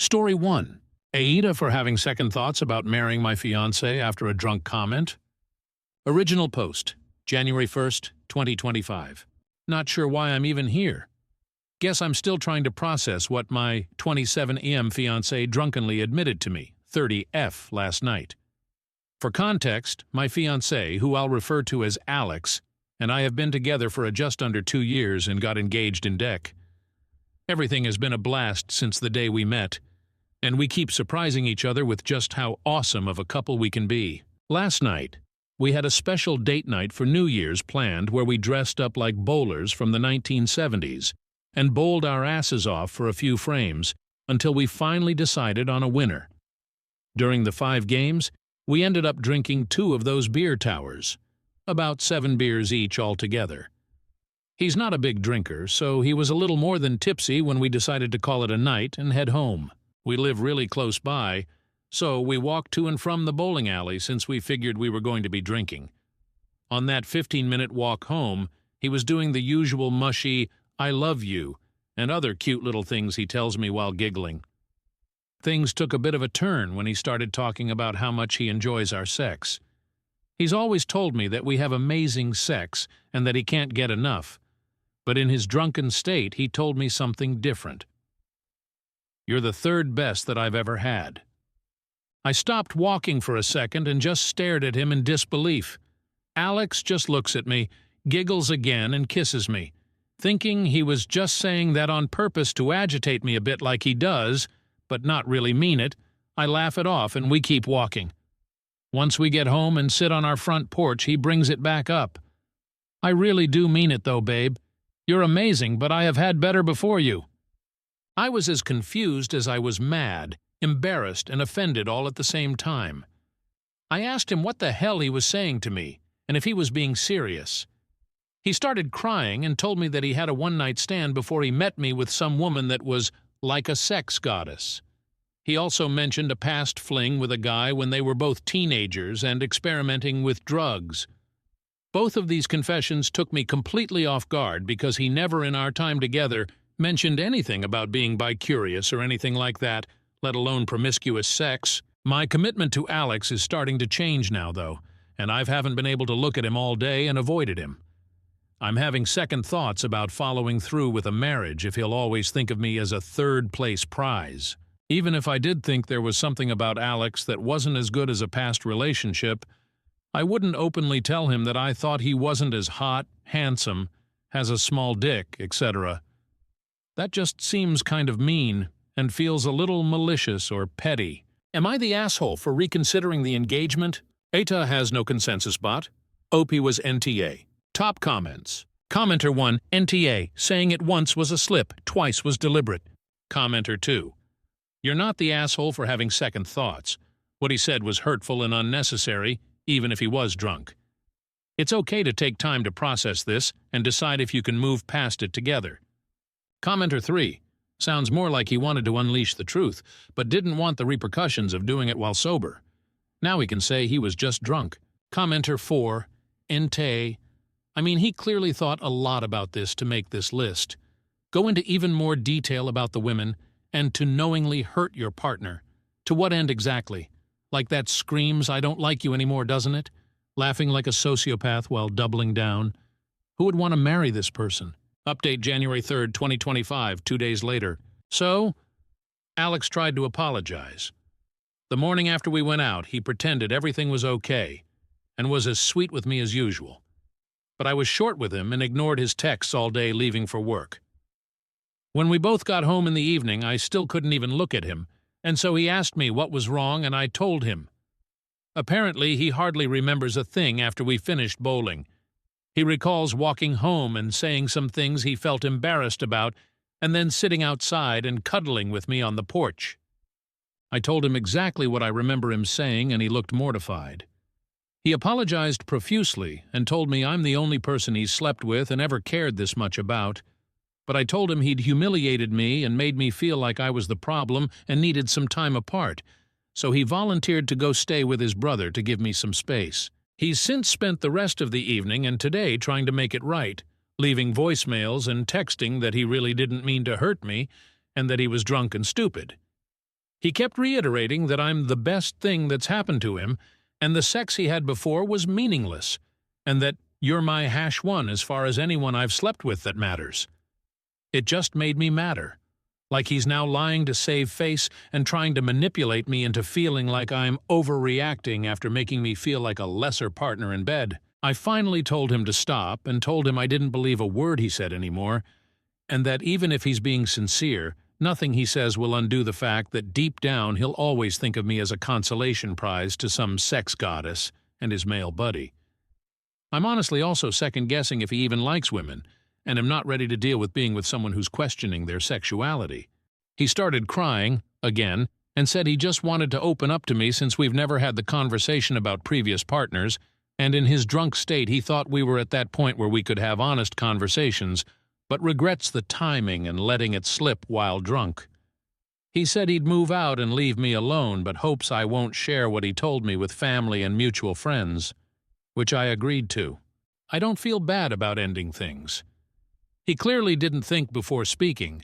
Story 1. AITA for having second thoughts about marrying my fiancé after a drunk comment. Original post, January 1st, 2025. Not sure why I'm even here. Guess I'm still trying to process what my 27 fiancé drunkenly admitted to me, 30F, last night. For context, my fiancé, who I'll refer to as Alex, and I have been together for just under 2 years and got engaged in Dec. Everything has been a blast since the day we met, and we keep surprising each other with just how awesome of a couple we can be. Last night, we had a special date night for New Year's planned where we dressed up like bowlers from the 1970s and bowled our asses off for a few frames until we finally decided on a winner. During the 5 games, we ended up drinking 2 of those beer towers, about 7 beers each altogether. He's not a big drinker, so he was a little more than tipsy when we decided to call it a night and head home. We live really close by, so we walked to and from the bowling alley since we figured we were going to be drinking. On that 15-minute walk home, he was doing the usual mushy, "I love you," and other cute little things he tells me while giggling. Things took a bit of a turn when he started talking about how much he enjoys our sex. He's always told me that we have amazing sex and that he can't get enough, but in his drunken state he told me something different. "You're the 3rd best that I've ever had." I stopped walking for a second and just stared at him in disbelief. Alex just looks at me, giggles again, and kisses me. Thinking he was just saying that on purpose to agitate me a bit like he does, but not really mean it, I laugh it off and we keep walking. Once we get home and sit on our front porch, he brings it back up. "I really do mean it though, babe. You're amazing, but I have had better before you." I was as confused as I was mad, embarrassed and offended all at the same time. I asked him what the hell he was saying to me, and if he was being serious. He started crying and told me that he had a one-night stand before he met me with some woman that was like a sex goddess. He also mentioned a past fling with a guy when they were both teenagers and experimenting with drugs. Both of these confessions took me completely off guard because he never in our time together mentioned anything about being bi-curious or anything like that, let alone promiscuous sex. My commitment to Alex is starting to change now, though, and I haven't been able to look at him all day and avoided him. I'm having second thoughts about following through with a marriage if he'll always think of me as a 3rd-place prize. Even if I did think there was something about Alex that wasn't as good as a past relationship, I wouldn't openly tell him that I thought he wasn't as hot, handsome, has a small dick, etc. That just seems kind of mean and feels a little malicious or petty. Am I the asshole for reconsidering the engagement? AITA has no consensus bot. OP was NTA. Top comments. Commenter 1, NTA, saying it once was a slip, twice was deliberate. Commenter 2, you're not the asshole for having second thoughts. What he said was hurtful and unnecessary, even if he was drunk. It's okay to take time to process this and decide if you can move past it together. Commenter 3, sounds more like he wanted to unleash the truth, but didn't want the repercussions of doing it while sober. Now we can say he was just drunk. Commenter 4, NTA, I mean, he clearly thought a lot about this to make this list. Go into even more detail about the women, and to knowingly hurt your partner. To what end exactly? Like that screams, "I don't like you anymore," doesn't it? Laughing like a sociopath while doubling down. Who would want to marry this person? Update January 3rd, 2025, 2 days later. So, Alex tried to apologize. The morning after we went out, he pretended everything was okay, and was as sweet with me as usual. But I was short with him and ignored his texts all day leaving for work. When we both got home in the evening, I still couldn't even look at him, and so he asked me what was wrong and I told him. Apparently, he hardly remembers a thing after we finished bowling. He recalls walking home and saying some things he felt embarrassed about and then sitting outside and cuddling with me on the porch. I told him exactly what I remember him saying and he looked mortified. He apologized profusely and told me I'm the only person he's slept with and ever cared this much about. But I told him he'd humiliated me and made me feel like I was the problem and needed some time apart, so he volunteered to go stay with his brother to give me some space. He's since spent the rest of the evening and today trying to make it right, leaving voicemails and texting that he really didn't mean to hurt me and that he was drunk and stupid. He kept reiterating that I'm the best thing that's happened to him, and the sex he had before was meaningless, and that you're my #1 as far as anyone I've slept with that matters. It just made me madder, like he's now lying to save face and trying to manipulate me into feeling like I'm overreacting after making me feel like a lesser partner in bed. I finally told him to stop and told him I didn't believe a word he said anymore, and that even if he's being sincere, nothing he says will undo the fact that deep down he'll always think of me as a consolation prize to some sex goddess and his male buddy. I'm honestly also second-guessing if he even likes women, and am not ready to deal with being with someone who's questioning their sexuality. He started crying, again, and said he just wanted to open up to me since we've never had the conversation about previous partners, and in his drunk state he thought we were at that point where we could have honest conversations, but regrets the timing and letting it slip while drunk. He said he'd move out and leave me alone, but hopes I won't share what he told me with family and mutual friends, which I agreed to. I don't feel bad about ending things. He clearly didn't think before speaking,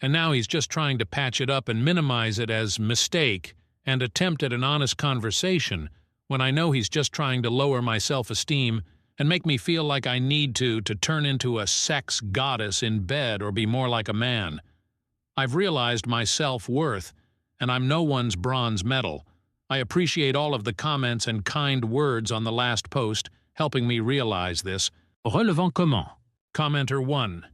and now he's just trying to patch it up and minimize it as mistake and attempt at an honest conversation, when I know he's just trying to lower my self-esteem and make me feel like I need to turn into a sex goddess in bed or be more like a man. I've realized my self-worth, and I'm no one's bronze medal. I appreciate all of the comments and kind words on the last post, helping me realize this. Relevant comment. Commenter 1.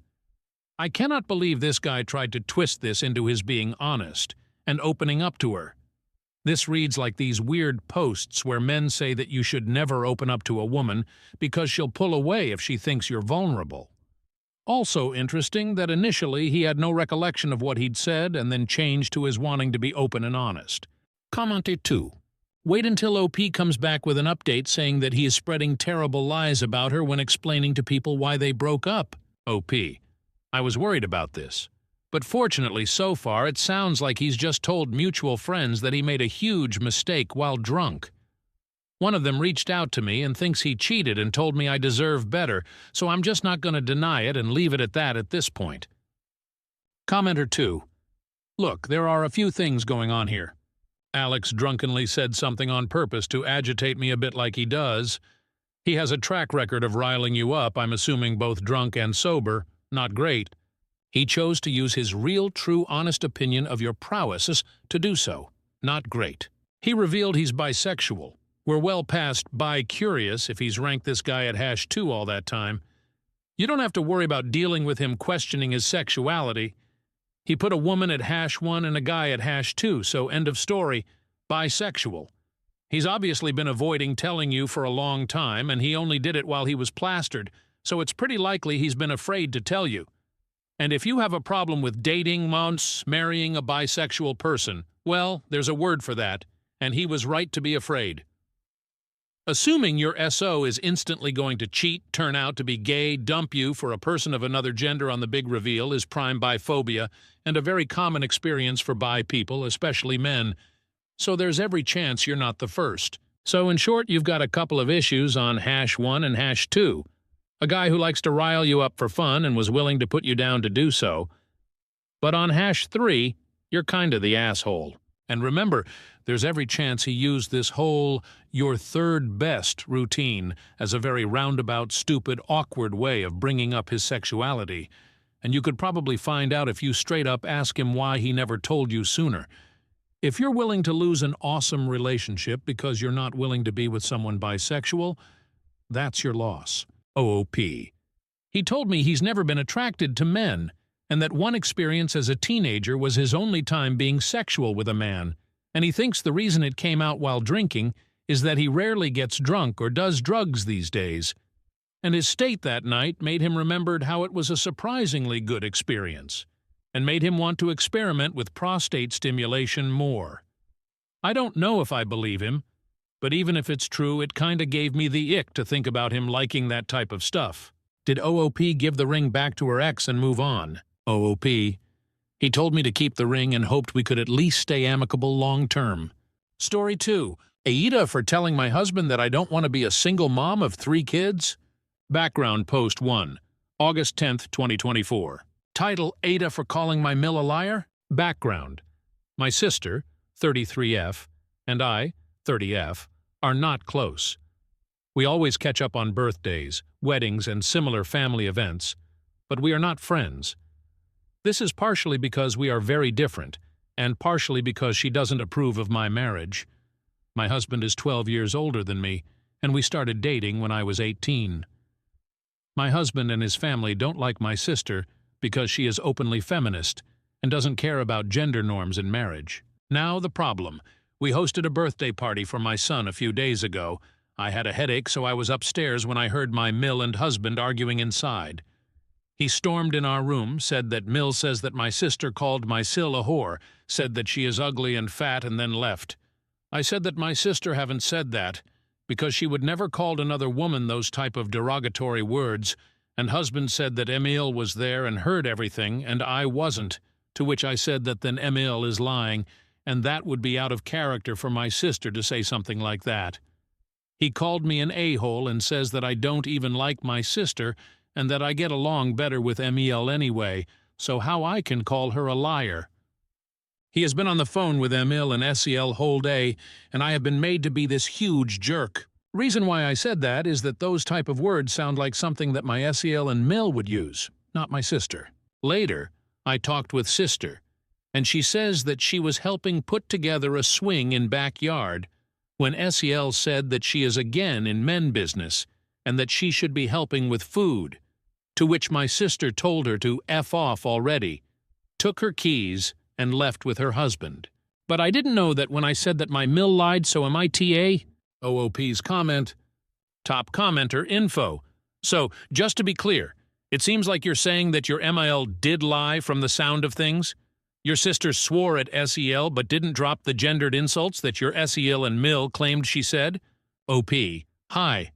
I cannot believe this guy tried to twist this into his being honest and opening up to her. This reads like these weird posts where men say that you should never open up to a woman because she'll pull away if she thinks you're vulnerable. Also interesting that initially he had no recollection of what he'd said and then changed to his wanting to be open and honest. Commenter 2. Wait until OP comes back with an update saying that he is spreading terrible lies about her when explaining to people why they broke up. OP. I was worried about this. But fortunately, so far, it sounds like he's just told mutual friends that he made a huge mistake while drunk. One of them reached out to me and thinks he cheated and told me I deserve better, so I'm just not going to deny it and leave it at that at this point. Commenter 2. Look, there are a few things going on here. Alex drunkenly said something on purpose to agitate me a bit like he does. He has a track record of riling you up, I'm assuming both drunk and sober. Not great. He chose to use his real, true, honest opinion of your prowess to do so. Not great. He revealed he's bisexual. We're well past bi-curious if he's ranked this guy at #2 all that time. You don't have to worry about dealing with him questioning his sexuality. He put a woman at #1 and a guy at #2, so end of story. Bisexual. He's obviously been avoiding telling you for a long time, and he only did it while he was plastered, so it's pretty likely he's been afraid to tell you. And if you have a problem with dating, marrying a bisexual person, well, there's a word for that, and he was right to be afraid. Assuming your SO is instantly going to cheat, turn out to be gay, dump you for a person of another gender on the big reveal is prime biphobia, and a very common experience for bi people, especially men. So there's every chance you're not the first. So in short, you've got a couple of issues on #1 and #2. A guy who likes to rile you up for fun and was willing to put you down to do so. But on #3, you're kinda the asshole. And remember, there's every chance he used this whole "your third best" routine as a very roundabout, stupid, awkward way of bringing up his sexuality. And you could probably find out if you straight up ask him why he never told you sooner. If you're willing to lose an awesome relationship because you're not willing to be with someone bisexual, that's your loss. OOP. He told me he's never been attracted to men, and that one experience as a teenager was his only time being sexual with a man, and he thinks the reason it came out while drinking is that he rarely gets drunk or does drugs these days, and his state that night made him remember how it was a surprisingly good experience, and made him want to experiment with prostate stimulation more. I don't know if I believe him, but even if it's true, it kinda gave me the ick to think about him liking that type of stuff. Did OOP give the ring back to her ex and move on? OOP. He told me to keep the ring and hoped we could at least stay amicable long term. Story 2. AITA for telling my husband that I don't want to be a single mom of 3 kids? Background post 1. August 10th, 2024. Title: AITA for calling my mill a liar? Background. My sister, 33F, and I, 30F, are not close. We always catch up on birthdays, weddings, and similar family events, but we are not friends. This is partially because we are very different, and partially because she doesn't approve of my marriage. My husband is 12 years older than me, and we started dating when I was 18. My husband and his family don't like my sister because she is openly feminist and doesn't care about gender norms in marriage. Now the problem. We hosted a birthday party for my son a few days ago. I had a headache, so I was upstairs when I heard my Mill and husband arguing inside. He stormed in our room, said that Mill says that my sister called my Sil a whore, said that she is ugly and fat, and then left. I said that my sister haven't said that, because she would never called another woman those type of derogatory words, and husband said that Emil was there and heard everything, and I wasn't, to which I said that then Emil is lying, and that would be out of character for my sister to say something like that. He called me an a-hole and says that I don't even like my sister, and that I get along better with Emil anyway, so how I can call her a liar. He has been on the phone with Emil and SEL whole day, and I have been made to be this huge jerk. Reason why I said that is that those type of words sound like something that my SEL and Mill would use, not my sister. Later, I talked with sister, and she says that she was helping put together a swing in backyard when SEL said that she is again in men business and that she should be helping with food, to which my sister told her to F off already, took her keys, and left with her husband. But I didn't know that when I said that my Mill lied, so am I TA? OOP's comment. Top commenter info. So, just to be clear, it seems like you're saying that your MIL did lie from the sound of things? Your sister swore at SEL but didn't drop the gendered insults that your SEL and Mill claimed she said? OP. Hi.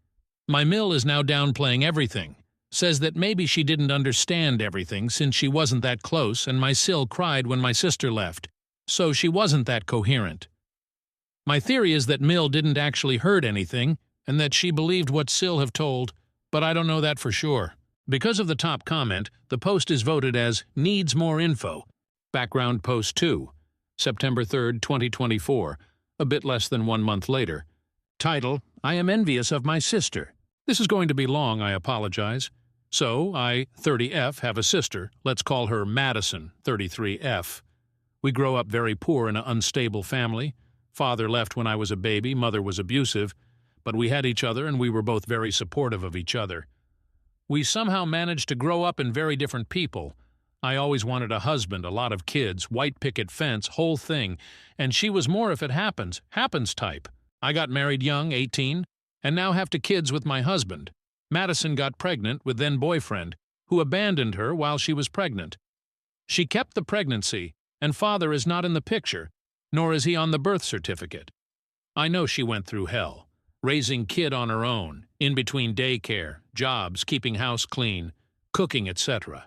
My Mill is now downplaying everything. Says that maybe she didn't understand everything since she wasn't that close and my Sil cried when my sister left, so she wasn't that coherent. My theory is that Mill didn't actually heard anything and that she believed what Sil have told, but I don't know that for sure. Because of the top comment, the post is voted as Needs More Info. Background post 2, September 3rd, 2024, a bit less than 1 month later. Title, I am envious of my sister. This is going to be long, I apologize. So, I, 30F, have a sister. Let's call her Madison, 33F. We grow up very poor in an unstable family. Father left when I was a baby, mother was abusive, but we had each other and we were both very supportive of each other. We somehow managed to grow up in very different people. I always wanted a husband, a lot of kids, white picket fence, whole thing, and she was more if it happens type. I got married young, 18, and now have 2 kids with my husband. Madison got pregnant with then-boyfriend, who abandoned her while she was pregnant. She kept the pregnancy, and father is not in the picture, nor is he on the birth certificate. I know she went through hell, raising kid on her own, in between daycare, jobs, keeping house clean, cooking, etc.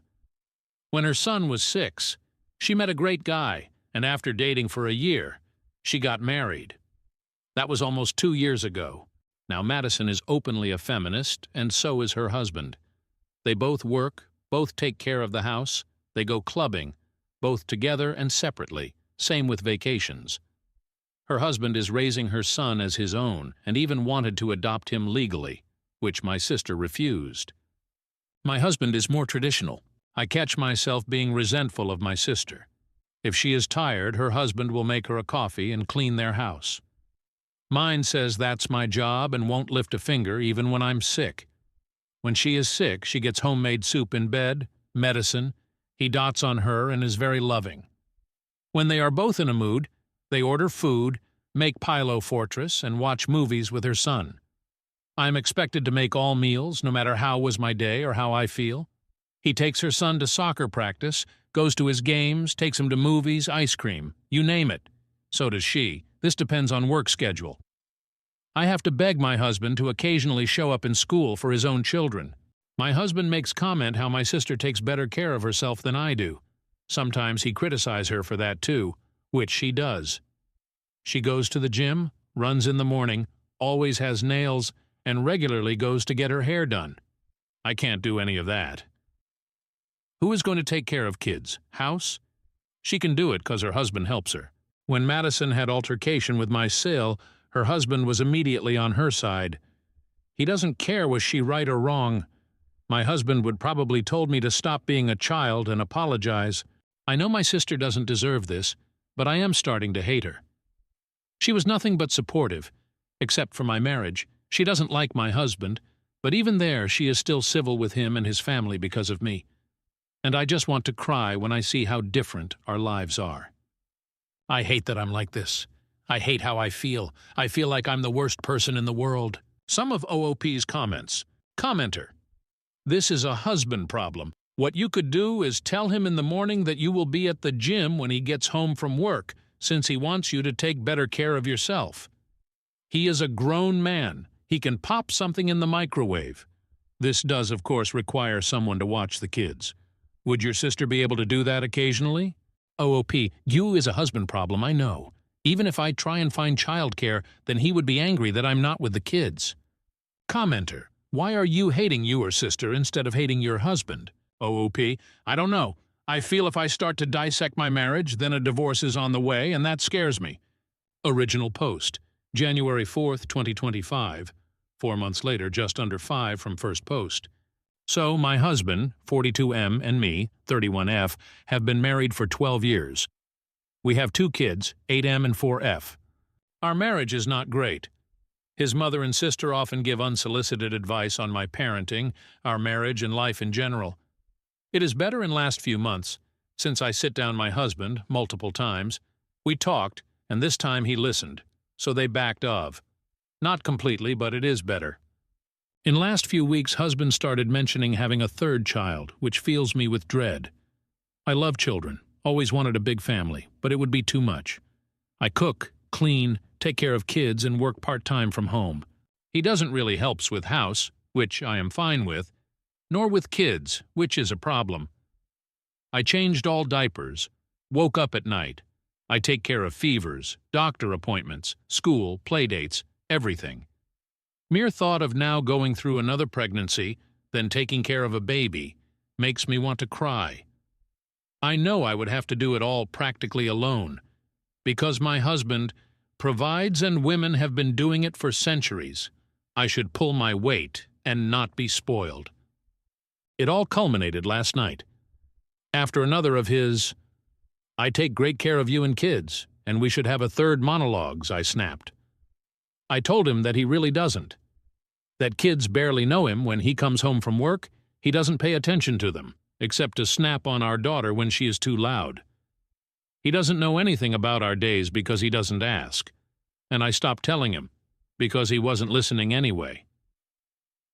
When her son was 6, she met a great guy, and after dating for a year, she got married. That was almost 2 years ago. Now Madison is openly a feminist, and so is her husband. They both work, both take care of the house, they go clubbing, both together and separately, same with vacations. Her husband is raising her son as his own, and even wanted to adopt him legally, which my sister refused. My husband is more traditional. I catch myself being resentful of my sister. If she is tired, her husband will make her a coffee and clean their house. Mine says that's my job and won't lift a finger even when I'm sick. When she is sick, she gets homemade soup in bed, medicine. He dotes on her and is very loving. When they are both in a mood, they order food, make Pilo Fortress, and watch movies with her son. I'm expected to make all meals, no matter how was my day or how I feel. He takes her son to soccer practice, goes to his games, takes him to movies, ice cream, you name it. So does she. This depends on work schedule. I have to beg my husband to occasionally show up in school for his own children. My husband makes comment how my sister takes better care of herself than I do. Sometimes he criticizes her for that too, which she does. She goes to the gym, runs in the morning, always has nails, and regularly goes to get her hair done. I can't do any of that. Who is going to take care of kids? House? She can do it because her husband helps her. When Madison had altercation with my Sil, her husband was immediately on her side. He doesn't care was she right or wrong. My husband would probably told me to stop being a child and apologize. I know my sister doesn't deserve this, but I am starting to hate her. She was nothing but supportive, except for my marriage. She doesn't like my husband, but even there she is still civil with him and his family because of me. And I just want to cry when I see how different our lives are. I hate that I'm like this. I hate how I feel. I feel like I'm the worst person in the world. Some of OOP's comments. Commenter: this is a husband problem. What you could do is tell him in the morning that you will be at the gym when he gets home from work, since he wants you to take better care of yourself. He is a grown man. He can pop something in the microwave. This does, of course, require someone to watch the kids. Would your sister be able to do that occasionally? OOP: you is a husband problem, I know. Even if I try and find childcare, then he would be angry that I'm not with the kids. Commenter: why are you hating your sister instead of hating your husband? OOP: I don't know. I feel if I start to dissect my marriage, then a divorce is on the way, and that scares me. Original post, January 4th, 2025. 4 months later, just under 5 from first post. So, my husband, 42M, and me, 31F, have been married for 12 years. We have 2 kids, 8M and 4F. Our marriage is not great. His mother and sister often give unsolicited advice on my parenting, our marriage, and life in general. It is better in last few months, since I sit down my husband multiple times. We talked, and this time he listened, so they backed off. Not completely, but it is better. In last few weeks, husband started mentioning having a 3rd child, which fills me with dread. I love children, always wanted a big family, but it would be too much. I cook, clean, take care of kids, and work part-time from home. He doesn't really helps with house, which I am fine with, nor with kids, which is a problem. I changed all diapers, woke up at night. I take care of fevers, doctor appointments, school, playdates, everything. Mere thought of now going through another pregnancy, then taking care of a baby, makes me want to cry. I know I would have to do it all practically alone, because my husband provides and women have been doing it for centuries. I should pull my weight and not be spoiled. It all culminated last night. After another of his, "I take great care of you and kids, and we should have a 3rd monologues," I snapped. I told him that he really doesn't. That kids barely know him. When he comes home from work, he doesn't pay attention to them, except to snap on our daughter when she is too loud. He doesn't know anything about our days because he doesn't ask, and I stopped telling him, because he wasn't listening anyway.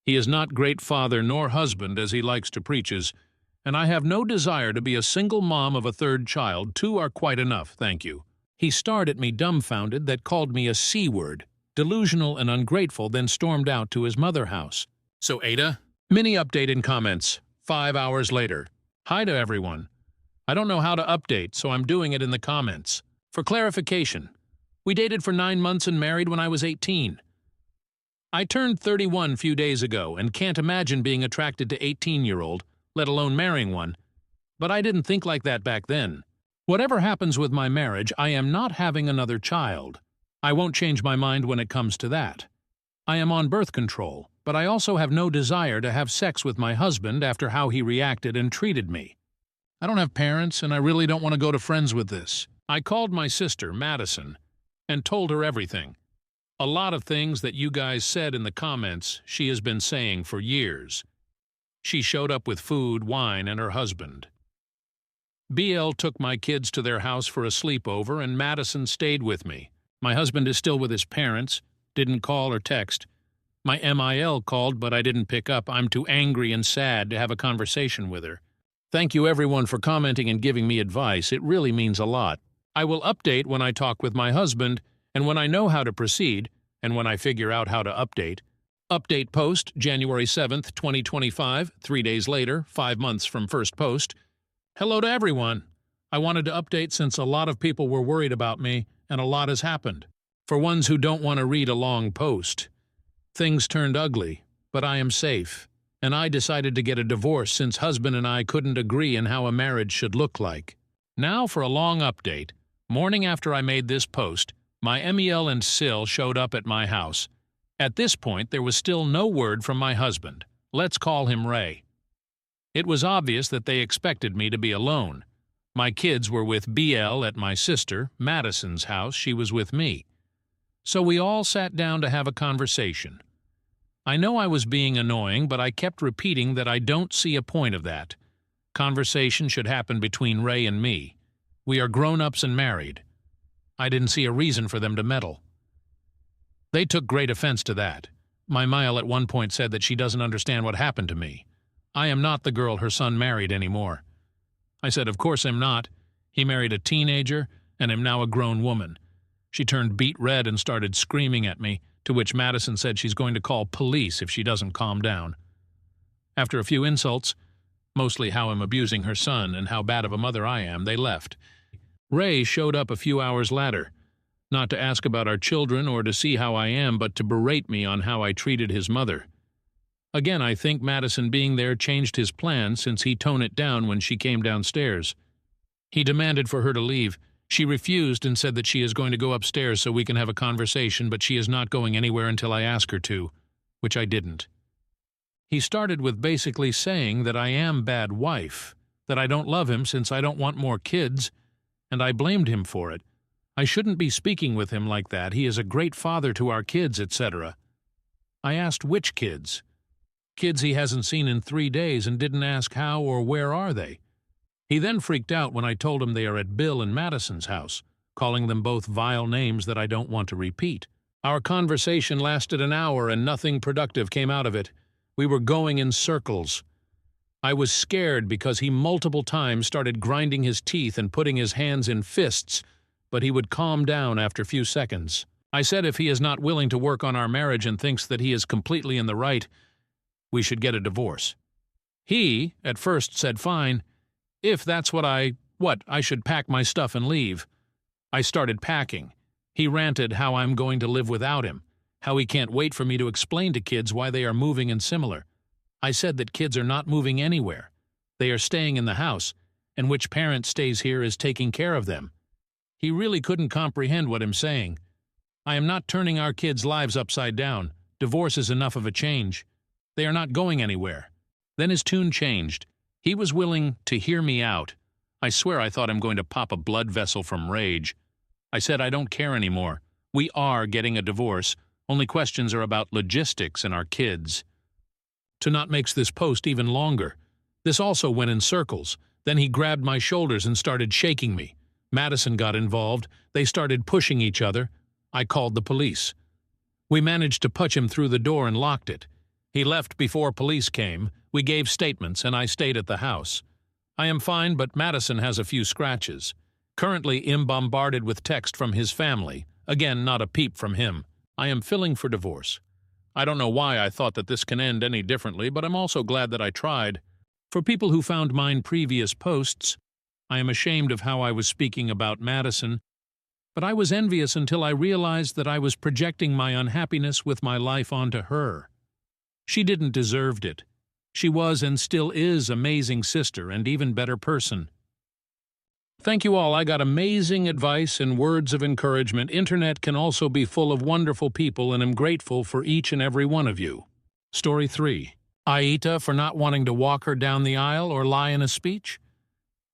He is not great father nor husband as he likes to preaches, and I have no desire to be a single mom of a 3rd child. 2 are quite enough, thank you. He stared at me dumbfounded, that called me a C-word, delusional and ungrateful, then stormed out to his mother house. So AITA? Mini update in comments, 5 hours later. Hi to everyone. I don't know how to update, so I'm doing it in the comments. For clarification, we dated for 9 months and married when I was 18. I turned 31 few days ago and can't imagine being attracted to 18-year-old, let alone marrying one. But I didn't think like that back then. Whatever happens with my marriage, I am not having another child. I won't change my mind when it comes to that. I am on birth control, but I also have no desire to have sex with my husband after how he reacted and treated me. I don't have parents, and I really don't want to go to friends with this. I called my sister, Madison, and told her everything. A lot of things that you guys said in the comments she has been saying for years. She showed up with food, wine, and her husband. BL took my kids to their house for a sleepover, and Madison stayed with me. My husband is still with his parents, didn't call or text. My MIL called, but I didn't pick up. I'm too angry and sad to have a conversation with her. Thank you everyone for commenting and giving me advice. It really means a lot. I will update when I talk with my husband, and when I know how to proceed, and when I figure out how to update. Update post, January 7th, 2025, 3 days later, 5 months from first post. Hello to everyone. I wanted to update since a lot of people were worried about me, and a lot has happened. For ones who don't want to read a long post, things turned ugly, but I am safe, and I decided to get a divorce since husband and I couldn't agree on how a marriage should look like. Now for a long update. Morning after I made this post, my MEL and Sil showed up at my house. At this point, there was still no word from my husband. Let's call him Ray. It was obvious that they expected me to be alone. My kids were with BL at my sister, Madison's house. She was with me. So we all sat down to have a conversation. I know I was being annoying, but I kept repeating that I don't see a point of that. Conversation should happen between Ray and me. We are grown-ups and married. I didn't see a reason for them to meddle. They took great offense to that. My Mile at one point said that she doesn't understand what happened to me. I am not the girl her son married anymore. I said, of course I'm not. He married a teenager and am now a grown woman. She turned beet red and started screaming at me, to which Madison said she's going to call police if she doesn't calm down. After a few insults, mostly how I'm abusing her son and how bad of a mother I am, they left. Ray showed up a few hours later, not to ask about our children or to see how I am, but to berate me on how I treated his mother. Again, I think Madison being there changed his plan since he toned it down when she came downstairs. He demanded for her to leave. She refused and said that she is going to go upstairs so we can have a conversation, but she is not going anywhere until I ask her to, which I didn't. He started with basically saying that I am bad wife, that I don't love him since I don't want more kids, and I blamed him for it. I shouldn't be speaking with him like that. He is a great father to our kids, etc. I asked which kids. Kids he hasn't seen in 3 days and didn't ask how or where are they. He then freaked out when I told him they are at Bill and Madison's house, calling them both vile names that I don't want to repeat. Our conversation lasted an hour and nothing productive came out of it. We were going in circles. I was scared because he multiple times started grinding his teeth and putting his hands in fists, but he would calm down after a few seconds. I said if he is not willing to work on our marriage and thinks that he is completely in the right, we should get a divorce. He, at first, said fine. If that's I should pack my stuff and leave. I started packing. He ranted how I'm going to live without him, how he can't wait for me to explain to kids why they are moving and similar. I said that kids are not moving anywhere. They are staying in the house, and which parent stays here is taking care of them. He really couldn't comprehend what I'm saying. I am not turning our kids' lives upside down. Divorce is enough of a change. They are not going anywhere. Then his tune changed. He was willing to hear me out. I swear I thought I'm going to pop a blood vessel from rage. I said I don't care anymore. We are getting a divorce. Only questions are about logistics and our kids. To not make this post even longer. This also went in circles. Then he grabbed my shoulders and started shaking me. Madison got involved. They started pushing each other. I called the police. We managed to punch him through the door and locked it. He left before police came. We gave statements and I stayed at the house. I am fine, but Madison has a few scratches. Currently am bombarded with text from his family. Again, not a peep from him. I am filing for divorce. I don't know why I thought that this can end any differently, but I'm also glad that I tried. For people who found mine previous posts, I am ashamed of how I was speaking about Madison, but I was envious until I realized that I was projecting my unhappiness with my life onto her. She didn't deserve it. She was and still is amazing sister and even better person. Thank you all. I got amazing advice and words of encouragement. Internet can also be full of wonderful people, and I'm grateful for each and every one of you. Story 3. AITA for not wanting to walk her down the aisle or lie in a speech?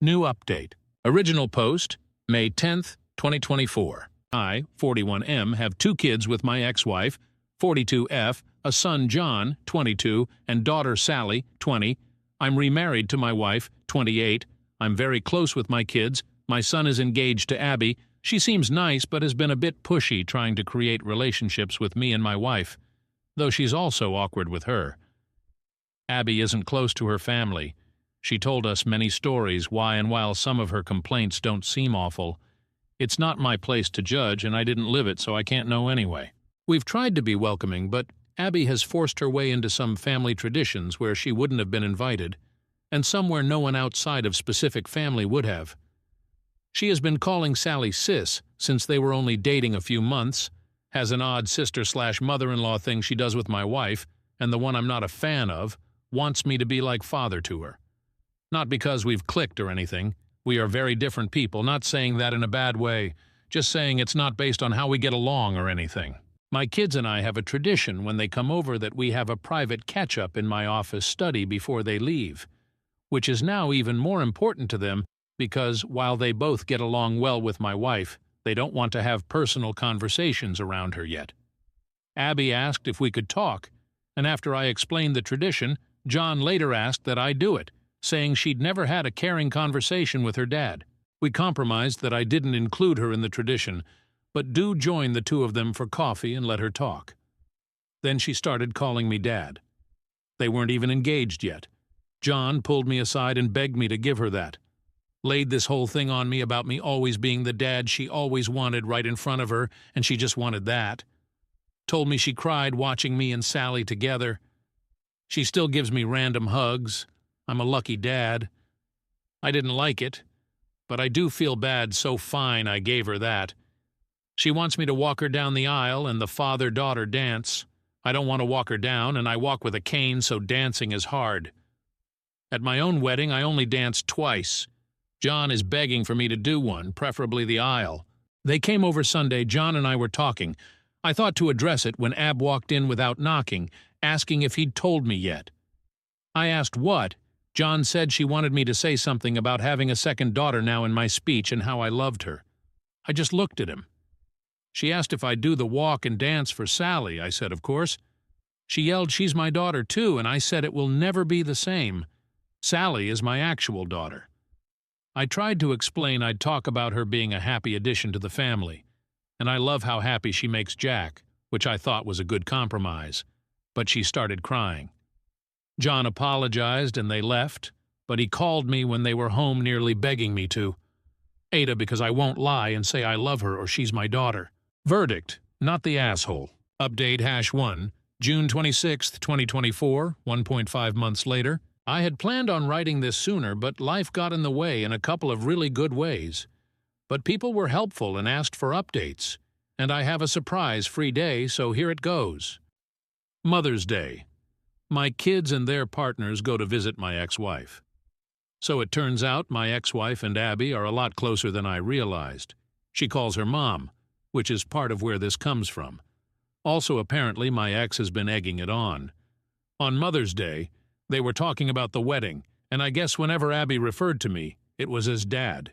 New update. Original post, May 10th, 2024. I, 41M, have 2 kids with my ex-wife, 42F, a son John, 22, and daughter Sally, 20. I'm remarried to my wife, 28. I'm very close with my kids. My son is engaged to Abby. She seems nice but has been a bit pushy trying to create relationships with me and my wife, though she's also awkward with her. Abby isn't close to her family. She told us many stories why, and while some of her complaints don't seem awful, it's not my place to judge and I didn't live it, so I can't know anyway. We've tried to be welcoming, but Abby has forced her way into some family traditions where she wouldn't have been invited, and some where no one outside of specific family would have. She has been calling Sally sis since they were only dating a few months, has an odd sister/mother-in-law thing she does with my wife, and the one I'm not a fan of, wants me to be like father to her. Not because we've clicked or anything, We are very different people, not saying that in a bad way, just saying it's not based on how we get along or anything. My kids and I have a tradition when they come over that we have a private catch-up in my office study before they leave, which is now even more important to them because while they both get along well with my wife, they don't want to have personal conversations around her yet. Abby asked if we could talk, and after I explained the tradition, John later asked that I do it, saying she'd never had a caring conversation with her dad. We compromised that I didn't include her in the tradition, but do join the two of them for coffee and let her talk. Then she started calling me Dad. They weren't even engaged yet. John pulled me aside and begged me to give her that. Laid this whole thing on me about me always being the dad she always wanted right in front of her, and she just wanted that. Told me she cried watching me and Sally together. She still gives me random hugs. I'm a lucky dad. I didn't like it, but I do feel bad, so fine I gave her that. She wants me to walk her down the aisle and the father-daughter dance. I don't want to walk her down, and I walk with a cane, so dancing is hard. At my own wedding, I only danced twice. John is begging for me to do one, preferably the aisle. They came over Sunday. John and I were talking. I thought to address it when Ab walked in without knocking, asking if he'd told me yet. I asked what. John said she wanted me to say something about having a second daughter now in my speech and how I loved her. I just looked at him. She asked if I'd do the walk and dance for Sally. I said, of course. She yelled, she's my daughter too, and I said it will never be the same. Sally is my actual daughter. I tried to explain I'd talk about her being a happy addition to the family, and I love how happy she makes Jack, which I thought was a good compromise, but she started crying. John apologized and they left, but he called me when they were home nearly begging me to. AITA, because I won't lie and say I love her or she's my daughter. Verdict, not the asshole. Update #1, June 26, 2024, 1.5 months later. I had planned on writing this sooner, but life got in the way in a couple of really good ways. But people were helpful and asked for updates, and I have a surprise-free day, so here it goes. Mother's Day. My kids and their partners go to visit my ex-wife. So it turns out my ex-wife and Abby are a lot closer than I realized. She calls her mom, which is part of where this comes from. Also, apparently, my ex has been egging it on. On Mother's Day, they were talking about the wedding, and I guess whenever Abby referred to me, it was as Dad.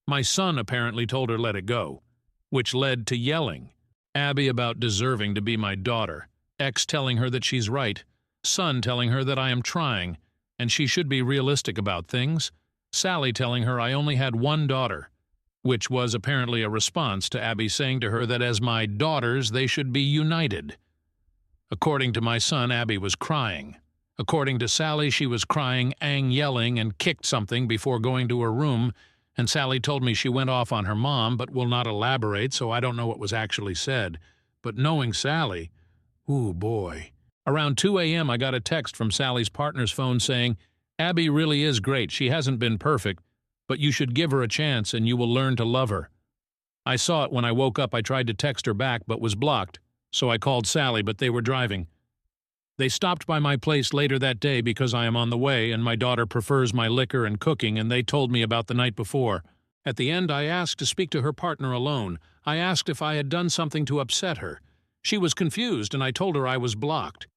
My son apparently told her let it go, which led to yelling. Abby about deserving to be my daughter, ex telling her that she's right, son telling her that I am trying, and she should be realistic about things, Sally telling her I only had one daughter, which was apparently a response to Abby saying to her that as my daughters they should be united. According to my son, Abby was crying. According to Sally, she was crying, yelling, and kicked something before going to her room, and Sally told me she went off on her mom but will not elaborate, so I don't know what was actually said. But knowing Sally, ooh boy. Around 2 a.m. I got a text from Sally's partner's phone saying, Abby really is great, she hasn't been perfect, but you should give her a chance and you will learn to love her. I saw it when I woke up. I tried to text her back but was blocked, so I called Sally, but they were driving. They stopped by my place later that day because I am on the way and my daughter prefers my liquor and cooking, and they told me about the night before. At the end, I asked to speak to her partner alone. I asked if I had done something to upset her. She was confused and I told her I was blocked.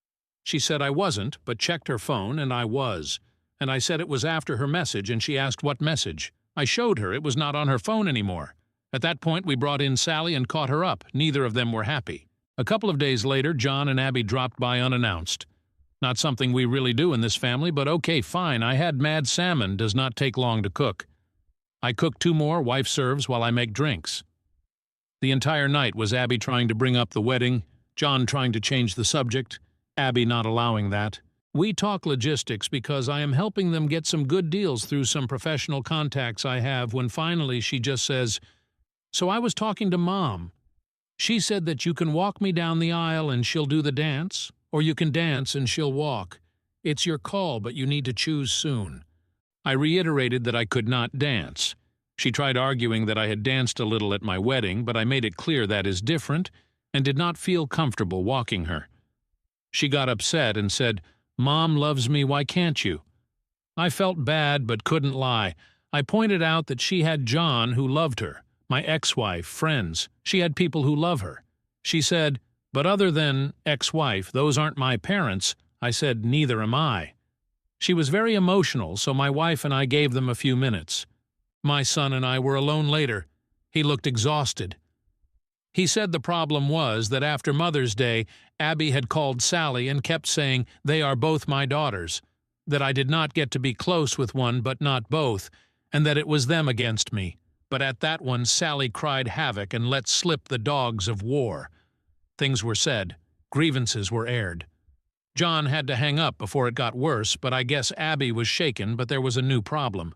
She said I wasn't, but checked her phone and I was. And I said it was after her message, and she asked what message. I showed her it was not on her phone anymore. At that point, we brought in Sally and caught her up. Neither of them were happy. A couple of days later, John and Abby dropped by unannounced. Not something we really do in this family, but okay, fine. I had mad salmon. Does not take long to cook. I cook 2 more, wife serves while I make drinks. The entire night was Abby trying to bring up the wedding, John trying to change the subject, Abby not allowing that. We talk logistics because I am helping them get some good deals through some professional contacts I have, when finally she just says, so I was talking to Mom. She said that you can walk me down the aisle and she'll do the dance, or you can dance and she'll walk. It's your call, but you need to choose soon. I reiterated that I could not dance. She tried arguing that I had danced a little at my wedding, but I made it clear that is different and did not feel comfortable walking her. She got upset and said, Mom loves me, why can't you? I felt bad but couldn't lie. I pointed out that she had John who loved her, my ex-wife, friends. She had people who love her. She said, "But other than ex-wife, those aren't my parents." I said, "Neither am I." She was very emotional, so my wife and I gave them a few minutes. My son and I were alone later. He looked exhausted. He said the problem was that after Mother's Day, Abby had called Sally and kept saying, "They are both my daughters," that I did not get to be close with one but not both, and that it was them against me. But at that one, Sally cried havoc and let slip the dogs of war. Things were said. Grievances were aired. John had to hang up before it got worse, but I guess Abby was shaken, but there was a new problem.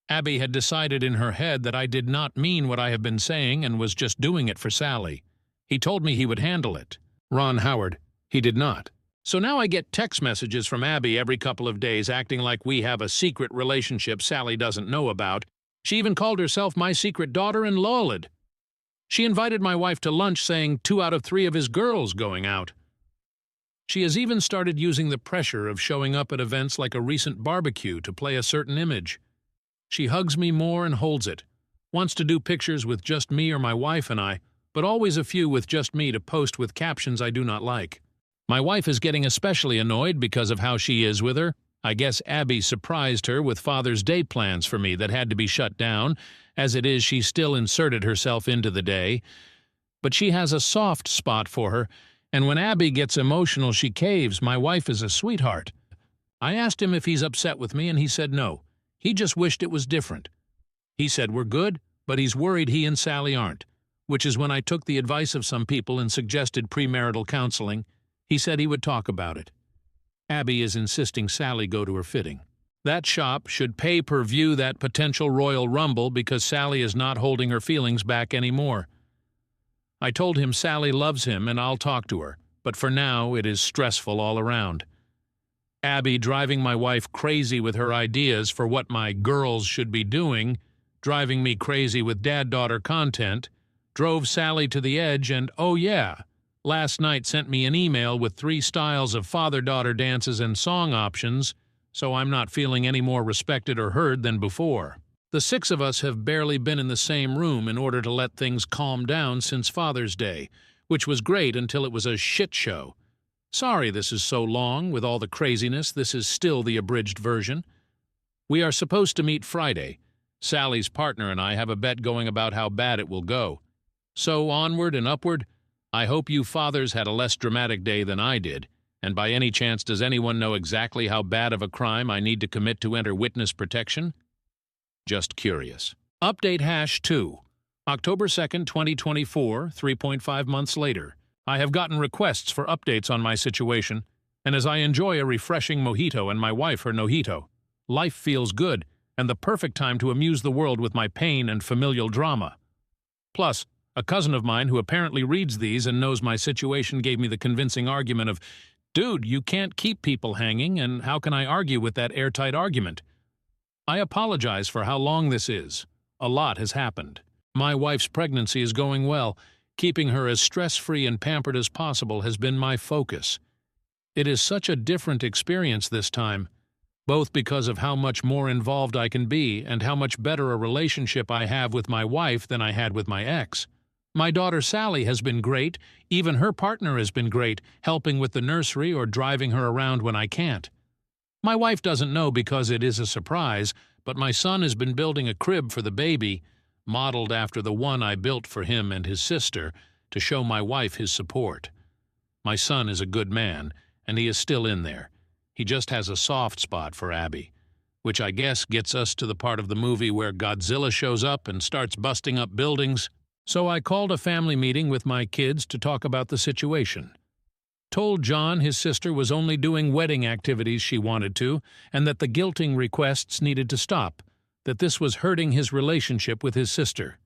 Abby had decided in her head that I did not mean what I have been saying and was just doing it for Sally. He told me he would handle it. Ron Howard. He did not. So now I get text messages from Abby every couple of days acting like we have a secret relationship Sally doesn't know about. She even called herself my secret daughter and lolled. She invited my wife to lunch saying 2 out of 3 of his girls going out. She has even started using the pressure of showing up at events like a recent barbecue to play a certain image. She hugs me more and holds it, wants to do pictures with just me or my wife and I, but always a few with just me to post with captions I do not like. My wife is getting especially annoyed because of how she is with her. I guess Abby surprised her with Father's Day plans for me that had to be shut down. As it is, she still inserted herself into the day. But she has a soft spot for her, and when Abby gets emotional, she caves. My wife is a sweetheart. I asked him if he's upset with me, and he said no. He just wished it was different. He said we're good, but he's worried he and Sally aren't, which is when I took the advice of some people and suggested premarital counseling. He said he would talk about it. Abby is insisting Sally go to her fitting. That shop should pay-per-view that potential Royal Rumble because Sally is not holding her feelings back anymore. I told him Sally loves him and I'll talk to her, but for now it is stressful all around. Abby driving my wife crazy with her ideas for what my girls should be doing, driving me crazy with dad-daughter content, drove Sally to the edge and, oh yeah, last night sent me an email with 3 styles of father-daughter dances and song options, so I'm not feeling any more respected or heard than before. The 6 of us have barely been in the same room in order to let things calm down since Father's Day, which was great until it was a shit show. Sorry this is so long, with all the craziness, this is still the abridged version. We are supposed to meet Friday. Sally's partner and I have a bet going about how bad it will go. So onward and upward. I hope you fathers had a less dramatic day than I did, and by any chance does anyone know exactly how bad of a crime I need to commit to enter witness protection? Just curious. Update #2. October 2nd, 2024, 3.5 months later. I have gotten requests for updates on my situation, and as I enjoy a refreshing mojito and my wife her nojito, life feels good and the perfect time to amuse the world with my pain and familial drama. Plus, a cousin of mine who apparently reads these and knows my situation gave me the convincing argument of, "Dude, you can't keep people hanging, and how can I argue with that airtight argument?" I apologize for how long this is. A lot has happened. My wife's pregnancy is going well. Keeping her as stress-free and pampered as possible has been my focus. It is such a different experience this time, both because of how much more involved I can be and how much better a relationship I have with my wife than I had with my ex. My daughter Sally has been great. Even her partner has been great, helping with the nursery or driving her around when I can't. My wife doesn't know because it is a surprise, but my son has been building a crib for the baby, modeled after the one I built for him and his sister, to show my wife his support. My son is a good man, and he is still in there. He just has a soft spot for Abby, which I guess gets us to the part of the movie where Godzilla shows up and starts busting up buildings. So I called a family meeting with my kids to talk about the situation. Told John his sister was only doing wedding activities she wanted to, and that the guilting requests needed to stop, that this was hurting his relationship with his sister.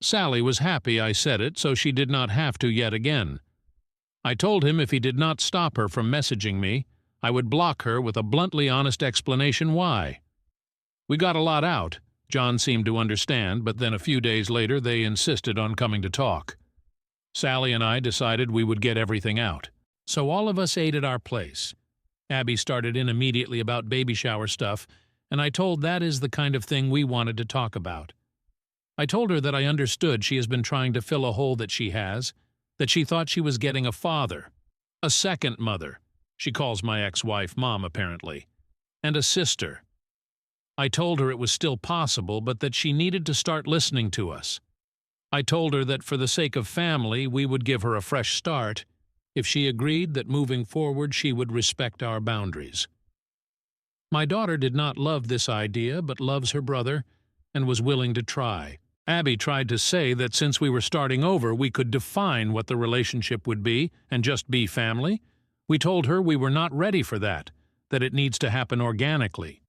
Sally was happy I said it, so she did not have to yet again. I told him if he did not stop her from messaging me, I would block her with a bluntly honest explanation why. We got a lot out. John seemed to understand, but then a few days later they insisted on coming to talk. Sally and I decided we would get everything out. So all of us ate at our place. Abby started in immediately about baby shower stuff, and I told that is the kind of thing we wanted to talk about. I told her that I understood she has been trying to fill a hole that she has, that she thought she was getting a father, a second mother, she calls my ex-wife Mom apparently, and a sister. I told her it was still possible, but that she needed to start listening to us. I told her that for the sake of family, we would give her a fresh start, if she agreed that moving forward she would respect our boundaries. My daughter did not love this idea, but loves her brother, and was willing to try. Abby tried to say that since we were starting over, we could define what the relationship would be and just be family. We told her we were not ready for that it needs to happen organically.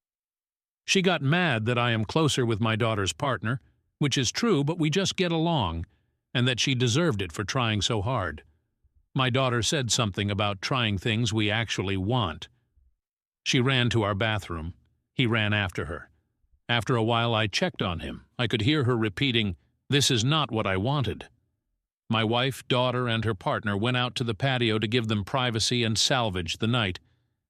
She got mad that I am closer with my daughter's partner, which is true, but we just get along, and that she deserved it for trying so hard. My daughter said something about trying things we actually want. She ran to our bathroom. He ran after her. After a while I checked on him. I could hear her repeating, "This is not what I wanted." My wife, daughter, and her partner went out to the patio to give them privacy and salvage the night.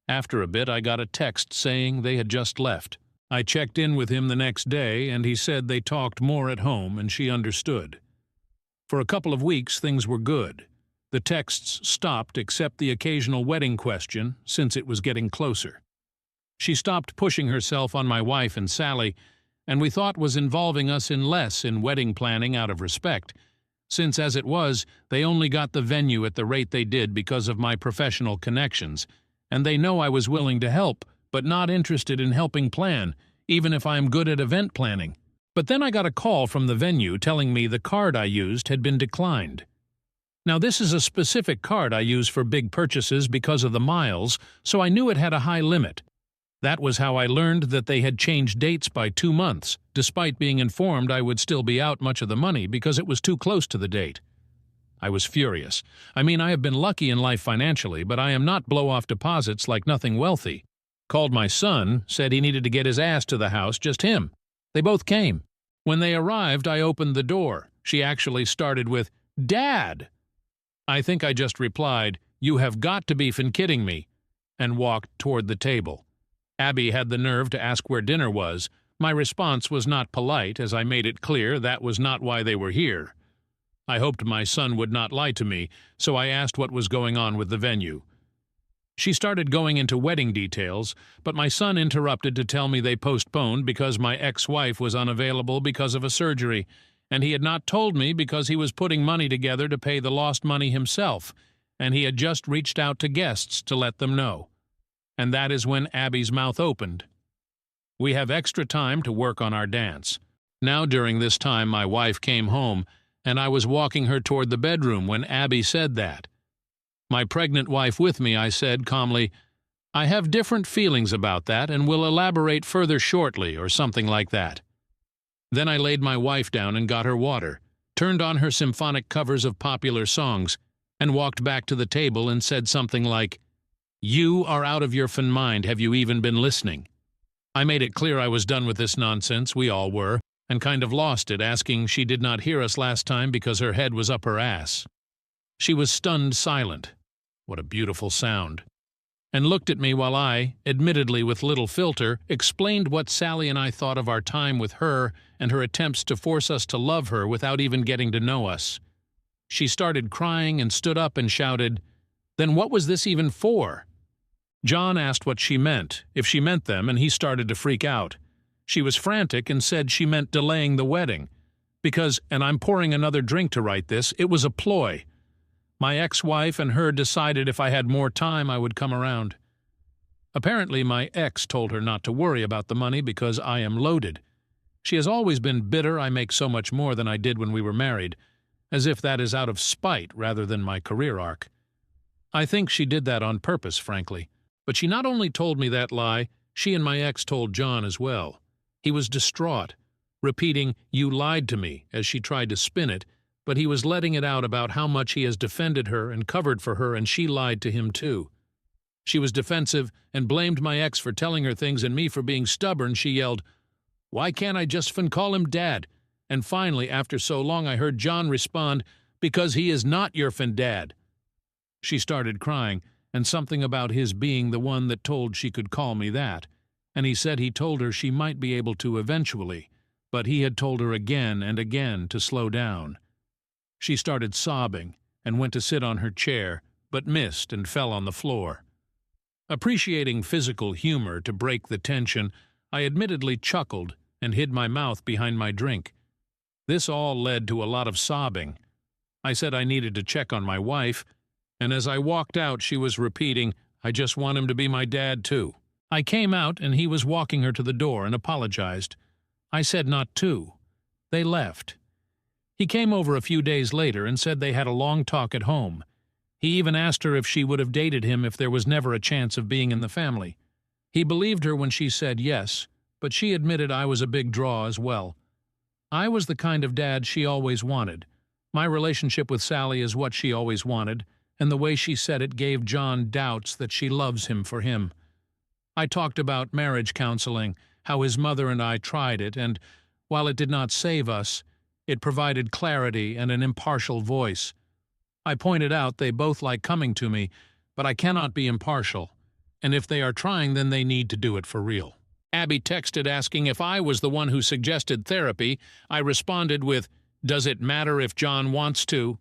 After a bit I got a text saying they had just left. I checked in with him the next day, and he said they talked more at home and she understood. For a couple of weeks things were good. The texts stopped except the occasional wedding question, since it was getting closer. She stopped pushing herself on my wife and Sally, and we thought was involving us less in wedding planning out of respect, since as it was, they only got the venue at the rate they did because of my professional connections, and they know I was willing to help, but not interested in helping plan, even if I am good at event planning. But then I got a call from the venue telling me the card I used had been declined. Now this is a specific card I use for big purchases because of the miles, so I knew it had a high limit. That was how I learned that they had changed dates by 2 months, despite being informed I would still be out much of the money because it was too close to the date. I was furious. I mean, I have been lucky in life financially, but I am not blow-off deposits like nothing wealthy. Called my son, said he needed to get his ass to the house, just him. They both came. When they arrived, I opened the door. She actually started with, "Dad!" I think I just replied, "You have got to be kidding me," and walked toward the table. Abby had the nerve to ask where dinner was. My response was not polite, as I made it clear that was not why they were here. I hoped my son would not lie to me, so I asked what was going on with the venue. She started going into wedding details, but my son interrupted to tell me they postponed because my ex-wife was unavailable because of a surgery, and he had not told me because he was putting money together to pay the lost money himself, and he had just reached out to guests to let them know. And that is when Abby's mouth opened. We have extra time to work on our dance. Now during this time my wife came home, and I was walking her toward the bedroom when Abby said that. My pregnant wife with me, I said calmly, "I have different feelings about that and will elaborate further shortly," or something like that. Then I laid my wife down and got her water, turned on her symphonic covers of popular songs, and walked back to the table and said something like, "You are out of your mind, have you even been listening?" I made it clear I was done with this nonsense, we all were, and kind of lost it, asking she did not hear us last time because her head was up her ass. She was stunned silent. What a beautiful sound. And looked at me while I, admittedly with little filter, explained what Sally and I thought of our time with her and her attempts to force us to love her without even getting to know us. She started crying and stood up and shouted, "Then what was this even for?" John asked what she meant, if she meant them, and he started to freak out. She was frantic and said she meant delaying the wedding. Because, and I'm pouring another drink to write this, it was a ploy. My ex-wife and her decided if I had more time I would come around. Apparently my ex told her not to worry about the money because I am loaded. She has always been bitter I make so much more than I did when we were married, as if that is out of spite rather than my career arc. I think she did that on purpose, frankly. But she not only told me that lie, she and my ex told John as well. He was distraught, repeating, "You lied to me," as she tried to spin it, but he was letting it out about how much he has defended her and covered for her, and she lied to him too. She was defensive and blamed my ex for telling her things and me for being stubborn. She yelled, "Why can't I just call him Dad?" And finally, after so long, I heard John respond, "Because he is not your dad." She started crying, and something about his being the one that told she could call me that, and he said he told her she might be able to eventually, but he had told her again and again to slow down. She started sobbing and went to sit on her chair, but missed and fell on the floor. Appreciating physical humor to break the tension, I admittedly chuckled and hid my mouth behind my drink. This all led to a lot of sobbing. I said I needed to check on my wife, and as I walked out she was repeating, "I just want him to be my dad too." I came out and he was walking her to the door and apologized. I said not to. They left. He came over a few days later and said they had a long talk at home. He even asked her if she would have dated him if there was never a chance of being in the family. He believed her when she said yes, but she admitted I was a big draw as well. I was the kind of dad she always wanted. My relationship with Sally is what she always wanted, and the way she said it gave John doubts that she loves him for him. I talked about marriage counseling, how his mother and I tried it, and, while it did not save us, it provided clarity and an impartial voice. I pointed out they both like coming to me, but I cannot be impartial, and if they are trying, then they need to do it for real. Abby texted asking if I was the one who suggested therapy. I responded with, "Does it matter if John wants to?"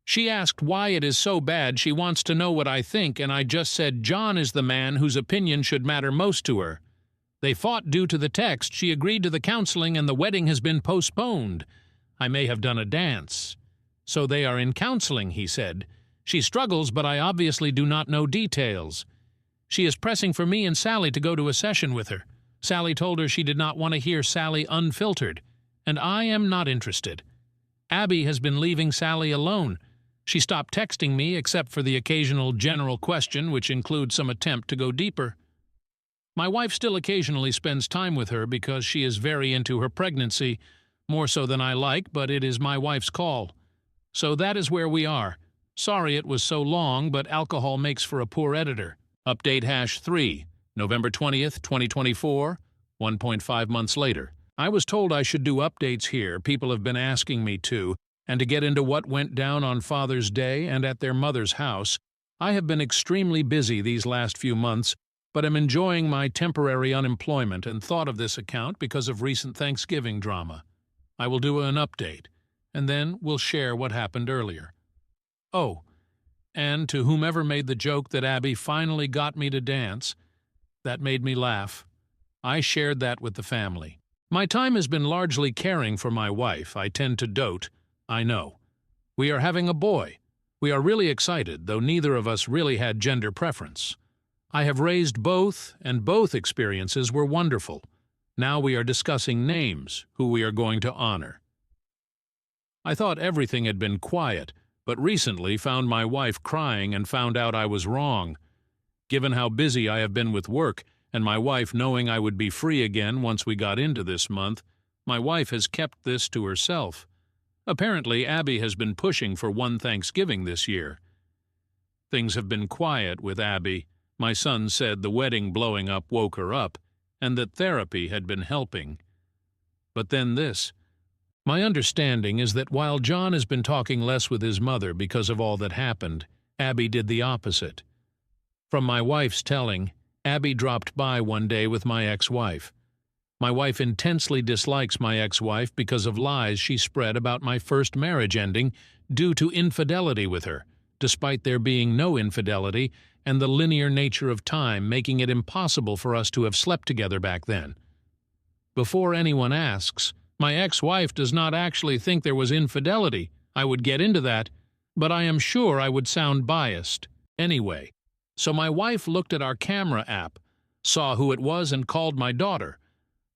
She asked why it is so bad she wants to know what I think, and I just said John is the man whose opinion should matter most to her. They fought due to the text. She agreed to the counseling and the wedding has been postponed. I may have done a dance. So they are in counseling, he said. She struggles, but I obviously do not know details. She is pressing for me and Sally to go to a session with her. Sally told her she did not want to hear Sally unfiltered, and I am not interested. Abby has been leaving Sally alone. She stopped texting me except for the occasional general question, which includes some attempt to go deeper. My wife still occasionally spends time with her because she is very into her pregnancy, more so than I like, but it is my wife's call. So that is where we are. Sorry it was so long, but alcohol makes for a poor editor. Update #3, November 20th, 2024, 1.5 months later. I was told I should do updates here, people have been asking me to, and to get into what went down on Father's Day and at their mother's house. I have been extremely busy these last few months, but am enjoying my temporary unemployment and thought of this account because of recent Thanksgiving drama. I will do an update, and then we'll share what happened earlier. Oh, and to whomever made the joke that Abby finally got me to dance, that made me laugh. I shared that with the family. My time has been largely caring for my wife. I tend to dote, I know. We are having a boy. We are really excited, though neither of us really had gender preference. I have raised both, and both experiences were wonderful. Now we are discussing names, who we are going to honor. I thought everything had been quiet, but recently found my wife crying and found out I was wrong. Given how busy I have been with work, and my wife knowing I would be free again once we got into this month, my wife has kept this to herself. Apparently, Abby has been pushing for one Thanksgiving this year. Things have been quiet with Abby. My son said the wedding blowing up woke her up, and that therapy had been helping. But then this. My understanding is that while John has been talking less with his mother because of all that happened, Abby did the opposite. From my wife's telling, Abby dropped by one day with my ex-wife. My wife intensely dislikes my ex-wife because of lies she spread about my first marriage ending due to infidelity with her, despite there being no infidelity and the linear nature of time making it impossible for us to have slept together back then. Before anyone asks, my ex-wife does not actually think there was infidelity. I would get into that, but I am sure I would sound biased. Anyway, so my wife looked at our camera app, saw who it was, and called my daughter.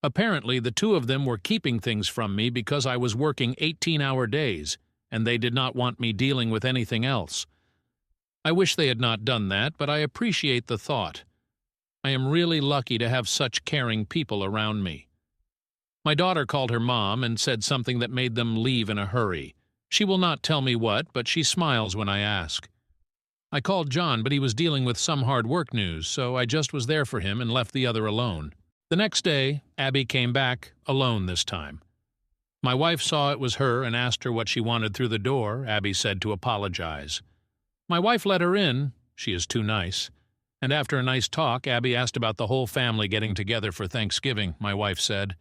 Apparently, the two of them were keeping things from me because I was working 18-hour days, and they did not want me dealing with anything else. I wish they had not done that, but I appreciate the thought. I am really lucky to have such caring people around me. My daughter called her mom and said something that made them leave in a hurry. She will not tell me what, but she smiles when I ask. I called John, but he was dealing with some hard work news, so I just was there for him and left the other alone. The next day, Abby came back, alone this time. My wife saw it was her and asked her what she wanted through the door. Abby said to apologize. My wife let her in, she is too nice, And after a nice talk, Abby asked about the whole family getting together for Thanksgiving, my wife said.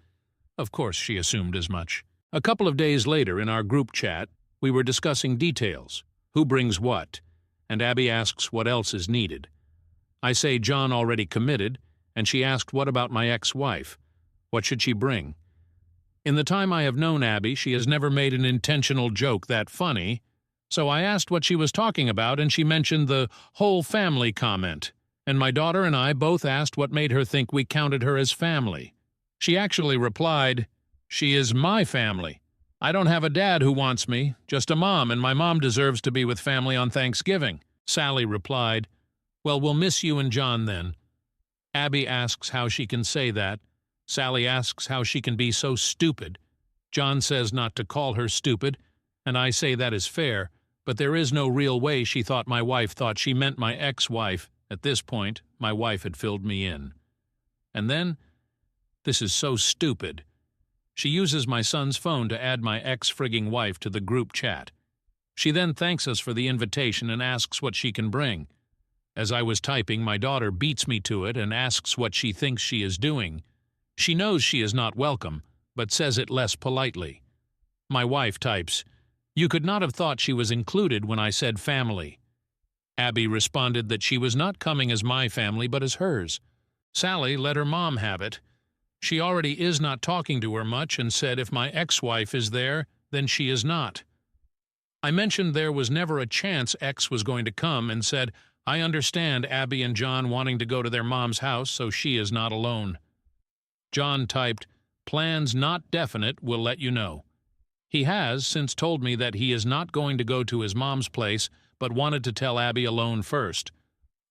Of course, she assumed as much. A couple of days later, in our group chat, we were discussing details, who brings what, and Abby asks what else is needed. I say John already committed, and she asked what about my ex-wife? What should she bring? In the time I have known Abby, she has never made an intentional joke that funny, so I asked what she was talking about, and she mentioned the whole family comment, and my daughter and I both asked what made her think we counted her as family. She actually replied, "She is my family. I don't have a dad who wants me, just a mom, and my mom deserves to be with family on Thanksgiving." Sally replied, "Well, we'll miss you and John then." Abby asks how she can say that. Sally asks how she can be so stupid. John says not to call her stupid, and I say that is fair, but there is no real way she thought my wife thought she meant my ex-wife. At this point, my wife had filled me in. And then, this is so stupid. She uses my son's phone to add my ex-frigging wife to the group chat. She then thanks us for the invitation and asks what she can bring. As I was typing, my daughter beats me to it and asks what she thinks she is doing. She knows she is not welcome, but says it less politely. My wife types, "You could not have thought she was included when I said family." Abby responded that she was not coming as my family but as hers. Sally let her mom have it. She already is not talking to her much and said if my ex-wife is there, then she is not. I mentioned there was never a chance X was going to come and said, "I understand Abby and John wanting to go to their mom's house, so she is not alone." John typed, "Plans not definite, will let you know." He has since told me that he is not going to go to his mom's place, but wanted to tell Abby alone first.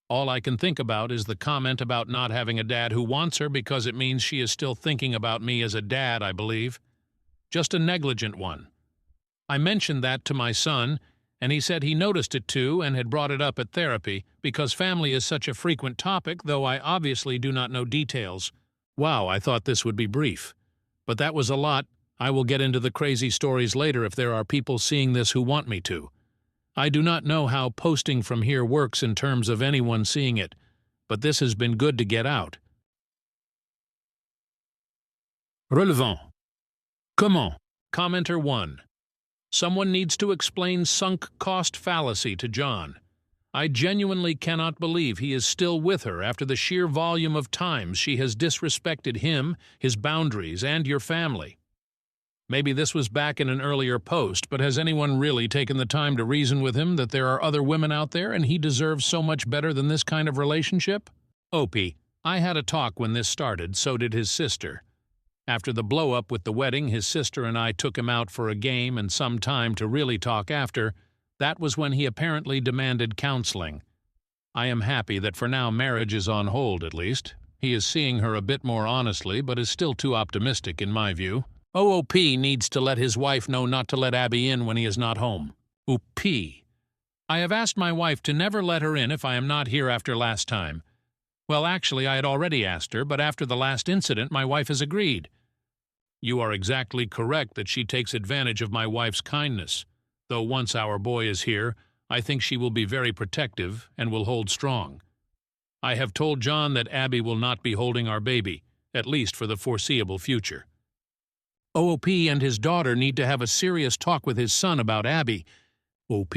All I can think about is the comment about not having a dad who wants her because it means she is still thinking about me as a dad, I believe. Just a negligent one. I mentioned that to my son, and he said he noticed it too and had brought it up at therapy because family is such a frequent topic, though I obviously do not know details. Wow, I thought this would be brief. But that was a lot. I will get into the crazy stories later if there are people seeing this who want me to. I do not know how posting from here works in terms of anyone seeing it, but this has been good to get out. Relevant. Comment? Commenter 1. Someone needs to explain sunk cost fallacy to John. I genuinely cannot believe he is still with her after the sheer volume of times she has disrespected him, his boundaries, and your family. Maybe this was back in an earlier post, but has anyone really taken the time to reason with him that there are other women out there and he deserves so much better than this kind of relationship? Opie, I had a talk when this started, so did his sister. After the blow-up with the wedding, his sister and I took him out for a game and some time to really talk after. That was when he apparently demanded counseling. I am happy that for now marriage is on hold, at least. He is seeing her a bit more honestly, but is still too optimistic in my view. OOP needs to let his wife know not to let Abby in when he is not home. OP. I have asked my wife to never let her in if I am not here after last time. Well, actually, I had already asked her, but after the last incident, my wife has agreed. You are exactly correct that she takes advantage of my wife's kindness. Though once our boy is here, I think she will be very protective and will hold strong. I have told John that Abby will not be holding our baby, at least for the foreseeable future. OOP and his daughter need to have a serious talk with his son about Abby. OP.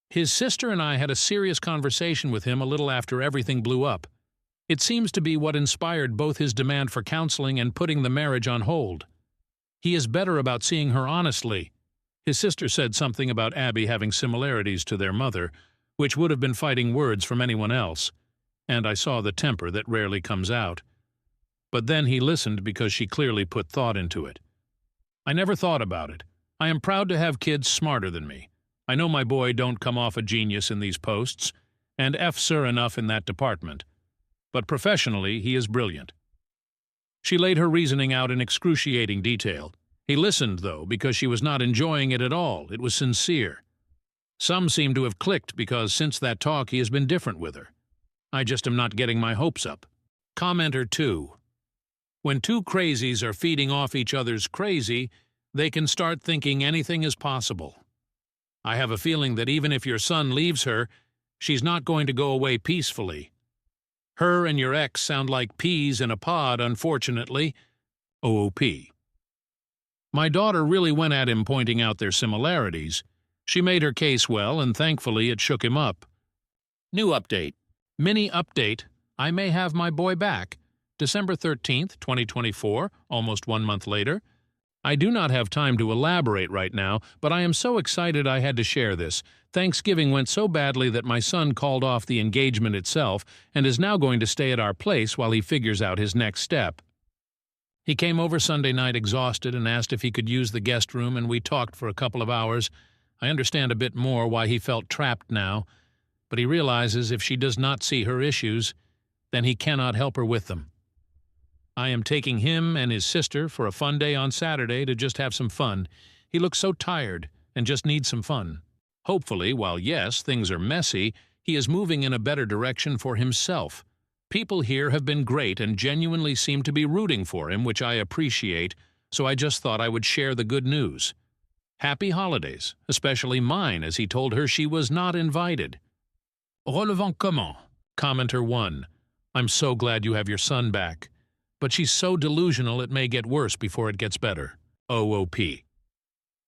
His sister and I had a serious conversation with him a little after everything blew up. It seems to be what inspired both his demand for counseling and putting the marriage on hold. He is better about seeing her honestly. His sister said something about Abby having similarities to their mother, which would have been fighting words from anyone else, and I saw the temper that rarely comes out. But then he listened because she clearly put thought into it. I never thought about it. I am proud to have kids smarter than me. I know my boy don't come off a genius in these posts, and F-sir enough in that department. But professionally, he is brilliant. She laid her reasoning out in excruciating detail. He listened, though, because she was not enjoying it at all. It was sincere. Some seem to have clicked because since that talk he has been different with her. I just am not getting my hopes up. Commenter 2. When two crazies are feeding off each other's crazy, they can start thinking anything is possible. I have a feeling that even if your son leaves her, she's not going to go away peacefully. Her and your ex sound like peas in a pod, unfortunately. OOP. My daughter really went at him pointing out their similarities. She made her case well, and thankfully it shook him up. New update. Mini update. I may have my boy back. December 13th, 2024, almost 1 month later. I do not have time to elaborate right now, but I am so excited I had to share this. Thanksgiving went so badly that my son called off the engagement itself and is now going to stay at our place while he figures out his next step. He came over Sunday night exhausted and asked if he could use the guest room, and we talked for a couple of hours. I understand a bit more why he felt trapped now, but he realizes if she does not see her issues, then he cannot help her with them. I am taking him and his sister for a fun day on Saturday to just have some fun. He looks so tired and just needs some fun. Hopefully, while yes, things are messy, he is moving in a better direction for himself. People here have been great and genuinely seem to be rooting for him, which I appreciate, so I just thought I would share the good news. Happy holidays, especially mine, as he told her she was not invited. Relevant comment. Commenter 1. I'm so glad you have your son back. But she's so delusional it may get worse before it gets better. OOP.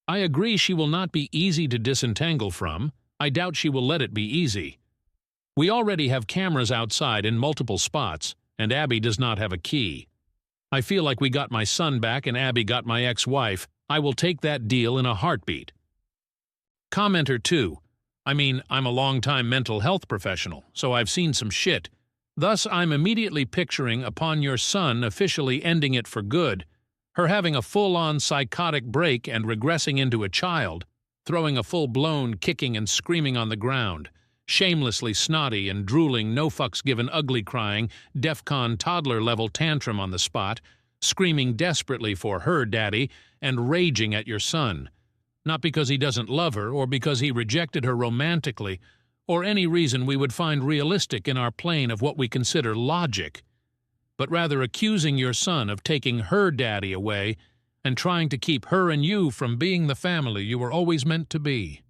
I agree she will not be easy to disentangle from. I doubt she will let it be easy. We already have cameras outside in multiple spots, and Abby does not have a key. I feel like we got my son back and Abby got my ex-wife. I will take that deal in a heartbeat. Commenter 2. I'm a long-time mental health professional, so I've seen some shit. Thus, I'm immediately picturing upon your son officially ending it for good, her having a full-on psychotic break and regressing into a child, throwing a full-blown kicking and screaming on the ground, shamelessly snotty and drooling, no-fucks-given ugly crying, DEFCON toddler-level tantrum on the spot, screaming desperately for her daddy, and raging at your son. Not because he doesn't love her or because he rejected her romantically, or any reason we would find realistic in our plane of what we consider logic, but rather accusing your son of taking her daddy away and trying to keep her and you from being the family you were always meant to be.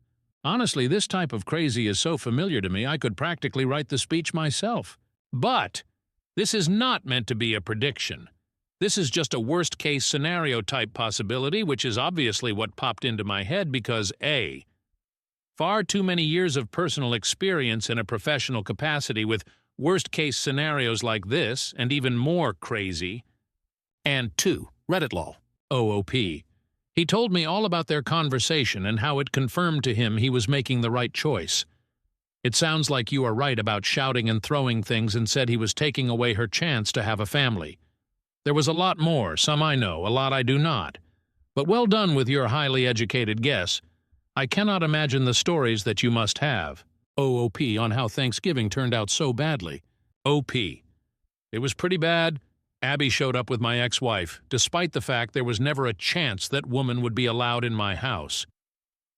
Honestly, this type of crazy is so familiar to me I could practically write the speech myself. But this is not meant to be a prediction. This is just a worst-case scenario type possibility, which is obviously what popped into my head because A. Far too many years of personal experience in a professional capacity with worst-case scenarios like this, and even more crazy. And 2. Reddit lol. OOP. He told me all about their conversation and how it confirmed to him he was making the right choice. It sounds like you are right about shouting and throwing things and said he was taking away her chance to have a family. There was a lot more, some I know, a lot I do not. But well done with your highly educated guess. I cannot imagine the stories that you must have. OOP on how Thanksgiving turned out so badly. OP. It was pretty bad. Abby showed up with my ex-wife, despite the fact there was never a chance that woman would be allowed in my house.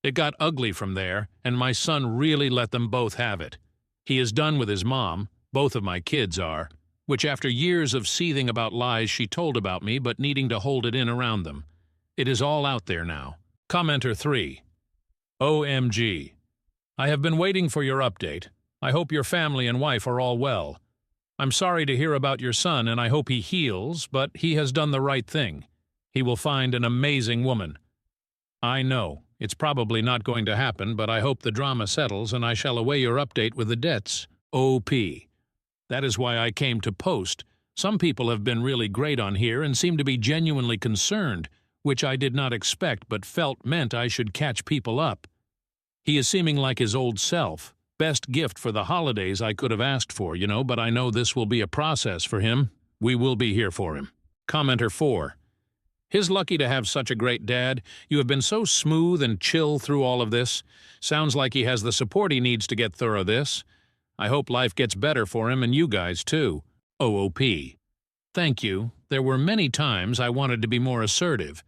It got ugly from there, and my son really let them both have it. He is done with his mom, both of my kids are, which after years of seething about lies she told about me but needing to hold it in around them. It is all out there now. Commenter 3. OMG. I have been waiting for your update. I hope your family and wife are all well. I'm sorry to hear about your son, and I hope he heals, but he has done the right thing. He will find an amazing woman. I know, it's probably not going to happen, but I hope the drama settles and I shall await your update with the debts. OP. That is why I came to post. Some people have been really great on here and seem to be genuinely concerned, which I did not expect but felt meant I should catch people up. He is seeming like his old self. Best gift for the holidays I could have asked for, but I know this will be a process for him. We will be here for him. Commenter 4. He's lucky to have such a great dad. You have been so smooth and chill through all of this. Sounds like he has the support he needs to get through this. I hope life gets better for him and you guys too. OOP. Thank you. There were many times I wanted to be more assertive,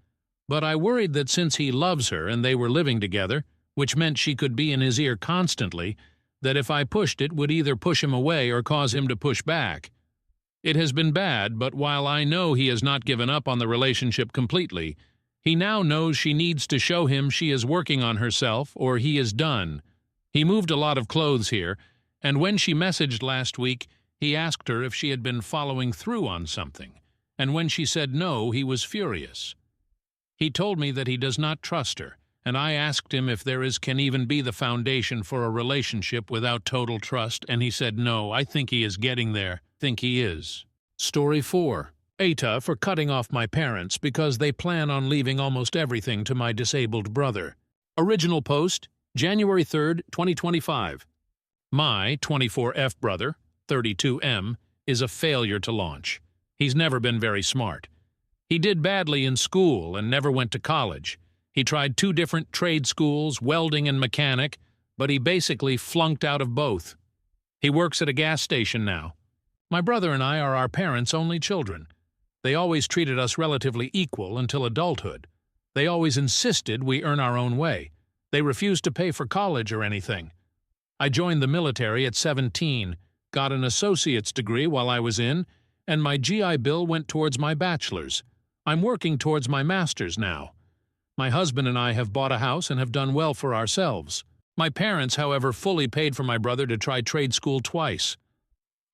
but I worried that since he loves her and they were living together, which meant she could be in his ear constantly, that if I pushed it would either push him away or cause him to push back. It has been bad, but while I know he has not given up on the relationship completely, he now knows she needs to show him she is working on herself or he is done. He moved a lot of clothes here, and when she messaged last week, He asked her if she had been following through on something, and when she said no, he was furious. He told me that he does not trust her, and I asked him if can even be the foundation for a relationship without total trust, and he said no, I think he is getting there. Think he is. Story 4. AITA for cutting off my parents because they plan on leaving almost everything to my disabled brother. Original post, January 3rd, 2025. My 24F brother, 32M, is a failure to launch. He's never been very smart. He did badly in school and never went to college. He tried 2 different trade schools, welding and mechanic, but he basically flunked out of both. He works at a gas station now. My brother and I are our parents' only children. They always treated us relatively equal until adulthood. They always insisted we earn our own way. They refused to pay for college or anything. I joined the military at 17, got an associate's degree while I was in, and my GI Bill went towards my bachelor's. I'm working towards my master's now. My husband and I have bought a house and have done well for ourselves. My parents, however, fully paid for my brother to try trade school twice.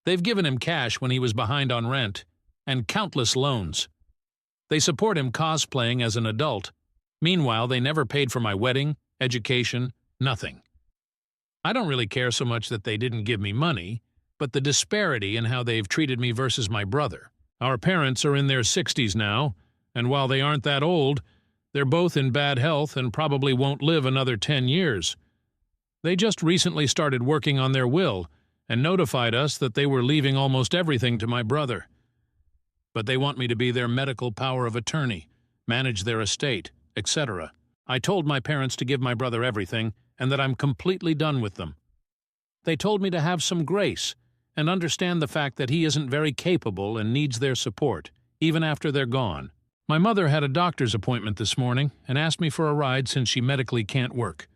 They've given him cash when he was behind on rent, and countless loans. They support him cosplaying as an adult. Meanwhile, they never paid for my wedding, education, nothing. I don't really care so much that they didn't give me money, but the disparity in how they've treated me versus my brother. Our parents are in their 60s now, and while they aren't that old, they're both in bad health and probably won't live another 10 years. They just recently started working on their will and notified us that they were leaving almost everything to my brother. But they want me to be their medical power of attorney, manage their estate, etc. I told my parents to give my brother everything and that I'm completely done with them. They told me to have some grace and understand the fact that he isn't very capable and needs their support, even after they're gone. My mother had a doctor's appointment this morning and asked me for a ride since she medically can't work.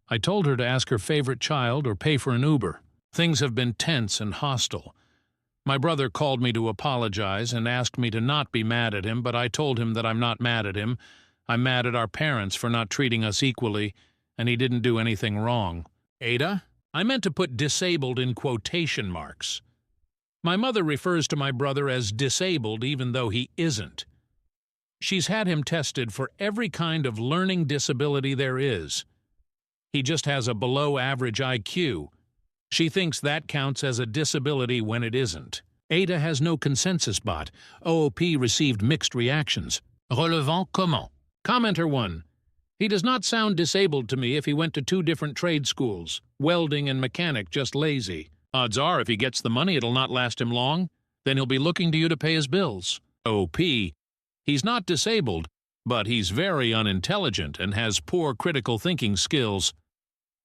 I told her to ask her favorite child or pay for an Uber. Things have been tense and hostile. My brother called me to apologize and asked me to not be mad at him, but I told him that I'm not mad at him. I'm mad at our parents for not treating us equally, and he didn't do anything wrong. AITA? I meant to put disabled in quotation marks. My mother refers to my brother as disabled even though he isn't. She's had him tested for every kind of learning disability there is. He just has a below-average IQ. She thinks that counts as a disability when it isn't. AITA has no consensus bot. OOP received mixed reactions. Relevant comment? Commenter 1. He does not sound disabled to me if he went to 2 different trade schools. Welding and mechanic, just lazy. Odds are if he gets the money it'll not last him long. Then he'll be looking to you to pay his bills. OP. He's not disabled, but he's very unintelligent and has poor critical thinking skills.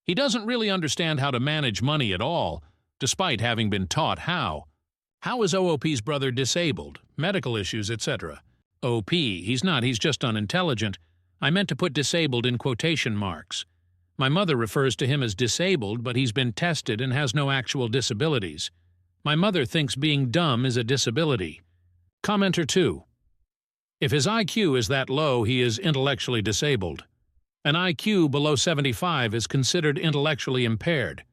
He doesn't really understand how to manage money at all, despite having been taught how. How is OOP's brother disabled? Medical issues, etc. OP, he's not, he's just unintelligent. I meant to put disabled in quotation marks. My mother refers to him as disabled, but he's been tested and has no actual disabilities. My mother thinks being dumb is a disability. Commenter 2. If his IQ is that low, he is intellectually disabled. An IQ below 75 is considered intellectually impaired.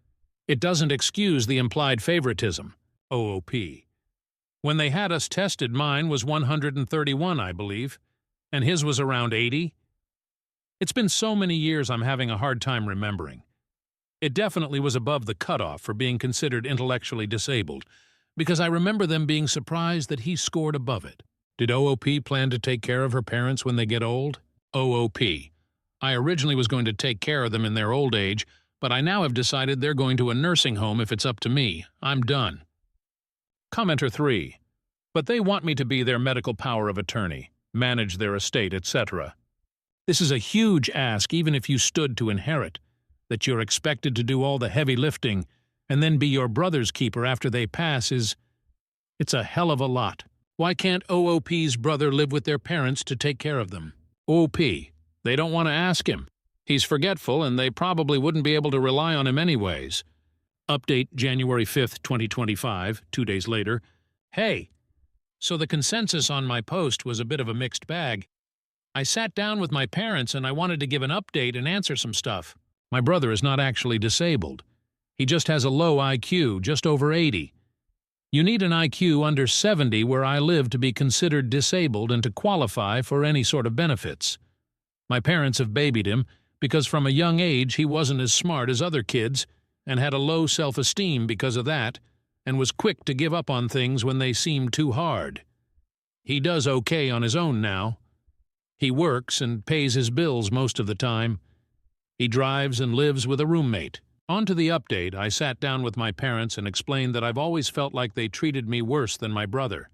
It doesn't excuse the implied favoritism. OOP. When they had us tested, mine was 131, I believe, and his was around 80. It's been so many years I'm having a hard time remembering. It definitely was above the cutoff for being considered intellectually disabled, because I remember them being surprised that he scored above it. Did OOP plan to take care of her parents when they get old? OOP. I originally was going to take care of them in their old age, but I now have decided they're going to a nursing home if it's up to me. I'm done. Commenter 3. But they want me to be their medical power of attorney, manage their estate, etc. This is a huge ask even if you stood to inherit, that you're expected to do all the heavy lifting and then be your brother's keeper after they pass it's a hell of a lot. Why can't OOP's brother live with their parents to take care of them? OP. They don't want to ask him. He's forgetful and they probably wouldn't be able to rely on him anyways. Update January 5th, 2025, 2 days later. Hey, so the consensus on my post was a bit of a mixed bag. I sat down with my parents and I wanted to give an update and answer some stuff. My brother is not actually disabled. He just has a low IQ, just over 80. You need an IQ under 70 where I live to be considered disabled and to qualify for any sort of benefits. My parents have babied him because from a young age he wasn't as smart as other kids and had a low self-esteem because of that and was quick to give up on things when they seemed too hard. He does okay on his own now. He works and pays his bills most of the time. He drives and lives with a roommate. On to the update, I sat down with my parents and explained that I've always felt like they treated me worse than my brother.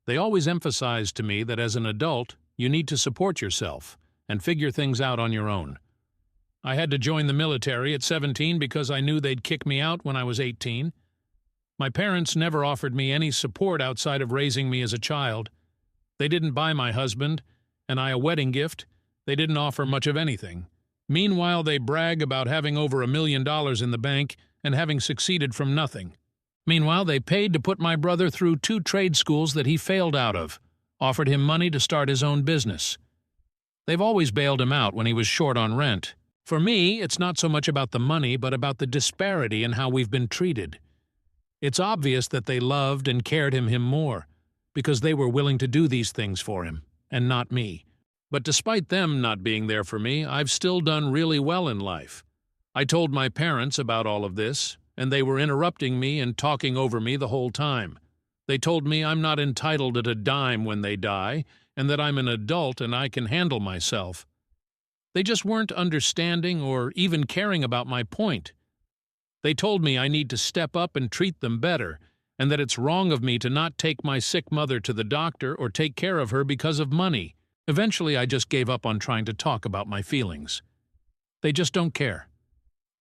They always emphasized to me that as an adult, you need to support yourself and figure things out on your own. I had to join the military at 17 because I knew they'd kick me out when I was 18. My parents never offered me any support outside of raising me as a child. They didn't buy my husband and I a wedding gift. They didn't offer much of anything. Meanwhile, they brag about having over $1 million in the bank and having succeeded from nothing. Meanwhile, they paid to put my brother through 2 trade schools that he failed out of, offered him money to start his own business. They've always bailed him out when he was short on rent. For me, it's not so much about the money, but about the disparity in how we've been treated. It's obvious that they loved and cared him more, because they were willing to do these things for him, and not me. But despite them not being there for me, I've still done really well in life. I told my parents about all of this, and they were interrupting me and talking over me the whole time. They told me I'm not entitled to a dime when they die, and that I'm an adult and I can handle myself. They just weren't understanding or even caring about my point. They told me I need to step up and treat them better, and that it's wrong of me to not take my sick mother to the doctor or take care of her because of money. Eventually, I just gave up on trying to talk about my feelings. They just don't care.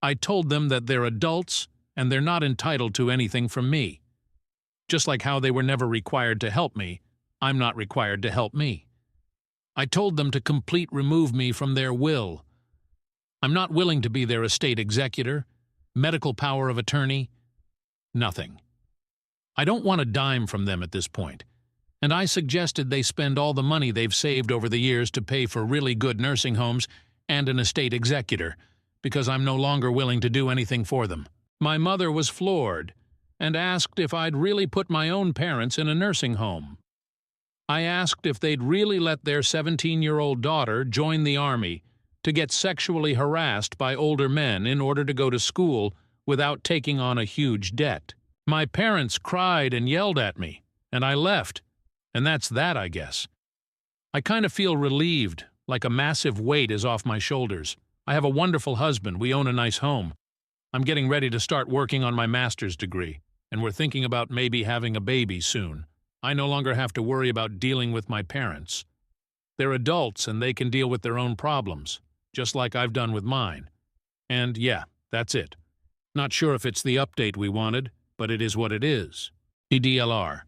I told them that they're adults and they're not entitled to anything from me. Just like how they were never required to help me, I'm not required to help me. I told them to completely remove me from their will. I'm not willing to be their estate executor, medical power of attorney, nothing. I don't want a dime from them at this point. And I suggested they spend all the money they've saved over the years to pay for really good nursing homes and an estate executor, because I'm no longer willing to do anything for them. My mother was floored and asked if I'd really put my own parents in a nursing home. I asked if they'd really let their 17-year-old daughter join the army to get sexually harassed by older men in order to go to school without taking on a huge debt. My parents cried and yelled at me, and I left. And that's that, I guess. I kind of feel relieved, like a massive weight is off my shoulders. I have a wonderful husband, we own a nice home. I'm getting ready to start working on my master's degree, and we're thinking about maybe having a baby soon. I no longer have to worry about dealing with my parents. They're adults and they can deal with their own problems, just like I've done with mine. And yeah, that's it. Not sure if it's the update we wanted, but it is what it is. DLR.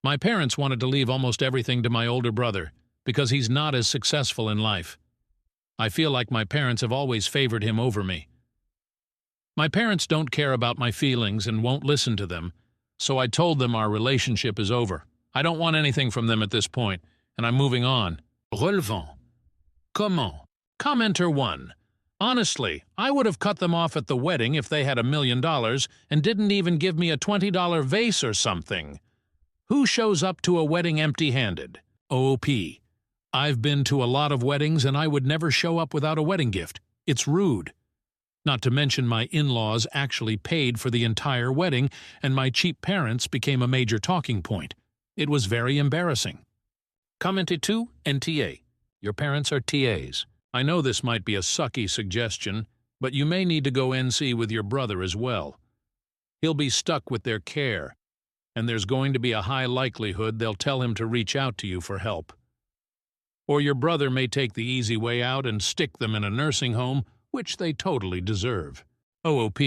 My parents wanted to leave almost everything to my older brother because he's not as successful in life. I feel like my parents have always favored him over me. My parents don't care about my feelings and won't listen to them, so I told them our relationship is over. I don't want anything from them at this point, and I'm moving on. Relevant. Comment? Commenter 1. Honestly, I would have cut them off at the wedding if they had $1 million and didn't even give me a $20 vase or something. Who shows up to a wedding empty-handed? OP. I've been to a lot of weddings and I would never show up without a wedding gift. It's rude. Not to mention my in-laws actually paid for the entire wedding and my cheap parents became a major talking point. It was very embarrassing. Commented 2, NTA. Your parents are TAs. I know this might be a sucky suggestion, but you may need to go NC with your brother as well. He'll be stuck with their care, and there's going to be a high likelihood they'll tell him to reach out to you for help. Or your brother may take the easy way out and stick them in a nursing home, which they totally deserve. OOP.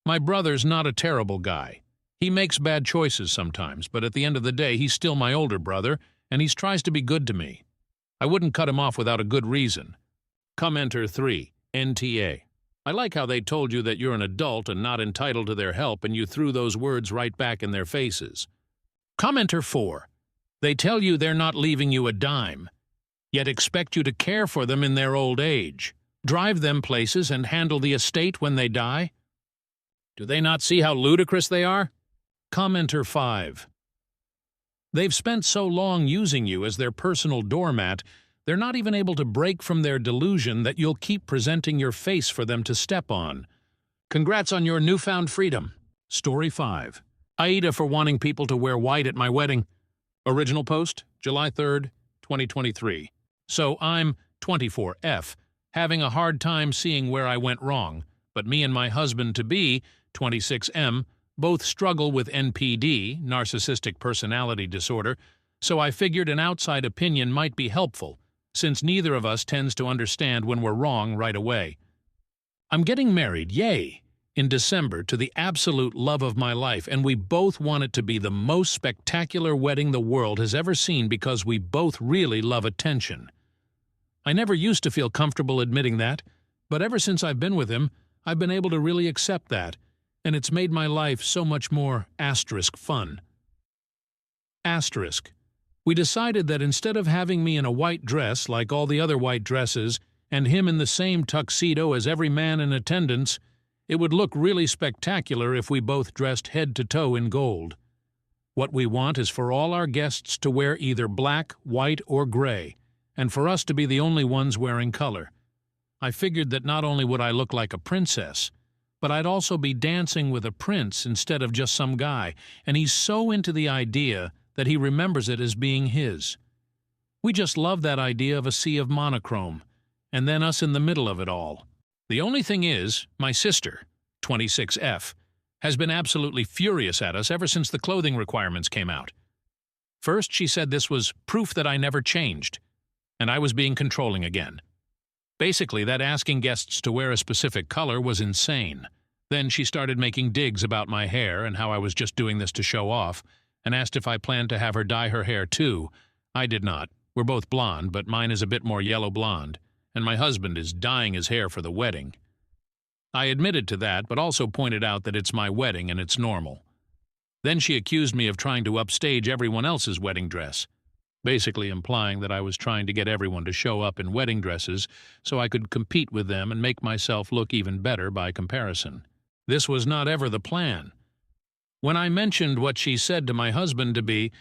My brother's not a terrible guy. He makes bad choices sometimes, but at the end of the day, he's still my older brother, and he tries to be good to me. I wouldn't cut him off without a good reason. Commenter 3, NTA. I like how they told you that you're an adult and not entitled to their help, and you threw those words right back in their faces. Commenter 4. They tell you they're not leaving you a dime, yet expect you to care for them in their old age, drive them places and handle the estate when they die. Do they not see how ludicrous they are? Commenter 5. They've spent so long using you as their personal doormat, they're not even able to break from their delusion that you'll keep presenting your face for them to step on. Congrats on your newfound freedom. Story 5. AITA for wanting people to wear white at my wedding. Original post, July 3rd, 2023. So I'm 24F, having a hard time seeing where I went wrong, but me and my husband-to-be, 26M, both struggle with NPD, narcissistic personality disorder, so I figured an outside opinion might be helpful, since neither of us tends to understand when we're wrong right away. I'm getting married, yay, in December to the absolute love of my life, and we both want it to be the most spectacular wedding the world has ever seen because we both really love attention. I never used to feel comfortable admitting that, but ever since I've been with him, I've been able to really accept that, and it's made my life so much more fun. We decided that instead of having me in a white dress like all the other white dresses and him in the same tuxedo as every man in attendance, it would look really spectacular if we both dressed head to toe in gold. What we want is for all our guests to wear either black, white, or gray, and for us to be the only ones wearing color. I figured that not only would I look like a princess, but I'd also be dancing with a prince instead of just some guy, and he's so into the idea that he remembers it as being his. We just love that idea of a sea of monochrome, and then us in the middle of it all. The only thing is, my sister, 26F, has been absolutely furious at us ever since the clothing requirements came out. First, she said this was proof that I never changed, and I was being controlling again. Basically, that asking guests to wear a specific color was insane. Then she started making digs about my hair and how I was just doing this to show off, and asked if I planned to have her dye her hair too. I did not. We're both blonde, but mine is a bit more yellow blonde, and my husband is dyeing his hair for the wedding. I admitted to that, but also pointed out that it's my wedding and it's normal. Then she accused me of trying to upstage everyone else's wedding dress, basically implying that I was trying to get everyone to show up in wedding dresses so I could compete with them and make myself look even better by comparison. This was not ever the plan. When I mentioned what she said to my husband-to-be,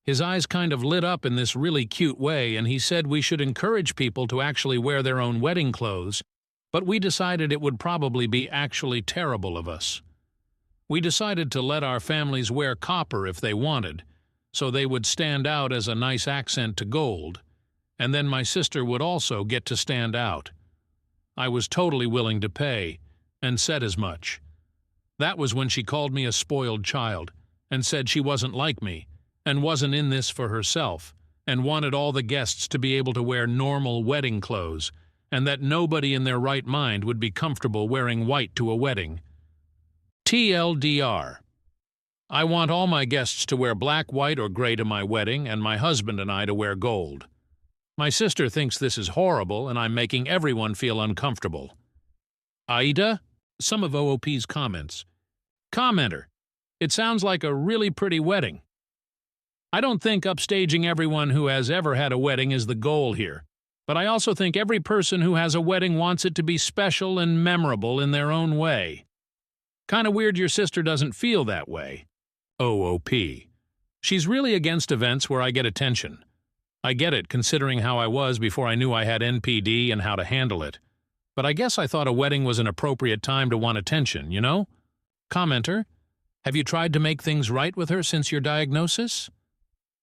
his eyes kind of lit up in this really cute way, and he said we should encourage people to actually wear their own wedding clothes, but we decided it would probably be actually terrible of us. We decided to let our families wear copper if they wanted, so they would stand out as a nice accent to gold, and then my sister would also get to stand out. I was totally willing to pay, and said as much. That was when she called me a spoiled child, and said she wasn't like me, and wasn't in this for herself, and wanted all the guests to be able to wear normal wedding clothes, and that nobody in their right mind would be comfortable wearing white to a wedding. TLDR. I want all my guests to wear black, white, or gray to my wedding, and my husband and I to wear gold. My sister thinks this is horrible, and I'm making everyone feel uncomfortable. AITA? Some of OOP's comments. Commenter. It sounds like a really pretty wedding. I don't think upstaging everyone who has ever had a wedding is the goal here, but I also think every person who has a wedding wants it to be special and memorable in their own way. Kinda weird your sister doesn't feel that way. OOP. She's really against events where I get attention. I get it, considering how I was before I knew I had NPD and how to handle it. But I guess I thought a wedding was an appropriate time to want attention, you know? Commenter. Have you tried to make things right with her since your diagnosis?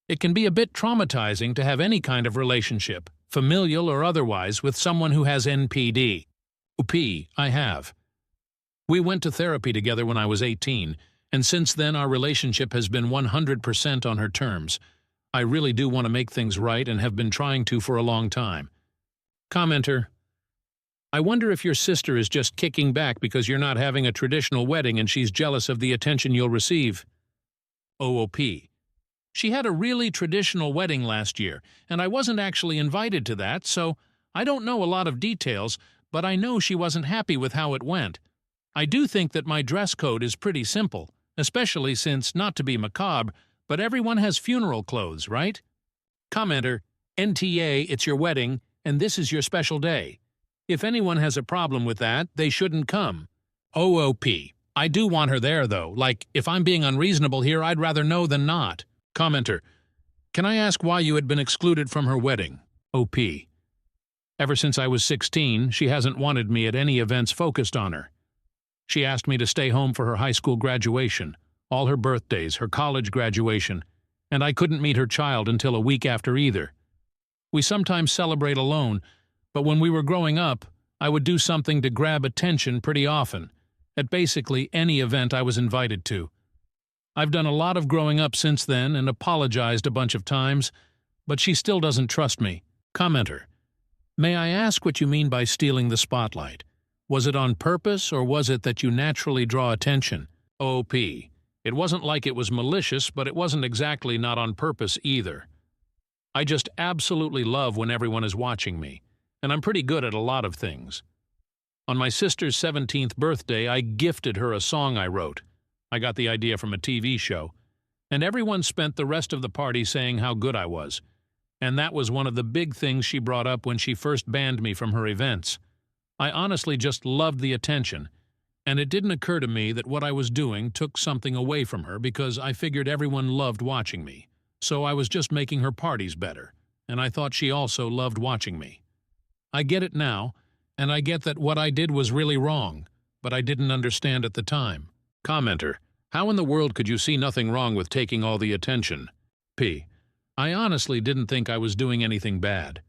It can be a bit traumatizing to have any kind of relationship, familial or otherwise, with someone who has NPD. OP, I have. We went to therapy together when I was 18, and since then our relationship has been 100% on her terms. I really do want to make things right and have been trying to for a long time. Commenter. I wonder if your sister is just kicking back because you're not having a traditional wedding and she's jealous of the attention you'll receive. OOP. She had a really traditional wedding last year, and I wasn't actually invited to that, so I don't know a lot of details, but I know she wasn't happy with how it went. I do think that my dress code is pretty simple, especially since, not to be macabre, but everyone has funeral clothes, right? Commenter. NTA, it's your wedding, and this is your special day. If anyone has a problem with that, they shouldn't come. OOP. I do want her there, though. Like, if I'm being unreasonable here, I'd rather know than not. Commenter, can I ask why you had been excluded from her wedding? OP, ever since I was 16, she hasn't wanted me at any events focused on her. She asked me to stay home for her high school graduation, all her birthdays, her college graduation, and I couldn't meet her child until a week after either. We sometimes celebrate alone, but when we were growing up, I would do something to grab attention pretty often, at basically any event I was invited to. I've done a lot of growing up since then and apologized a bunch of times, but she still doesn't trust me. Commenter, may I ask what you mean by stealing the spotlight? Was it on purpose, or was it that you naturally draw attention? OP, it wasn't like it was malicious, but it wasn't exactly not on purpose either. I just absolutely love when everyone is watching me, and I'm pretty good at a lot of things. On my sister's 17th birthday, I gifted her a song I wrote. I got the idea from a TV show, and everyone spent the rest of the party saying how good I was. And that was one of the big things she brought up when she first banned me from her events. I honestly just loved the attention, and it didn't occur to me that what I was doing took something away from her because I figured everyone loved watching me. So I was just making her parties better, and I thought she also loved watching me. I get it now, and I get that what I did was really wrong, but I didn't understand at the time. Commenter, how in the world could you see nothing wrong with taking all the attention? P, I honestly didn't think I was doing anything bad.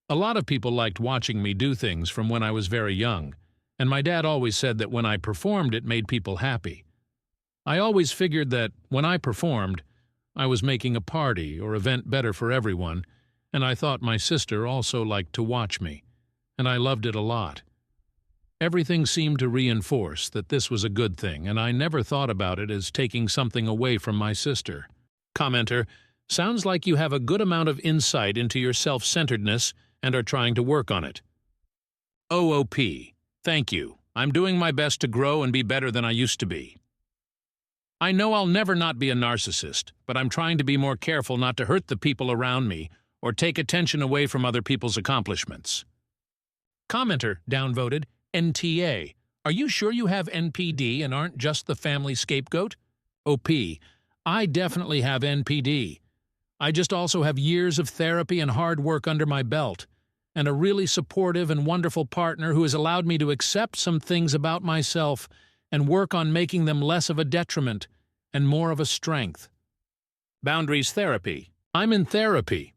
A lot of people liked watching me do things from when I was very young, and my dad always said that when I performed it made people happy. I always figured that when I performed, I was making a party or event better for everyone, and I thought my sister also liked to watch me, and I loved it a lot. Everything seemed to reinforce that this was a good thing, and I never thought about it as taking something away from my sister. Commenter, sounds like you have a good amount of insight into your self-centeredness and are trying to work on it. OOP, thank you. I'm doing my best to grow and be better than I used to be. I know I'll never not be a narcissist, but I'm trying to be more careful not to hurt the people around me or take attention away from other people's accomplishments. Commenter, downvoted, NTA. Are you sure you have NPD and aren't just the family scapegoat? OP, I definitely have NPD. I just also have years of therapy and hard work under my belt, and a really supportive and wonderful partner who has allowed me to accept some things about myself and work on making them less of a detriment and more of a strength. Boundaries therapy. I'm in therapy.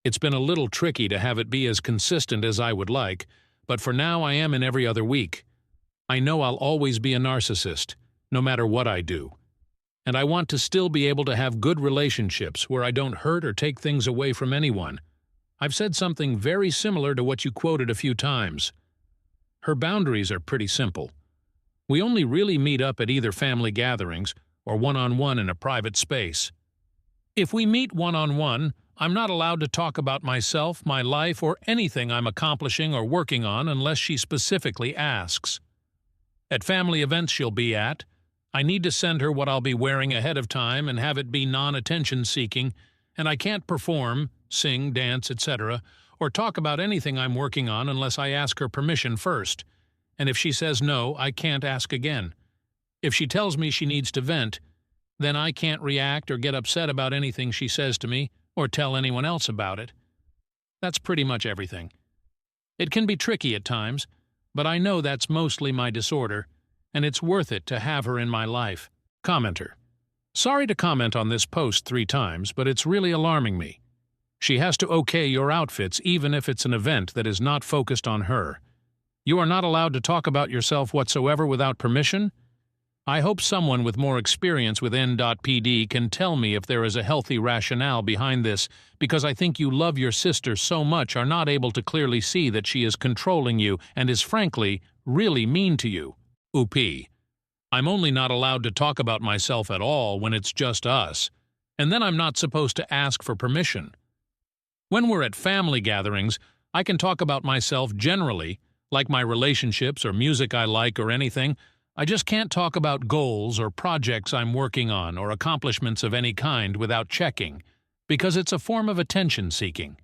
It's been a little tricky to have it be as consistent as I would like, but for now I am in every other week. I know I'll always be a narcissist, no matter what I do. And I want to still be able to have good relationships where I don't hurt or take things away from anyone. I've said something very similar to what you quoted a few times. Her boundaries are pretty simple. We only really meet up at either family gatherings or one-on-one in a private space. If we meet one-on-one, I'm not allowed to talk about myself, my life, or anything I'm accomplishing or working on unless she specifically asks. At family events she'll be at, I need to send her what I'll be wearing ahead of time and have it be non-attention seeking, and I can't perform, sing, dance, etc., or talk about anything I'm working on unless I ask her permission first. And if she says no, I can't ask again. If she tells me she needs to vent, then I can't react or get upset about anything she says to me or tell anyone else about it. That's pretty much everything. It can be tricky at times, but I know that's mostly my disorder, and it's worth it to have her in my life. Commenter. Sorry to comment on this post 3 times, but it's really alarming me. She has to okay your outfits even if it's an event that is not focused on her. You are not allowed to talk about yourself whatsoever without permission? I hope someone with more experience with N.PD can tell me if there is a healthy rationale behind this, because I think you love your sister so much are not able to clearly see that she is controlling you and is frankly really mean to you. OP. I'm only not allowed to talk about myself at all when it's just us, and then I'm not supposed to ask for permission. When we're at family gatherings, I can talk about myself generally, like my relationships or music I like or anything. I just can't talk about goals or projects I'm working on or accomplishments of any kind without checking, because it's a form of attention-seeking.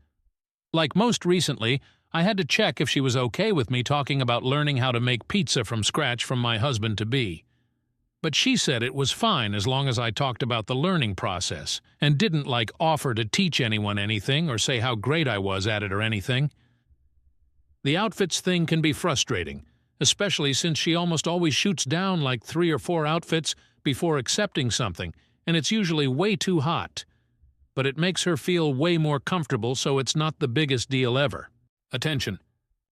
Like most recently, I had to check if she was okay with me talking about learning how to make pizza from scratch from my husband-to-be. But she said it was fine as long as I talked about the learning process and didn't offer to teach anyone anything or say how great I was at it or anything. The outfits thing can be frustrating, especially since she almost always shoots down 3 or 4 outfits before accepting something, and it's usually way too hot. But it makes her feel way more comfortable, so it's not the biggest deal ever. Attention.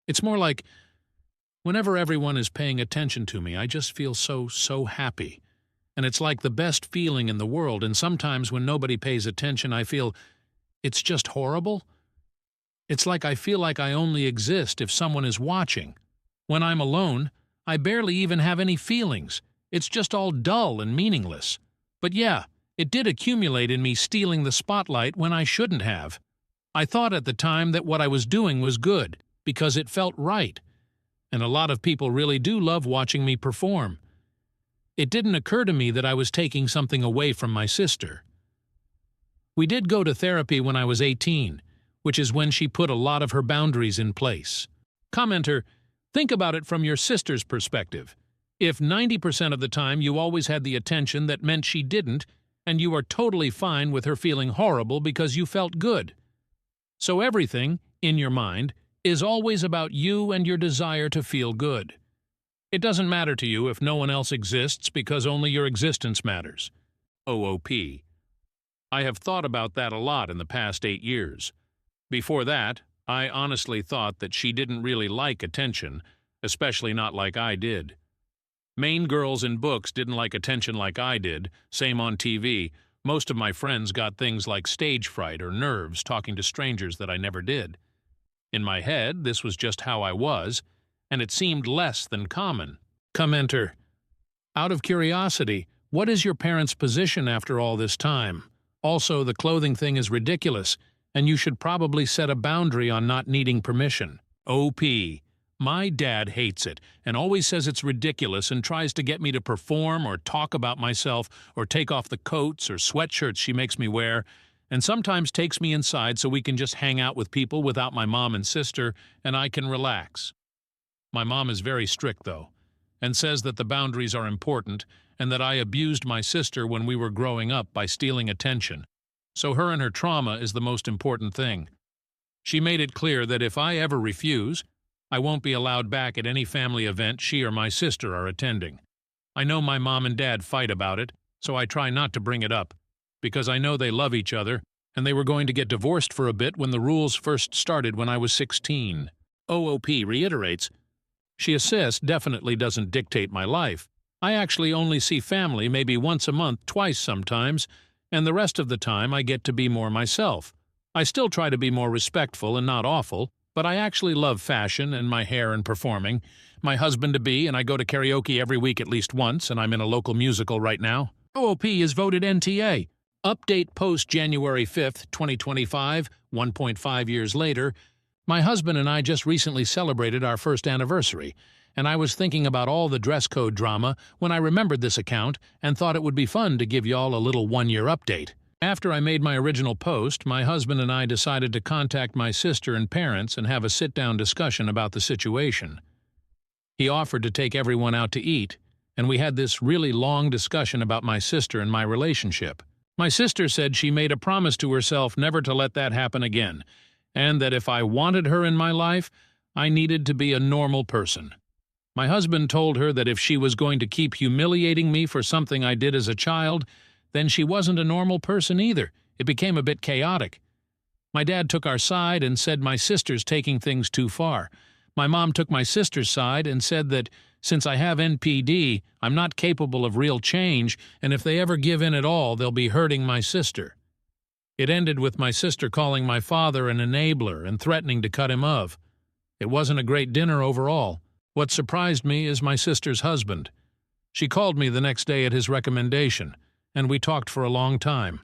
It's more like, whenever everyone is paying attention to me, I just feel so happy. And it's like the best feeling in the world, and sometimes when nobody pays attention, I feel it's just horrible. It's like I feel like I only exist if someone is watching. When I'm alone, I barely even have any feelings. It's just all dull and meaningless. But yeah, it did accumulate in me stealing the spotlight when I shouldn't have. I thought at the time that what I was doing was good, because it felt right. And a lot of people really do love watching me perform. It didn't occur to me that I was taking something away from my sister. We did go to therapy when I was 18, which is when she put a lot of her boundaries in place. Commenter, think about it from your sister's perspective. If 90% of the time you always had the attention that meant she didn't, and you are totally fine with her feeling horrible because you felt good. So everything, in your mind, is always about you and your desire to feel good. It doesn't matter to you if no one else exists because only your existence matters. OOP. I have thought about that a lot in the past 8 years. Before that, I honestly thought that she didn't really like attention, especially not like I did. Main girls in books didn't like attention like I did, same on TV. Most of my friends got things like stage fright or nerves talking to strangers that I never did. In my head, this was just how I was, and it seemed less than common. Commenter, out of curiosity, what is your parents' position after all this time? Also, the clothing thing is ridiculous, and you should probably set a boundary on not needing permission. OP. My dad hates it and always says it's ridiculous and tries to get me to perform or talk about myself or take off the coats or sweatshirts she makes me wear, and sometimes takes me inside so we can just hang out with people without my mom and sister and I can relax. My mom is very strict, though, and says that the boundaries are important and that I abused my sister when we were growing up by stealing attention. So her and her trauma is the most important thing. She made it clear that if I ever refuse, I won't be allowed back at any family event she or my sister are attending. I know my mom and dad fight about it, so I try not to bring it up, because I know they love each other, and they were going to get divorced for a bit when the rules first started when I was 16. OOP reiterates, she assists definitely doesn't dictate my life. I actually only see family maybe once a month, twice sometimes, and the rest of the time I get to be more myself. I still try to be more respectful and not awful, but I actually love fashion and my hair and performing. My husband-to-be and I go to karaoke every week at least once, and I'm in a local musical right now. OOP is voted NTA. Update post January 5th, 2025, 1.5 years later. My husband and I just recently celebrated our first anniversary, and I was thinking about all the dress code drama when I remembered this account and thought it would be fun to give y'all a little one-year update. After I made my original post, my husband and I decided to contact my sister and parents and have a sit-down discussion about the situation. He offered to take everyone out to eat, and we had this really long discussion about my sister and my relationship. My sister said she made a promise to herself never to let that happen again, and that if I wanted her in my life, I needed to be a normal person. My husband told her that if she was going to keep humiliating me for something I did as a child, then she wasn't a normal person either. It became a bit chaotic. My dad took our side and said my sister's taking things too far. My mom took my sister's side and said that since I have NPD, I'm not capable of real change, and if they ever give in at all, they'll be hurting my sister. It ended with my sister calling my father an enabler and threatening to cut him off. It wasn't a great dinner overall. What surprised me is my sister's husband. She called me the next day at his recommendation, and we talked for a long time.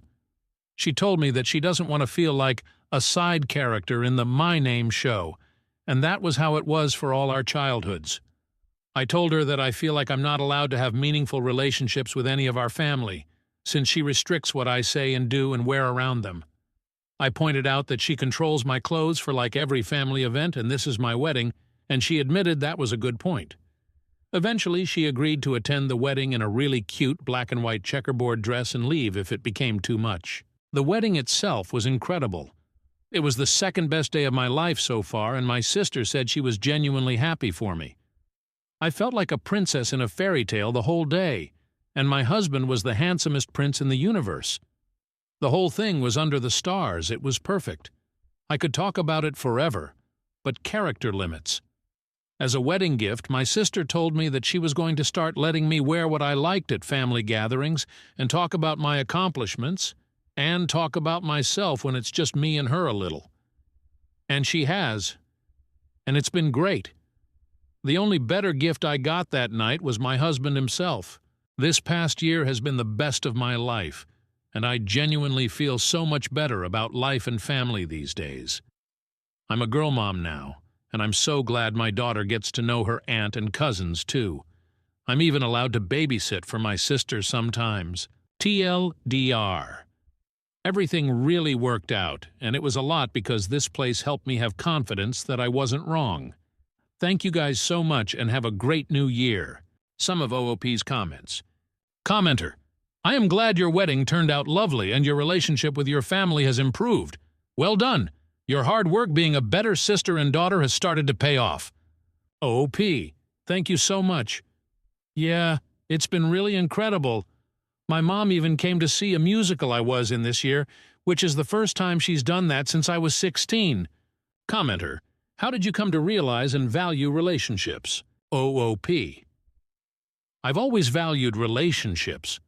She told me that she doesn't want to feel like a side character in the My Name show, and that was how it was for all our childhoods. I told her that I feel like I'm not allowed to have meaningful relationships with any of our family, since she restricts what I say and do and wear around them. I pointed out that she controls my clothes for like every family event and this is my wedding, and she admitted that was a good point. Eventually, she agreed to attend the wedding in a really cute black and white checkerboard dress and leave if it became too much. The wedding itself was incredible. It was the second best day of my life so far, and my sister said she was genuinely happy for me. I felt like a princess in a fairy tale the whole day, and my husband was the handsomest prince in the universe. The whole thing was under the stars. It was perfect. I could talk about it forever, but character limits. As a wedding gift, my sister told me that she was going to start letting me wear what I liked at family gatherings and talk about my accomplishments and talk about myself when it's just me and her a little. And she has. And it's been great. The only better gift I got that night was my husband himself. This past year has been the best of my life, and I genuinely feel so much better about life and family these days. I'm a girl mom now, and I'm so glad my daughter gets to know her aunt and cousins, too. I'm even allowed to babysit for my sister sometimes. TLDR. Everything really worked out, and it was a lot because this place helped me have confidence that I wasn't wrong. Thank you guys so much and have a great new year. Some of OOP's comments. Commenter. I am glad your wedding turned out lovely and your relationship with your family has improved. Well done. Your hard work being a better sister and daughter has started to pay off. OOP. Thank you so much. Yeah, it's been really incredible. My mom even came to see a musical I was in this year, which is the first time she's done that since I was 16. Commenter. How did you come to realize and value relationships? OOP. I've always valued relationships.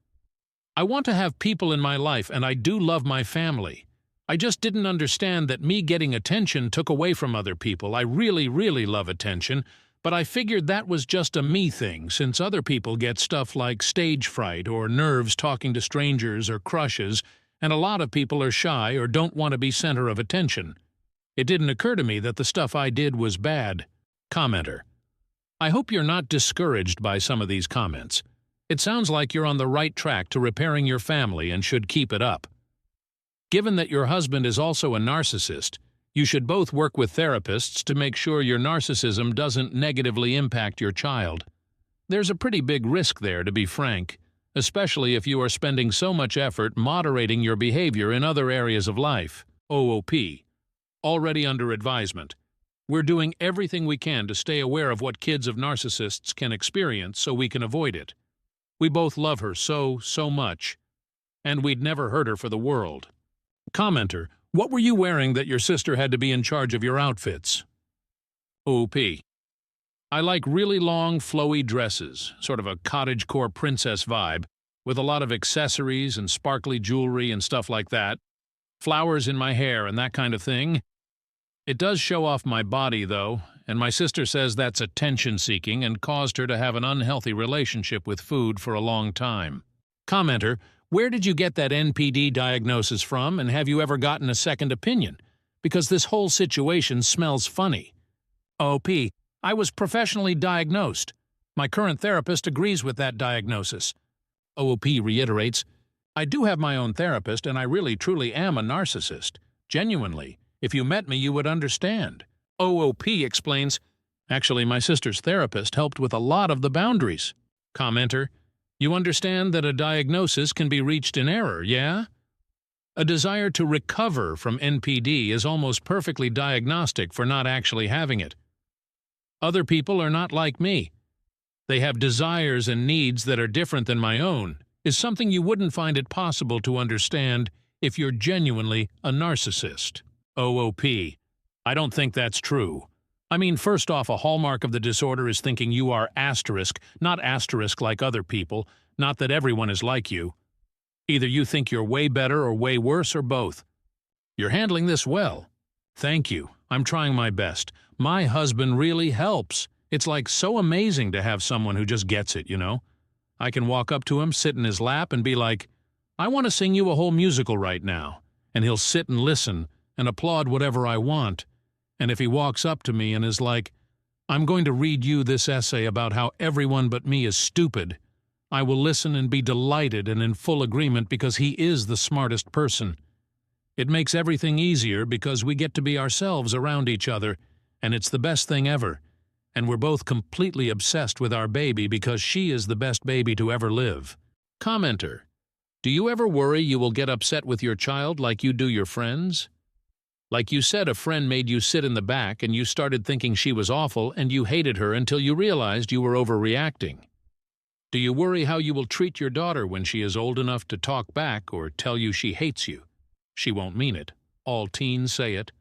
I want to have people in my life, and I do love my family. I just didn't understand that me getting attention took away from other people. I really, really love attention, but I figured that was just a me thing, since other people get stuff like stage fright or nerves talking to strangers or crushes, and a lot of people are shy or don't want to be center of attention. It didn't occur to me that the stuff I did was bad. Commenter. I hope you're not discouraged by some of these comments. It sounds like you're on the right track to repairing your family and should keep it up. Given that your husband is also a narcissist, you should both work with therapists to make sure your narcissism doesn't negatively impact your child. There's a pretty big risk there, to be frank, especially if you are spending so much effort moderating your behavior in other areas of life. OOP. Already under advisement. We're doing everything we can to stay aware of what kids of narcissists can experience so we can avoid it. We both love her so much, and we'd never hurt her for the world. Commenter. What were you wearing that your sister had to be in charge of your outfits? OP. I like really long, flowy dresses, sort of a cottagecore princess vibe, with a lot of accessories and sparkly jewelry and stuff like that. Flowers in my hair and that kind of thing. It does show off my body, though, and my sister says that's attention-seeking and caused her to have an unhealthy relationship with food for a long time. Commenter. Where did you get that NPD diagnosis from, and have you ever gotten a second opinion? Because this whole situation smells funny. OP. I was professionally diagnosed. My current therapist agrees with that diagnosis. OOP reiterates, I do have my own therapist, and I really truly am a narcissist. Genuinely. If you met me, you would understand. OOP explains, actually, my sister's therapist helped with a lot of the boundaries. Commenter. You understand that a diagnosis can be reached in error, yeah? A desire to recover from NPD is almost perfectly diagnostic for not actually having it. Other people are not like me. They have desires and needs that are different than my own, is something you wouldn't find it possible to understand if you're genuinely a narcissist. OOP. I don't think that's true. I mean, first off, a hallmark of the disorder is thinking you are asterisk, not asterisk like other people, not that everyone is like you. Either you think you're way better or way worse or both. You're handling this well. Thank you. I'm trying my best. My husband really helps. It's like so amazing to have someone who just gets it, you know? I can walk up to him, sit in his lap, and be like, I want to sing you a whole musical right now. And he'll sit and listen and applaud whatever I want. And if he walks up to me and is like, I'm going to read you this essay about how everyone but me is stupid, I will listen and be delighted and in full agreement because he is the smartest person. It makes everything easier because we get to be ourselves around each other, and it's the best thing ever. And we're both completely obsessed with our baby because she is the best baby to ever live. Commenter: do you ever worry you will get upset with your child like you do your friends? Like you said, a friend made you sit in the back and you started thinking she was awful and you hated her until you realized you were overreacting. Do you worry how you will treat your daughter when she is old enough to talk back or tell you she hates you? She won't mean it. All teens say it.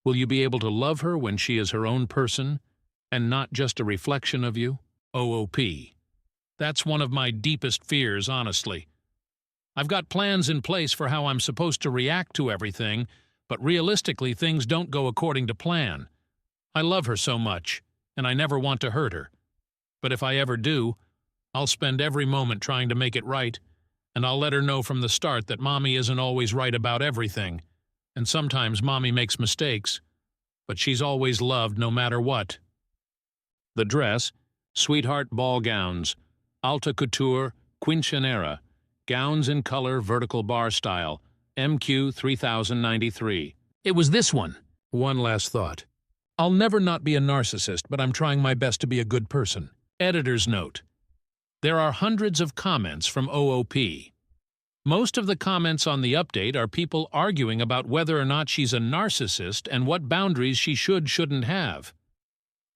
Will you be able to love her when she is her own person and not just a reflection of you? OOP. That's one of my deepest fears, honestly. I've got plans in place for how I'm supposed to react to everything, but realistically things don't go according to plan. I love her so much, and I never want to hurt her. But if I ever do, I'll spend every moment trying to make it right, and I'll let her know from the start that Mommy isn't always right about everything, and sometimes Mommy makes mistakes, but she's always loved no matter what. The dress: Sweetheart Ball Gowns, Alta Couture, Quinceanera, gowns in color vertical bar style, MQ 3093. It was this one. One last thought. I'll never not be a narcissist, but I'm trying my best to be a good person. Editor's note: there are hundreds of comments from OOP. Most of the comments on the update are people arguing about whether or not she's a narcissist and what boundaries she shouldn't have.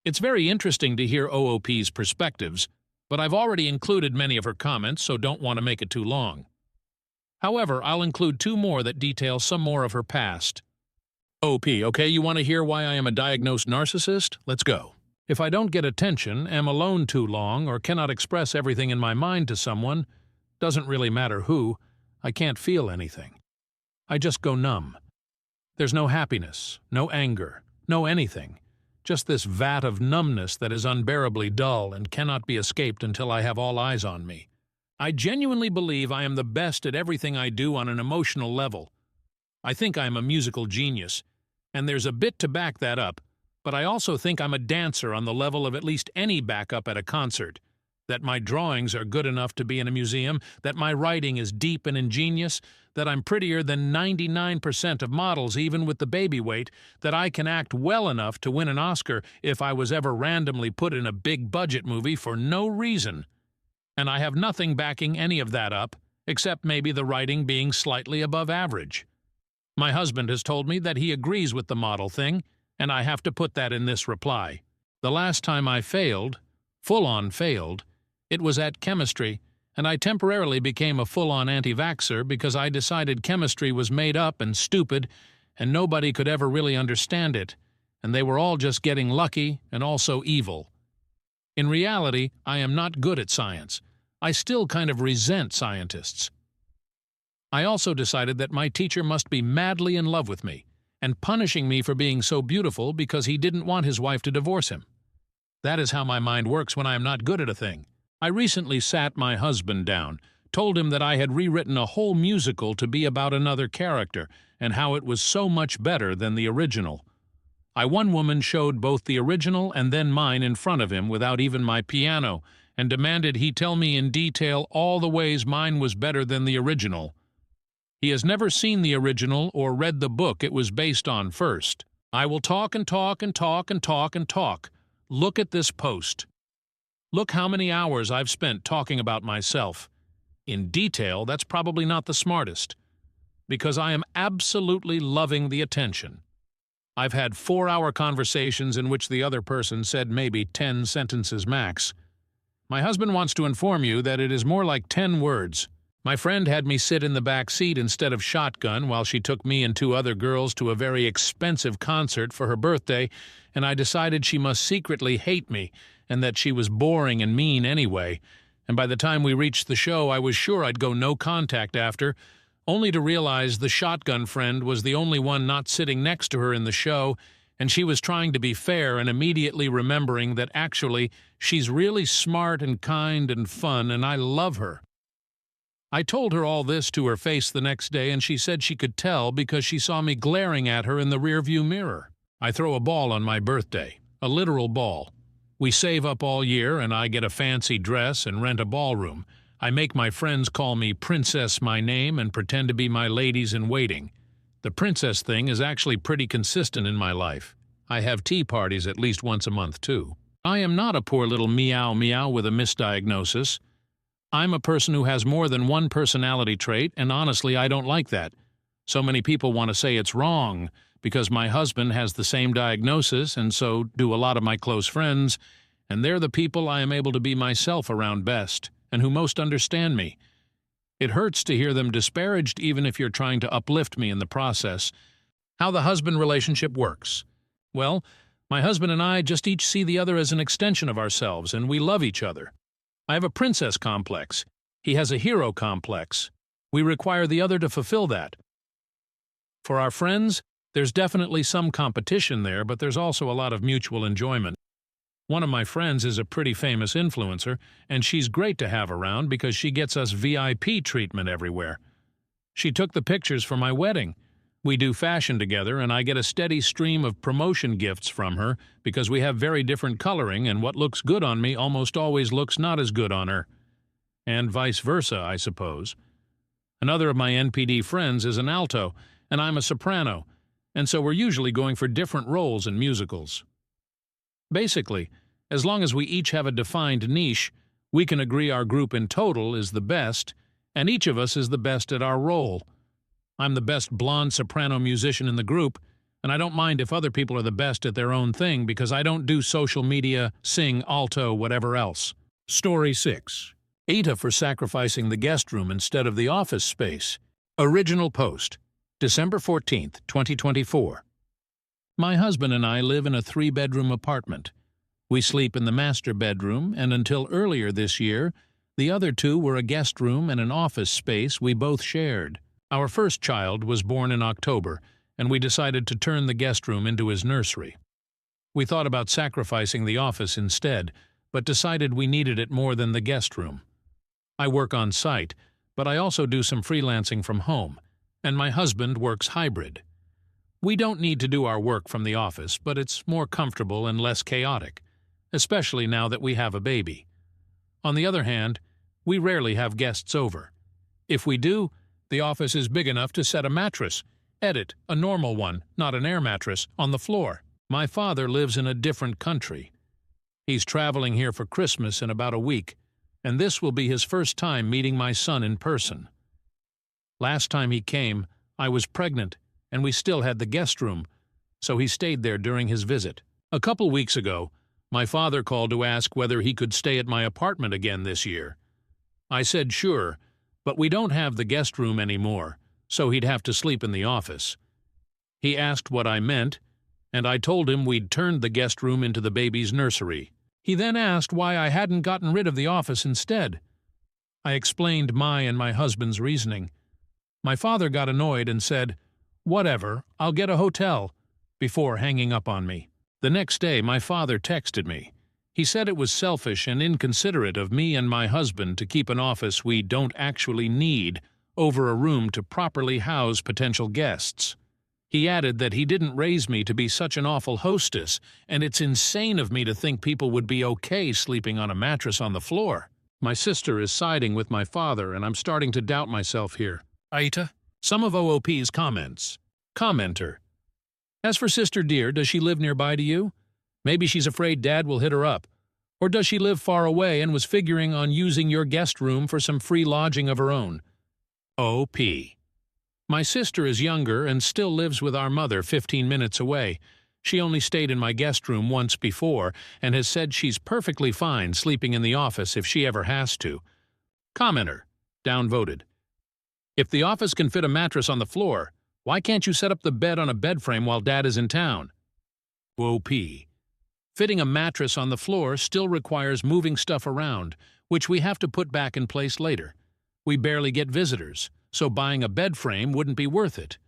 It's very interesting to hear OOP's perspectives, but I've already included many of her comments, so don't want to make it too long. However, I'll include 2 more that detail some more of her past. OP, okay, you want to hear why I am a diagnosed narcissist? Let's go. If I don't get attention, am alone too long, or cannot express everything in my mind to someone, doesn't really matter who, I can't feel anything. I just go numb. There's no happiness, no anger, no anything. Just this vat of numbness that is unbearably dull and cannot be escaped until I have all eyes on me. I genuinely believe I am the best at everything I do on an emotional level. I think I am a musical genius, and there's a bit to back that up, but I also think I'm a dancer on the level of at least any backup at a concert, that my drawings are good enough to be in a museum, that my writing is deep and ingenious, that I'm prettier than 99% of models even with the baby weight, that I can act well enough to win an Oscar if I was ever randomly put in a big-budget movie for no reason. And I have nothing backing any of that up, except maybe the writing being slightly above average. My husband has told me that he agrees with the model thing, and I have to put that in this reply. The last time I failed, full-on failed, it was at chemistry, and I temporarily became a full-on anti-vaxxer because I decided chemistry was made up and stupid, and nobody could ever really understand it, and they were all just getting lucky and also evil. In reality, I am not good at science. I still kind of resent scientists. I also decided that my teacher must be madly in love with me, and punishing me for being so beautiful because he didn't want his wife to divorce him. That is how my mind works when I am not good at a thing. I recently sat my husband down, told him that I had rewritten a whole musical to be about another character, and how it was so much better than the original. I one woman showed both the original and then mine in front of him without even my piano, and demanded he tell me in detail all the ways mine was better than the original. He has never seen the original or read the book it was based on first. I will talk and talk and talk and talk and talk. Look at this post. Look how many hours I've spent talking about myself. In detail, that's probably not the smartest, because I am absolutely loving the attention. I've had 4-hour conversations in which the other person said maybe 10 sentences max. My husband wants to inform you that it is more like 10 words. My friend had me sit in the back seat instead of shotgun while she took me and 2 other girls to a very expensive concert for her birthday, and I decided she must secretly hate me and that she was boring and mean anyway, and by the time we reached the show I was sure I'd go no contact after, only to realize the shotgun friend was the only one not sitting next to her in the show, and she was trying to be fair and immediately remembering that actually she's really smart and kind and fun and I love her. I told her all this to her face the next day, and she said she could tell because she saw me glaring at her in the rearview mirror. I throw a ball on my birthday, a literal ball. We save up all year, and I get a fancy dress and rent a ballroom. I make my friends call me Princess My Name and pretend to be my ladies-in-waiting. The princess thing is actually pretty consistent in my life. I have tea parties at least once a month, too. I am not a poor little meow meow with a misdiagnosis. I'm a person who has more than one personality trait, and honestly, I don't like that. So many people want to say it's wrong, because my husband has the same diagnosis, and so do a lot of my close friends, and they're the people I am able to be myself around best, and who most understand me. It hurts to hear them disparaged even if you're trying to uplift me in the process. How the husband relationship works. Well, my husband and I just each see the other as an extension of ourselves, and we love each other. I have a princess complex. He has a hero complex. We require the other to fulfill that. For our friends, there's definitely some competition there, but there's also a lot of mutual enjoyment. One of my friends is a pretty famous influencer, and she's great to have around because she gets us VIP treatment everywhere. She took the pictures for my wedding. We do fashion together, and I get a steady stream of promotion gifts from her because we have very different coloring, and what looks good on me almost always looks not as good on her. And vice versa, I suppose. Another of my NPD friends is an alto, and I'm a soprano, and so we're usually going for different roles in musicals. Basically, as long as we each have a defined niche, we can agree our group in total is the best, and each of us is the best at our role. I'm the best blonde soprano musician in the group, and I don't mind if other people are the best at their own thing because I don't do social media, sing, alto, whatever else. Story 6. AITA for sacrificing the guest room instead of the office space. Original post. December 14th, 2024. My husband and I live in a 3-bedroom apartment. We sleep in the master bedroom, and until earlier this year, the other 2 were a guest room and an office space we both shared. Our first child was born in October, and we decided to turn the guest room into his nursery. We thought about sacrificing the office instead, but decided we needed it more than the guest room. I work on site, but I also do some freelancing from home, and my husband works hybrid. We don't need to do our work from the office, but it's more comfortable and less chaotic, especially now that we have a baby. On the other hand, we rarely have guests over. If we do, the office is big enough to set a mattress, a normal one, not an air mattress, on the floor. My father lives in a different country. He's traveling here for Christmas in about a week, and this will be his first time meeting my son in person. Last time he came, I was pregnant, and we still had the guest room, so he stayed there during his visit. A couple weeks ago, my father called to ask whether he could stay at my apartment again this year. I said sure, but we don't have the guest room anymore, so he'd have to sleep in the office. He asked what I meant, and I told him we'd turned the guest room into the baby's nursery. He then asked why I hadn't gotten rid of the office instead. I explained my and my husband's reasoning. My father got annoyed and said, "Whatever, I'll get a hotel," before hanging up on me. The next day, my father texted me. He said it was selfish and inconsiderate of me and my husband to keep an office we don't actually need over a room to properly house potential guests. He added that he didn't raise me to be such an awful hostess, and it's insane of me to think people would be okay sleeping on a mattress on the floor. My sister is siding with my father, and I'm starting to doubt myself here. AITA? Some of OOP's comments. Commenter. As for Sister Dear, does she live nearby to you? Maybe she's afraid Dad will hit her up. Or does she live far away and was figuring on using your guest room for some free lodging of her own? OP. My sister is younger and still lives with our mother 15 minutes away. She only stayed in my guest room once before and has said she's perfectly fine sleeping in the office if she ever has to. Commenter. Downvoted. If the office can fit a mattress on the floor, why can't you set up the bed on a bed frame while Dad is in town? OP. Fitting a mattress on the floor still requires moving stuff around, which we have to put back in place later. We barely get visitors, so buying a bed frame wouldn't be worth it.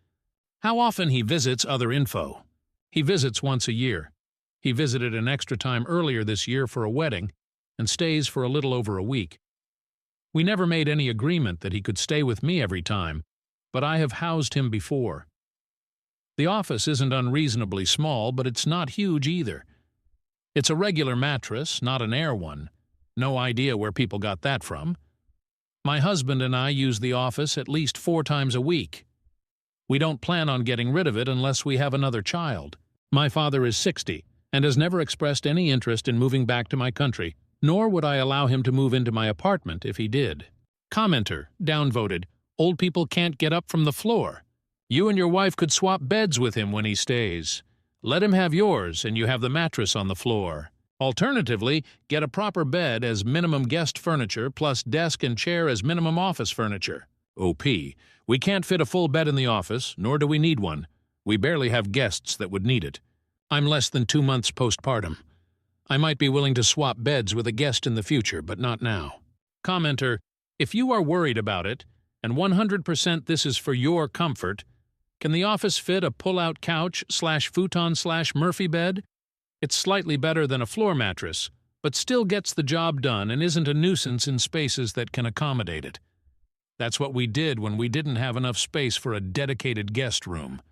How often he visits other info. He visits once a year. He visited an extra time earlier this year for a wedding and stays for a little over a week. We never made any agreement that he could stay with me every time, but I have housed him before. The office isn't unreasonably small, but it's not huge either. It's a regular mattress, not an air one. No idea where people got that from. My husband and I use the office at least 4 times a week. We don't plan on getting rid of it unless we have another child. My father is 60 and has never expressed any interest in moving back to my country, nor would I allow him to move into my apartment if he did. Commenter, downvoted, old people can't get up from the floor. You and your wife could swap beds with him when he stays. Let him have yours and you have the mattress on the floor. Alternatively, get a proper bed as minimum guest furniture plus desk and chair as minimum office furniture. OP, we can't fit a full bed in the office, nor do we need one. We barely have guests that would need it. I'm less than 2 months postpartum. I might be willing to swap beds with a guest in the future, but not now. Commenter, if you are worried about it, and 100% this is for your comfort, can the office fit a pull-out couch/futon/Murphy bed? It's slightly better than a floor mattress, but still gets the job done and isn't a nuisance in spaces that can accommodate it. That's what we did when we didn't have enough space for a dedicated guest room.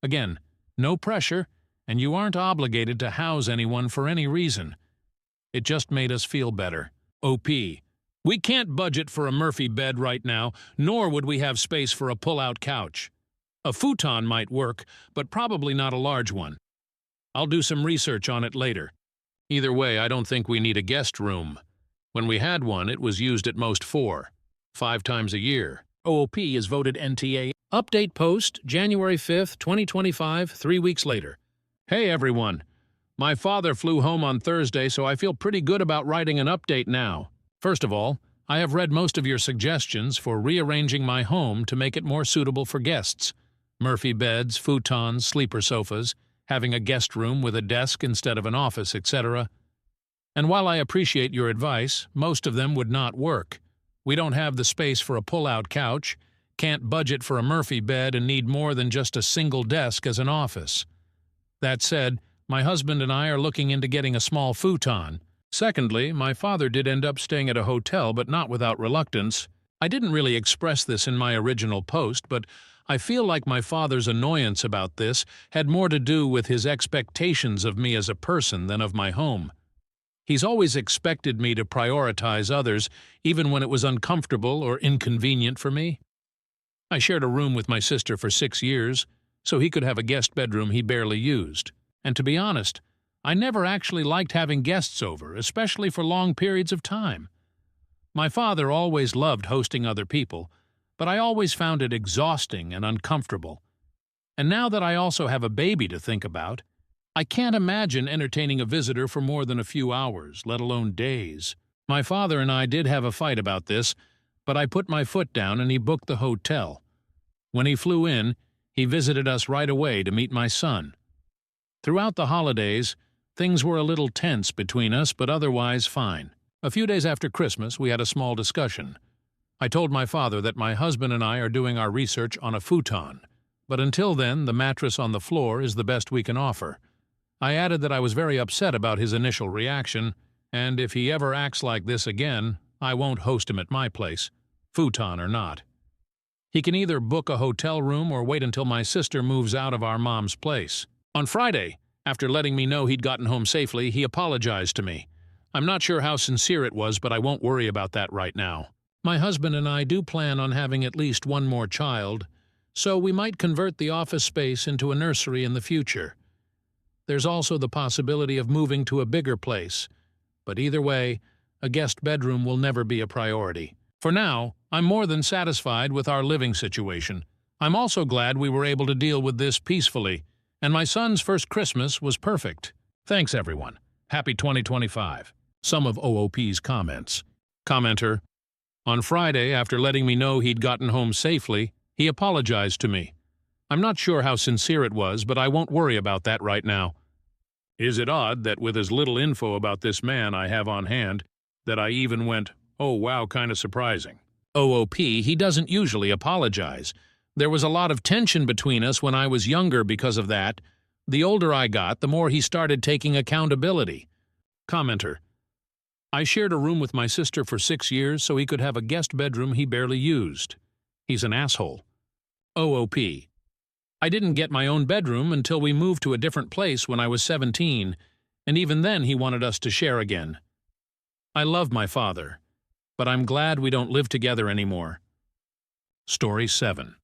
Again, no pressure, and you aren't obligated to house anyone for any reason. It just made us feel better. OP, we can't budget for a Murphy bed right now, nor would we have space for a pull-out couch. A futon might work, but probably not a large one. I'll do some research on it later. Either way, I don't think we need a guest room. When we had one, it was used at most 4-5 times a year. OOP is voted NTA. Update post, January 5th, 2025, 3 weeks later. Hey everyone. My father flew home on Thursday, so I feel pretty good about writing an update now. First of all, I have read most of your suggestions for rearranging my home to make it more suitable for guests. Murphy beds, futons, sleeper sofas, having a guest room with a desk instead of an office, etc. And while I appreciate your advice, most of them would not work. We don't have the space for a pull-out couch, can't budget for a Murphy bed, and need more than just a single desk as an office. That said, my husband and I are looking into getting a small futon. Secondly, my father did end up staying at a hotel, but not without reluctance. I didn't really express this in my original post, but I feel like my father's annoyance about this had more to do with his expectations of me as a person than of my home. He's always expected me to prioritize others, even when it was uncomfortable or inconvenient for me. I shared a room with my sister for 6 years, so he could have a guest bedroom he barely used. And to be honest, I never actually liked having guests over, especially for long periods of time. My father always loved hosting other people, but I always found it exhausting and uncomfortable. And now that I also have a baby to think about, I can't imagine entertaining a visitor for more than a few hours, let alone days. My father and I did have a fight about this, but I put my foot down and he booked the hotel. When he flew in, he visited us right away to meet my son. Throughout the holidays, things were a little tense between us, but otherwise fine. A few days after Christmas, we had a small discussion. I told my father that my husband and I are doing our research on a futon, but until then, the mattress on the floor is the best we can offer. I added that I was very upset about his initial reaction, and if he ever acts like this again, I won't host him at my place, futon or not. He can either book a hotel room or wait until my sister moves out of our mom's place. On Friday, after letting me know he'd gotten home safely, he apologized to me. I'm not sure how sincere it was, but I won't worry about that right now. My husband and I do plan on having at least one more child, so we might convert the office space into a nursery in the future. There's also the possibility of moving to a bigger place, but either way, a guest bedroom will never be a priority. For now, I'm more than satisfied with our living situation. I'm also glad we were able to deal with this peacefully, and my son's first Christmas was perfect. Thanks, everyone. Happy 2025. Some of OOP's comments. Commenter, on Friday, after letting me know he'd gotten home safely, he apologized to me. I'm not sure how sincere it was, but I won't worry about that right now. Is it odd that with as little info about this man I have on hand, that I even went, oh wow, kind of surprising? OOP, he doesn't usually apologize. There was a lot of tension between us when I was younger because of that. The older I got, the more he started taking accountability. Commenter, I shared a room with my sister for 6 years so he could have a guest bedroom he barely used. He's an asshole. OOP, I didn't get my own bedroom until we moved to a different place when I was 17, and even then he wanted us to share again. I love my father, but I'm glad we don't live together anymore. Story 7.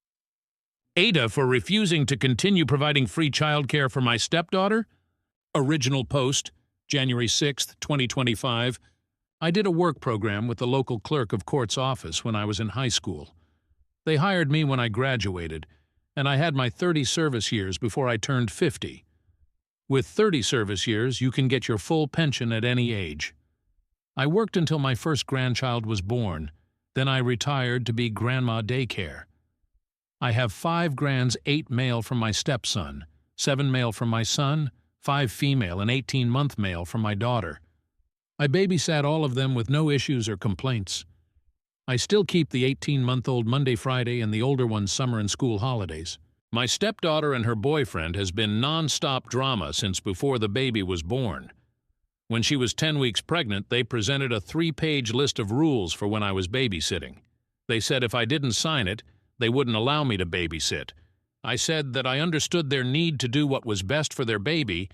AITA for refusing to continue providing free childcare for my stepdaughter? Original post, January 6, 2025. I did a work program with the local clerk of court's office when I was in high school. They hired me when I graduated, and I had my 30 service years before I turned 50. With 30 service years, you can get your full pension at any age. I worked until my first grandchild was born. Then I retired to be grandma daycare. I have 5 grands, 8 male from my stepson, 7 male from my son, 5 female and 18-month male from my daughter. I babysat all of them with no issues or complaints. I still keep the 18-month-old Monday, Friday, and the older ones summer and school holidays. My stepdaughter and her boyfriend has been non-stop drama since before the baby was born. When she was 10 weeks pregnant, they presented a 3-page list of rules for when I was babysitting. They said if I didn't sign it, they wouldn't allow me to babysit. I said that I understood their need to do what was best for their baby,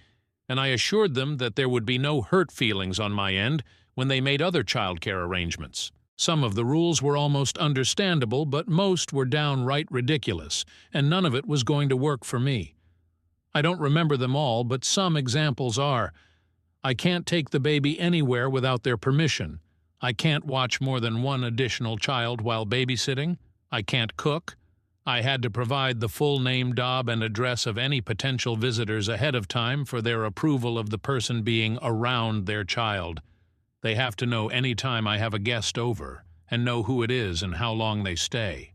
and I assured them that there would be no hurt feelings on my end when they made other childcare arrangements. Some of the rules were almost understandable, but most were downright ridiculous, and none of it was going to work for me. I don't remember them all, but some examples are: I can't take the baby anywhere without their permission. I can't watch more than one additional child while babysitting. I can't cook. I had to provide the full name, job, and address of any potential visitors ahead of time for their approval of the person being around their child. They have to know any time I have a guest over, and know who it is and how long they stay.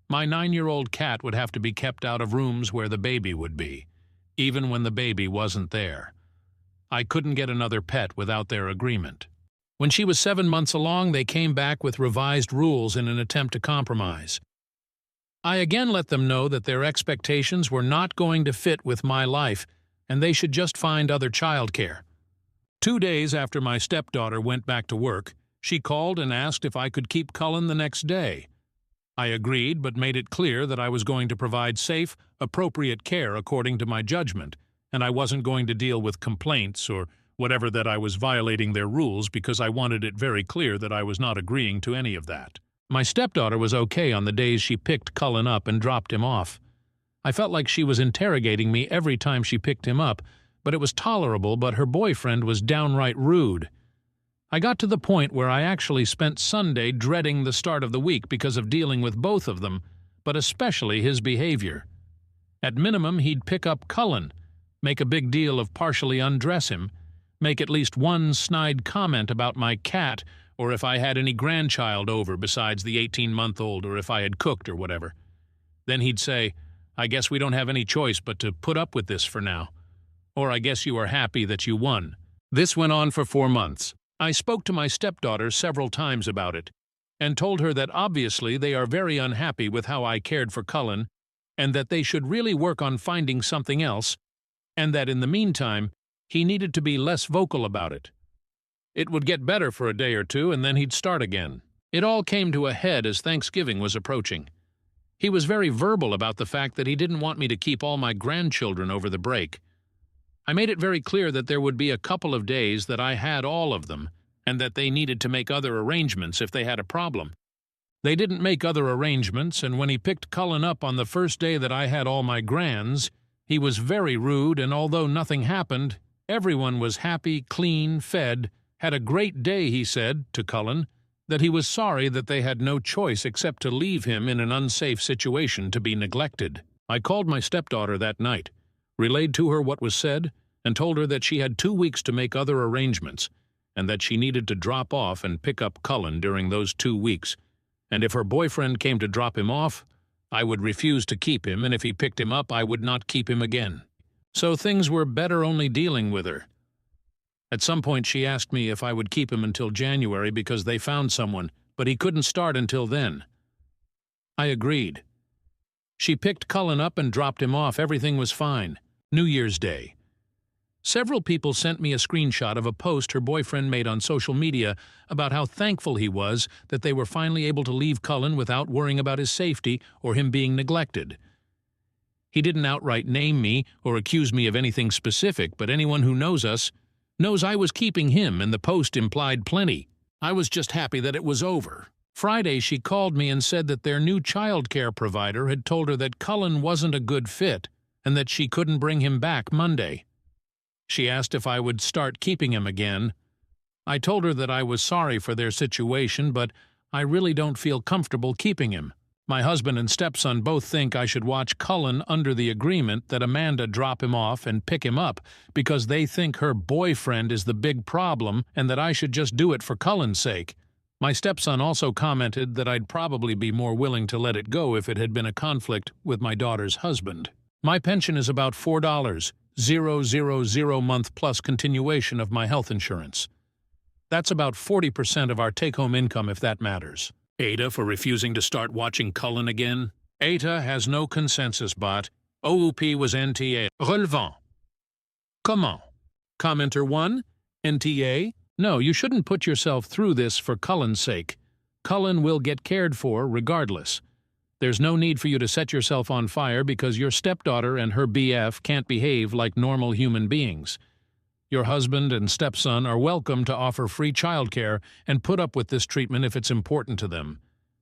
My 9-year-old cat would have to be kept out of rooms where the baby would be, even when the baby wasn't there. I couldn't get another pet without their agreement. When she was 7 months along, they came back with revised rules in an attempt to compromise. I again let them know that their expectations were not going to fit with my life, and they should just find other childcare. 2 days after my stepdaughter went back to work, she called and asked if I could keep Cullen the next day. I agreed, but made it clear that I was going to provide safe, appropriate care according to my judgment, and I wasn't going to deal with complaints or whatever that I was violating their rules, because I wanted it very clear that I was not agreeing to any of that. My stepdaughter was okay on the days she picked Cullen up and dropped him off. I felt like she was interrogating me every time she picked him up, but it was tolerable, but her boyfriend was downright rude. I got to the point where I actually spent Sunday dreading the start of the week because of dealing with both of them, but especially his behavior. At minimum, he'd pick up Cullen, make a big deal of partially undress him, make at least one snide comment about my cat, or if I had any grandchild over besides the 18-month-old, or if I had cooked or whatever. Then he'd say, "I guess we don't have any choice but to put up with this for now. Or I guess you are happy that you won." This went on for 4 months. I spoke to my stepdaughter several times about it, and told her that obviously they are very unhappy with how I cared for Cullen, and that they should really work on finding something else, and that in the meantime, he needed to be less vocal about it. It would get better for a day or two, and then he'd start again. It all came to a head as Thanksgiving was approaching. He was very verbal about the fact that he didn't want me to keep all my grandchildren over the break. I made it very clear that there would be a couple of days that I had all of them, and that they needed to make other arrangements if they had a problem. They didn't make other arrangements, and when he picked Cullen up on the first day that I had all my grands, he was very rude, and although nothing happened, everyone was happy, clean, fed, had a great day, he said, to Cullen, that he was sorry that they had no choice except to leave him in an unsafe situation to be neglected. I called my stepdaughter that night, relayed to her what was said, and told her that she had 2 weeks to make other arrangements, and that she needed to drop off and pick up Cullen during those 2 weeks, and if her boyfriend came to drop him off, I would refuse to keep him, and if he picked him up, I would not keep him again. So things were better only dealing with her. At some point she asked me if I would keep him until January because they found someone, but he couldn't start until then. I agreed. She picked Cullen up and dropped him off. Everything was fine. New Year's Day. Several people sent me a screenshot of a post her boyfriend made on social media about how thankful he was that they were finally able to leave Cullen without worrying about his safety or him being neglected. He didn't outright name me or accuse me of anything specific, but anyone who knows us knows I was keeping him, and the post implied plenty. I was just happy that it was over. Friday, she called me and said that their new childcare provider had told her that Cullen wasn't a good fit and that she couldn't bring him back Monday. She asked if I would start keeping him again. I told her that I was sorry for their situation, but I really don't feel comfortable keeping him. My husband and stepson both think I should watch Cullen under the agreement that Amanda drop him off and pick him up because they think her boyfriend is the big problem and that I should just do it for Cullen's sake. My stepson also commented that I'd probably be more willing to let it go if it had been a conflict with my daughter's husband. My pension is about $4,000 a month plus continuation of my health insurance. That's about 40% of our take-home income if that matters. AITA for refusing to start watching Cullen again? AITA has no consensus bot. OOP was NTA. Relevant. Comment? Commenter 1? NTA? No, you shouldn't put yourself through this for Cullen's sake. Cullen will get cared for regardless. There's no need for you to set yourself on fire because your stepdaughter and her BF can't behave like normal human beings. Your husband and stepson are welcome to offer free childcare and put up with this treatment if it's important to them.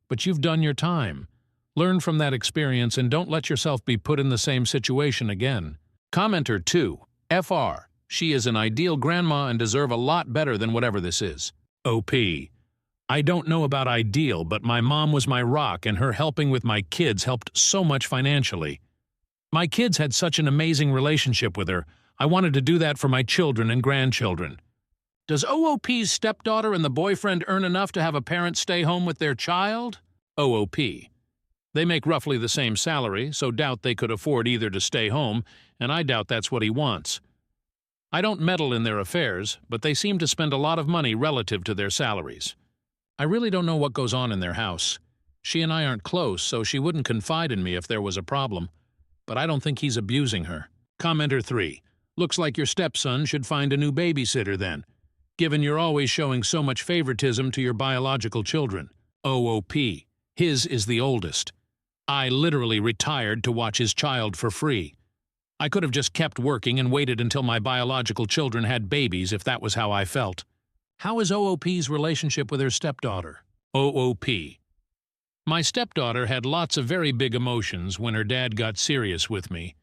But you've done your time. Learn from that experience and don't let yourself be put in the same situation again. Commenter 2. FR. She is an ideal grandma and deserve a lot better than whatever this is. OP. I don't know about ideal, but my mom was my rock and her helping with my kids helped so much financially. My kids had such an amazing relationship with her. I wanted to do that for my children and grandchildren. Does OOP's stepdaughter and the boyfriend earn enough to have a parent stay home with their child? OOP. They make roughly the same salary, so doubt they could afford either to stay home, and I doubt that's what he wants. I don't meddle in their affairs, but they seem to spend a lot of money relative to their salaries. I really don't know what goes on in their house. She and I aren't close, so she wouldn't confide in me if there was a problem. But I don't think he's abusing her. Commenter 3. Looks like your stepson should find a new babysitter then, given you're always showing so much favoritism to your biological children. OOP. His is the oldest. I literally retired to watch his child for free. I could have just kept working and waited until my biological children had babies if that was how I felt. How is OOP's relationship with her stepdaughter? OOP. My stepdaughter had lots of very big emotions when her dad got serious with me.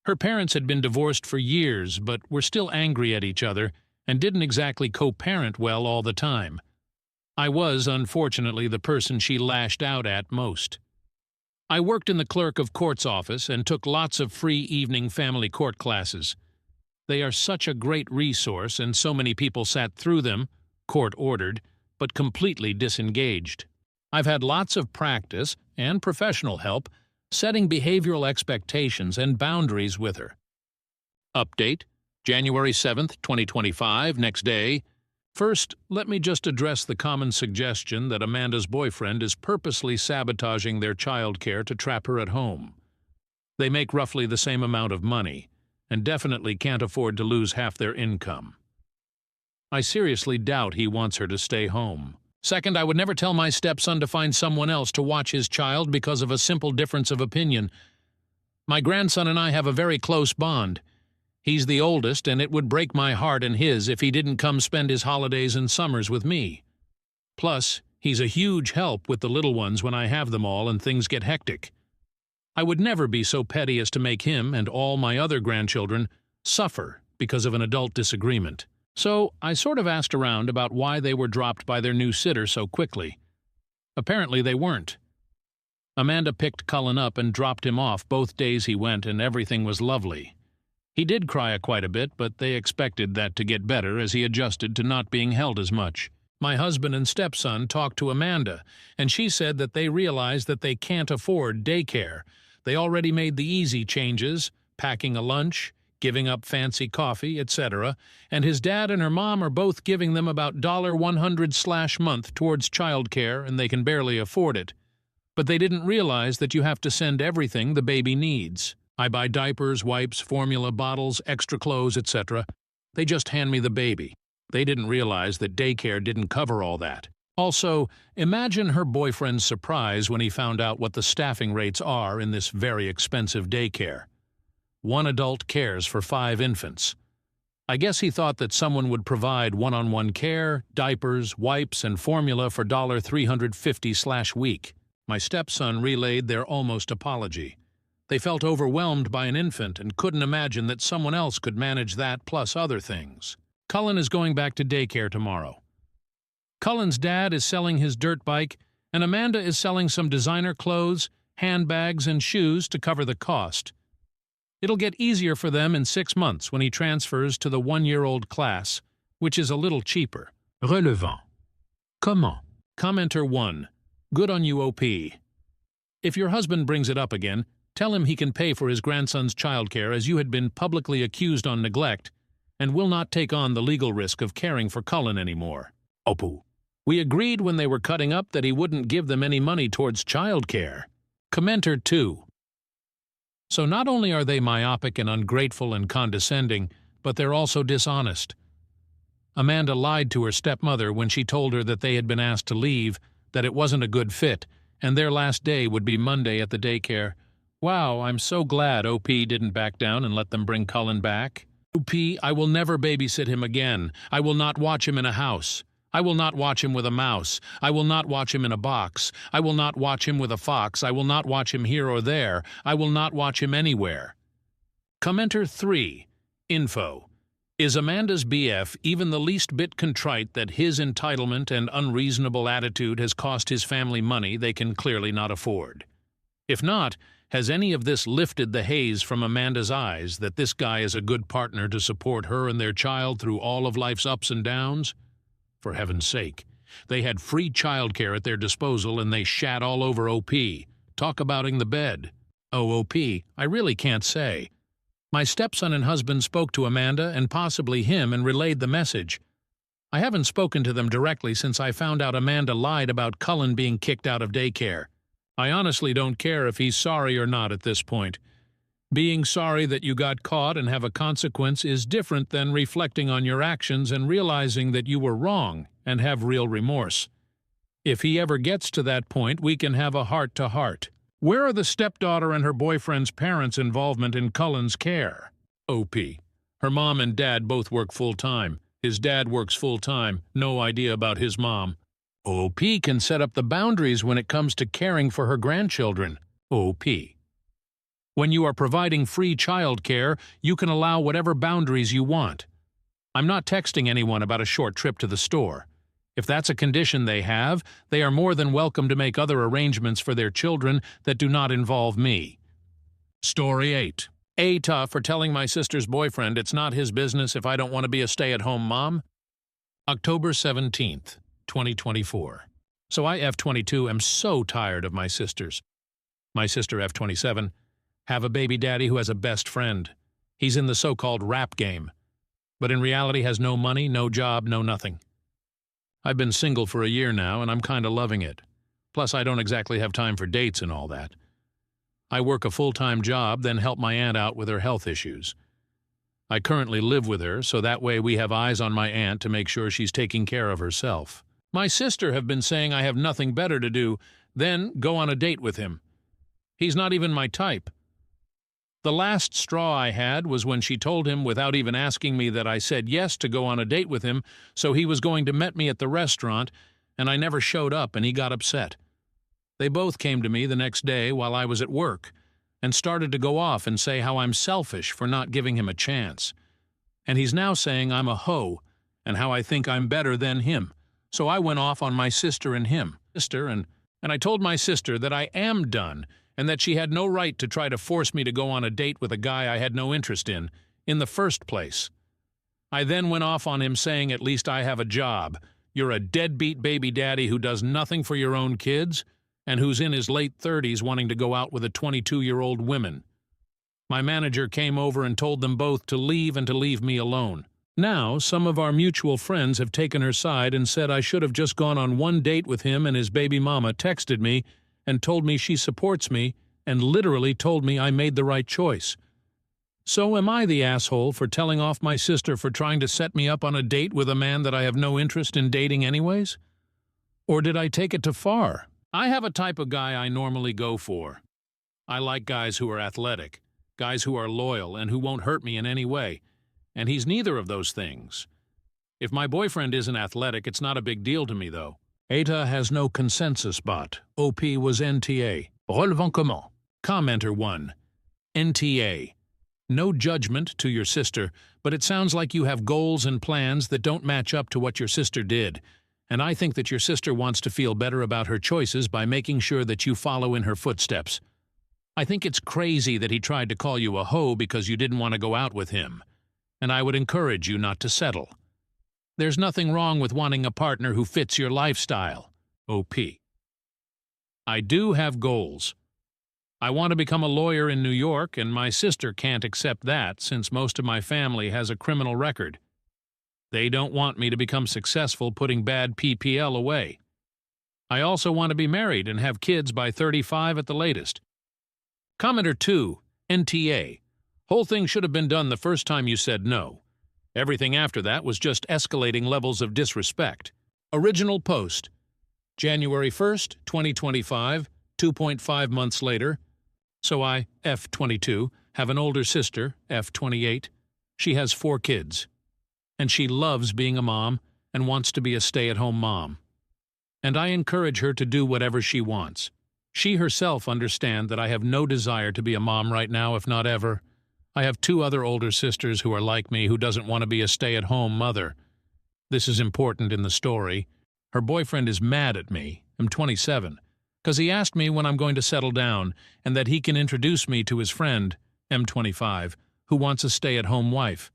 Her parents had been divorced for years, but were still angry at each other and didn't exactly co-parent well all the time. I was, unfortunately, the person she lashed out at most. I worked in the clerk of court's office and took lots of free evening family court classes. They are such a great resource, and so many people sat through them, court-ordered, but completely disengaged. I've had lots of practice and professional help setting behavioral expectations and boundaries with her. Update, January 7th, 2025, next day. First, let me just address the common suggestion that Amanda's boyfriend is purposely sabotaging their childcare to trap her at home. They make roughly the same amount of money, and definitely can't afford to lose half their income. I seriously doubt he wants her to stay home. Second, I would never tell my stepson to find someone else to watch his child because of a simple difference of opinion. My grandson and I have a very close bond. He's the oldest, and it would break my heart and his if he didn't come spend his holidays and summers with me. Plus, he's a huge help with the little ones when I have them all and things get hectic. I would never be so petty as to make him and all my other grandchildren suffer because of an adult disagreement. So I sort of asked around about why they were dropped by their new sitter so quickly. Apparently they weren't. Amanda picked Cullen up and dropped him off both days he went, and everything was lovely. He did cry quite a bit, but they expected that to get better as he adjusted to not being held as much. My husband and stepson talked to Amanda, and she said that they realized that they can't afford daycare. They already made the easy changes, packing a lunch, giving up fancy coffee, etc., and his dad and her mom are both giving them about $100/month towards childcare, and they can barely afford it. But they didn't realize that you have to send everything the baby needs. I buy diapers, wipes, formula bottles, extra clothes, etc. They just hand me the baby. They didn't realize that daycare didn't cover all that. Also, imagine her boyfriend's surprise when he found out what the staffing rates are in this very expensive daycare. One adult cares for 5 infants. I guess he thought that someone would provide one-on-one care, diapers, wipes, and formula for $350/week. My stepson relayed their almost apology. They felt overwhelmed by an infant and couldn't imagine that someone else could manage that plus other things. Cullen is going back to daycare tomorrow. Cullen's dad is selling his dirt bike, and Amanda is selling some designer clothes, handbags, and shoes to cover the cost. It'll get easier for them in 6 months when he transfers to the 1-year-old class, which is a little cheaper. Relevant. Comment? Commenter 1. Good on you, OP. If your husband brings it up again, tell him he can pay for his grandson's childcare as you had been publicly accused on neglect and will not take on the legal risk of caring for Cullen anymore. Opu. We agreed when they were cutting up that he wouldn't give them any money towards childcare. Commenter 2. So not only are they myopic and ungrateful and condescending, but they're also dishonest. Amanda lied to her stepmother when she told her that they had been asked to leave, that it wasn't a good fit, and their last day would be Monday at the daycare. Wow, I'm so glad OP didn't back down and let them bring Cullen back. OP, I will never babysit him again. I will not watch him in a house. I will not watch him with a mouse. I will not watch him in a box. I will not watch him with a fox. I will not watch him here or there. I will not watch him anywhere. Commenter 3. Info. Is Amanda's BF even the least bit contrite that his entitlement and unreasonable attitude has cost his family money they can clearly not afford? If not, has any of this lifted the haze from Amanda's eyes that this guy is a good partner to support her and their child through all of life's ups and downs? For heaven's sake, they had free childcare at their disposal and they shat all over OP. Talk abouting the bed. Oh, OP, I really can't say. My stepson and husband spoke to Amanda and possibly him and relayed the message. I haven't spoken to them directly since I found out Amanda lied about Cullen being kicked out of daycare. I honestly don't care if he's sorry or not at this point. Being sorry that you got caught and have a consequence is different than reflecting on your actions and realizing that you were wrong and have real remorse. If he ever gets to that point, we can have a heart-to-heart. Where are the stepdaughter and her boyfriend's parents' involvement in Cullen's care? OP. Her mom and dad both work full-time. His dad works full-time. No idea about his mom. OP can set up the boundaries when it comes to caring for her grandchildren. OP. When you are providing free childcare, you can allow whatever boundaries you want. I'm not texting anyone about a short trip to the store. If that's a condition they have, they are more than welcome to make other arrangements for their children that do not involve me. Story 8. AITA for telling my sister's boyfriend it's not his business if I don't want to be a stay-at-home mom. October 17th, 2024. So I, F22, am so tired of my sisters. My sister, F27, have a baby daddy who has a best friend. He's in the so-called rap game, but in reality has no money, no job, no nothing. I've been single for a year now, and I'm kinda loving it. Plus, I don't exactly have time for dates and all that. I work a full-time job, then help my aunt out with her health issues. I currently live with her, so that way we have eyes on my aunt to make sure she's taking care of herself. My sister have been saying I have nothing better to do than go on a date with him. He's not even my type. The last straw I had was when she told him without even asking me that I said yes to go on a date with him, so he was going to meet me at the restaurant, and I never showed up and he got upset. They both came to me the next day while I was at work and started to go off and say how I'm selfish for not giving him a chance. And he's now saying I'm a hoe and how I think I'm better than him. So I went off on my sister and him. And I told my sister that I am done and that she had no right to try to force me to go on a date with a guy I had no interest in the first place. I then went off on him saying at least I have a job. You're a deadbeat baby daddy who does nothing for your own kids and who's in his late 30s wanting to go out with a 22-year-old woman. My manager came over and told them both to leave and to leave me alone. Now, some of our mutual friends have taken her side and said I should have just gone on one date with him, and his baby mama texted me and told me she supports me and literally told me I made the right choice. So am I the asshole for telling off my sister for trying to set me up on a date with a man that I have no interest in dating anyways? Or did I take it too far? I have a type of guy I normally go for. I like guys who are athletic, guys who are loyal and who won't hurt me in any way, and he's neither of those things. If my boyfriend isn't athletic, it's not a big deal to me, though. AITA has no consensus bot. OP was NTA. Relevant comment. Commenter 1. NTA. No judgment to your sister, but it sounds like you have goals and plans that don't match up to what your sister did. And I think that your sister wants to feel better about her choices by making sure that you follow in her footsteps. I think it's crazy that he tried to call you a hoe because you didn't want to go out with him. And I would encourage you not to settle. There's nothing wrong with wanting a partner who fits your lifestyle. OP. I do have goals. I want to become a lawyer in New York, and my sister can't accept that since most of my family has a criminal record. They don't want me to become successful putting bad PPL away. I also want to be married and have kids by 35 at the latest. Commenter 2, NTA. Whole thing should have been done the first time you said no. Everything after that was just escalating levels of disrespect. Original post. January 1st, 2025, 2.5 months later. So I, F22, have an older sister, F28. She has 4 kids. And she loves being a mom and wants to be a stay-at-home mom. And I encourage her to do whatever she wants. She herself understands that I have no desire to be a mom right now, if not ever. I have 2 other older sisters who are like me who doesn't want to be a stay-at-home mother. This is important in the story. Her boyfriend is mad at me, I'm 27, because he asked me when I'm going to settle down and that he can introduce me to his friend, M25, who wants a stay-at-home wife.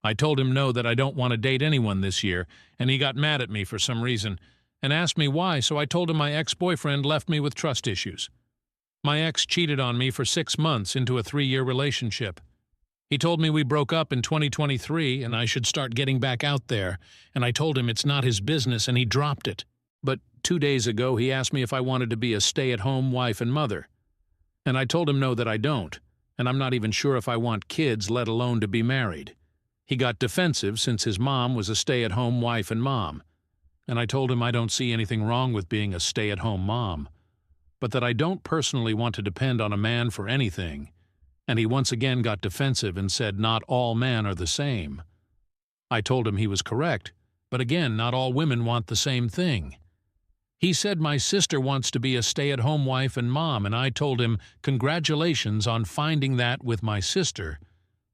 I told him no, that I don't want to date anyone this year, and he got mad at me for some reason and asked me why, so I told him my ex-boyfriend left me with trust issues. My ex cheated on me for 6 months into a 3-year relationship. He told me we broke up in 2023 and I should start getting back out there, and I told him it's not his business and he dropped it. But 2 days ago he asked me if I wanted to be a stay-at-home wife and mother. And I told him no, that I don't, and I'm not even sure if I want kids, let alone to be married. He got defensive since his mom was a stay-at-home wife and mom. And I told him I don't see anything wrong with being a stay-at-home mom, but that I don't personally want to depend on a man for anything. And he once again got defensive and said not all men are the same. I told him he was correct, but again, not all women want the same thing. He said my sister wants to be a stay-at-home wife and mom, and I told him congratulations on finding that with my sister,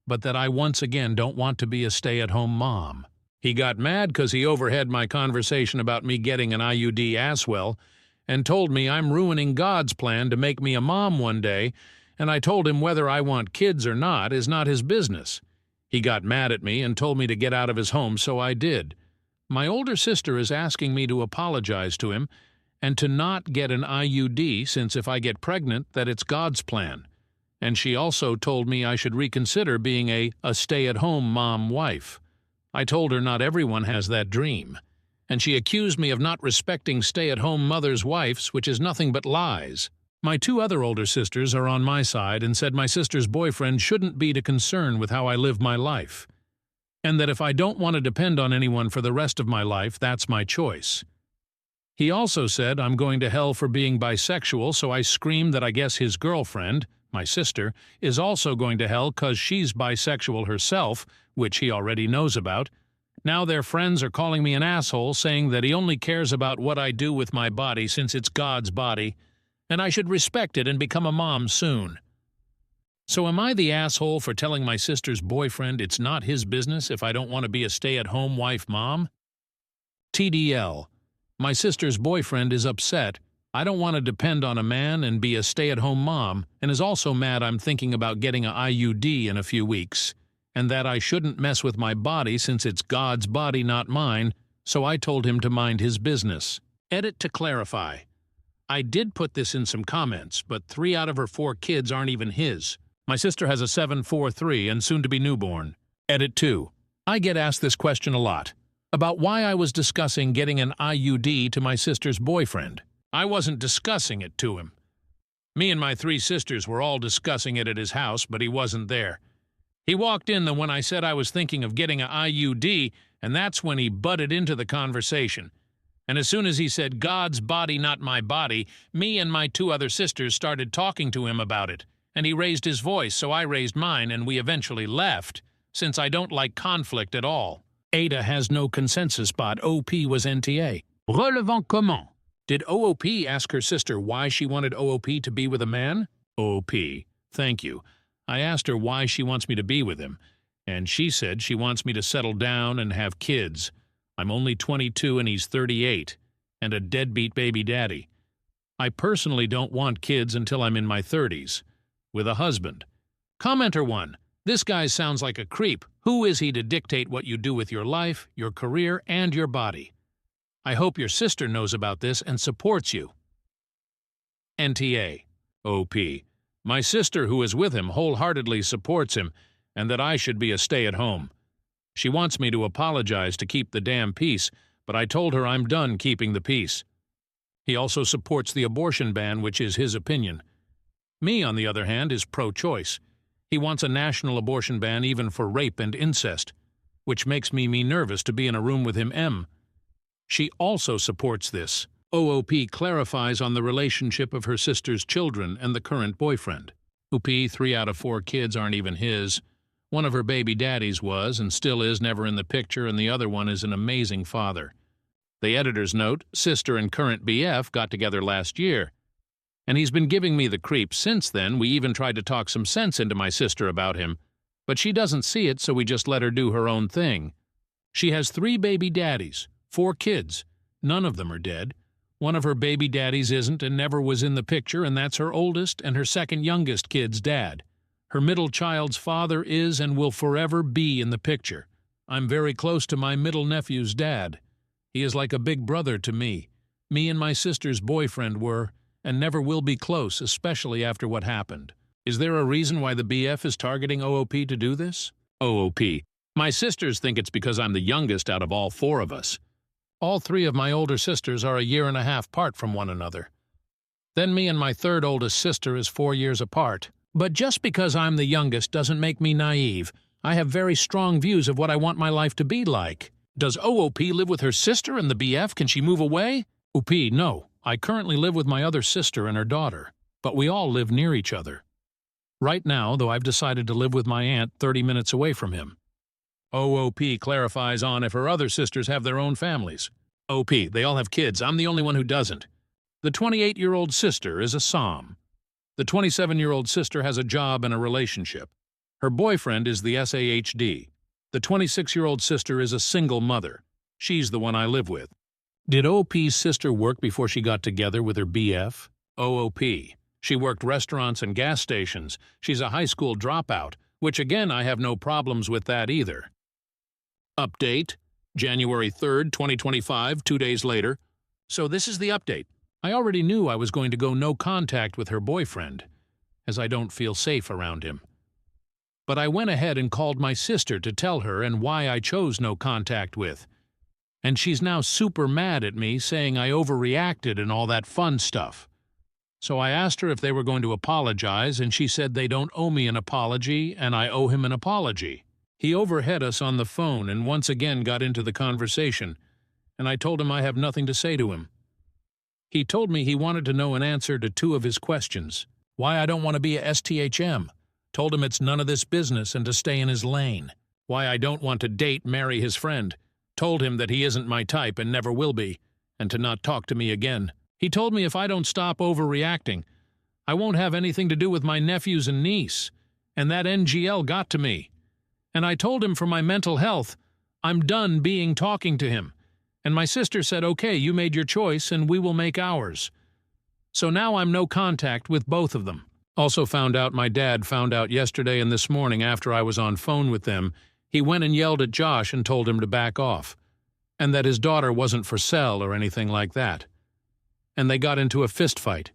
but that I once again don't want to be a stay-at-home mom. He got mad because he overheard my conversation about me getting an IUD as well, and told me I'm ruining God's plan to make me a mom one day, and I told him whether I want kids or not is not his business. He got mad at me and told me to get out of his home, so I did. My older sister is asking me to apologize to him and to not get an IUD since if I get pregnant that it's God's plan. And she also told me I should reconsider being a stay-at-home mom wife. I told her not everyone has that dream, and she accused me of not respecting stay-at-home mothers' wives, which is nothing but lies. My 2 other older sisters are on my side and said my sister's boyfriend shouldn't be too concerned with how I live my life, and that if I don't want to depend on anyone for the rest of my life, that's my choice. He also said I'm going to hell for being bisexual, so I screamed that I guess his girlfriend, my sister, is also going to hell 'cause she's bisexual herself, which he already knows about. Now their friends are calling me an asshole, saying that he only cares about what I do with my body since it's God's body, and I should respect it and become a mom soon. So am I the asshole for telling my sister's boyfriend it's not his business if I don't want to be a stay-at-home wife mom? TDL. My sister's boyfriend is upset. I don't want to depend on a man and be a stay-at-home mom, and is also mad I'm thinking about getting a IUD in a few weeks, and that I shouldn't mess with my body since it's God's body, not mine, so I told him to mind his business. Edit to clarify. I did put this in some comments, but 3 out of her 4 kids aren't even his. My sister has a 743 and soon-to-be newborn. Edit 2. I get asked this question a lot, about why I was discussing getting an IUD to my sister's boyfriend. I wasn't discussing it to him. Me and my 3 sisters were all discussing it at his house, but he wasn't there. He walked in when I said I was thinking of getting an IUD, and that's when he butted into the conversation. And as soon as he said, God's body, not my body, me and my 2 other sisters started talking to him about it, and he raised his voice, so I raised mine, and we eventually left. since I don't like conflict at all. AITA has no consensus spot. OP was NTA. Relevant comment? Did OOP ask her sister why she wanted OOP to be with a man? OOP, thank you. I asked her why she wants me to be with him, and she said she wants me to settle down and have kids. I'm only 22 and he's 38, and a deadbeat baby daddy. I personally don't want kids until I'm in my 30s, with a husband. Commenter 1. This guy sounds like a creep. Who is he to dictate what you do with your life, your career, and your body? I hope your sister knows about this and supports you. NTA. OP. My sister, who is with him, wholeheartedly supports him, and that I should be a stay-at-home. She wants me to apologize to keep the damn peace, but I told her I'm done keeping the peace. He also supports the abortion ban, which is his opinion. Me, on the other hand, is pro-choice. He wants a national abortion ban even for rape and incest, which makes me nervous to be in a room with him. She also supports this. OOP clarifies on the relationship of her sister's children and the current boyfriend. OP, 3 out of 4 kids aren't even his. One of her baby daddies was, and still is, never in the picture, and the other one is an amazing father. The editor's note, sister and current BF got together last year. And he's been giving me the creeps since then. We even tried to talk some sense into my sister about him. But she doesn't see it, so we just let her do her own thing. She has 3 baby daddies, 4 kids. None of them are dead. One of her baby daddies isn't and never was in the picture, and that's her oldest and her second youngest kid's dad. Her middle child's father is and will forever be in the picture. I'm very close to my middle nephew's dad. He is like a big brother to me. Me and my sister's boyfriend were, and never will be close, especially after what happened. Is there a reason why the BF is targeting OOP to do this? OOP. My sisters think it's because I'm the youngest out of all 4 of us. All 3 of my older sisters are a year and a half apart from one another. Then me and my 3rd oldest sister is 4 years apart. But just because I'm the youngest doesn't make me naive. I have very strong views of what I want my life to be like. Does OOP live with her sister and the BF? Can she move away? OP, no. I currently live with my other sister and her daughter, but we all live near each other. Right now, though, I've decided to live with my aunt 30 minutes away from him. OOP clarifies on if her other sisters have their own families. OP, they all have kids. I'm the only one who doesn't. The 28-year-old sister is a SOM. The 27-year-old sister has a job and a relationship. Her boyfriend is the SAHD. The 26-year-old sister is a single mother. She's the one I live with. Did OOP's sister work before she got together with her BF? OOP. She worked restaurants and gas stations. She's a high school dropout, which again I have no problems with that either. Update. January 3rd, 2025, 2 days later. So this is the update. I already knew I was going to go no contact with her boyfriend, as I don't feel safe around him. But I went ahead and called my sister to tell her and why I chose no contact with. And she's now super mad at me, saying I overreacted and all that fun stuff. So I asked her if they were going to apologize, and she said they don't owe me an apology, and I owe him an apology. He overheard us on the phone and once again got into the conversation, and I told him I have nothing to say to him. He told me he wanted to know an answer to 2 of his questions. Why I don't want to be a STHM. Told him it's none of this business and to stay in his lane. Why I don't want to marry his friend. Told him that he isn't my type and never will be, and to not talk to me again. He told me if I don't stop overreacting, I won't have anything to do with my nephews and niece, and that NGL got to me. And I told him for my mental health, I'm done talking to him. And my sister said, okay, you made your choice and we will make ours. So now I'm no contact with both of them. Also found out my dad found out yesterday and this morning after I was on phone with them. He went and yelled at Josh and told him to back off, and that his daughter wasn't for sale or anything like that. And they got into a fist fight,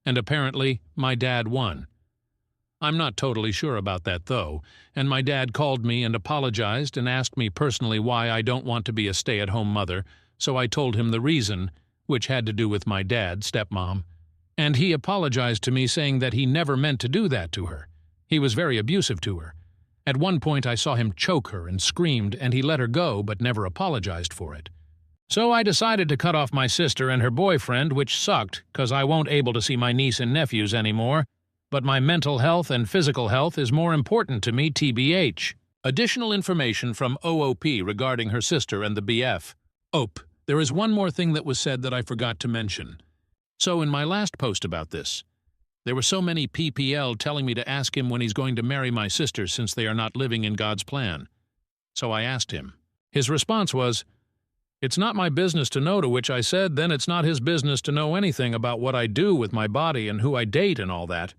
and apparently my dad won. I'm not totally sure about that, though, and my dad called me and apologized and asked me personally why I don't want to be a stay-at-home mother, so I told him the reason, which had to do with my dad, stepmom. And he apologized to me, saying that he never meant to do that to her. He was very abusive to her. At one point I saw him choke her and screamed, and he let her go but never apologized for it. So I decided to cut off my sister and her boyfriend, which sucked, 'cause I won't able to see my niece and nephews anymore, but my mental health and physical health is more important to me, TBH. Additional information from OOP regarding her sister and the BF. OP. There is one more thing that was said that I forgot to mention. So in my last post about this, there were so many PPL telling me to ask him when he's going to marry my sister since they are not living in God's plan. So I asked him. His response was, "It's not my business to know," to which I said, then it's not his business to know anything about what I do with my body and who I date and all that.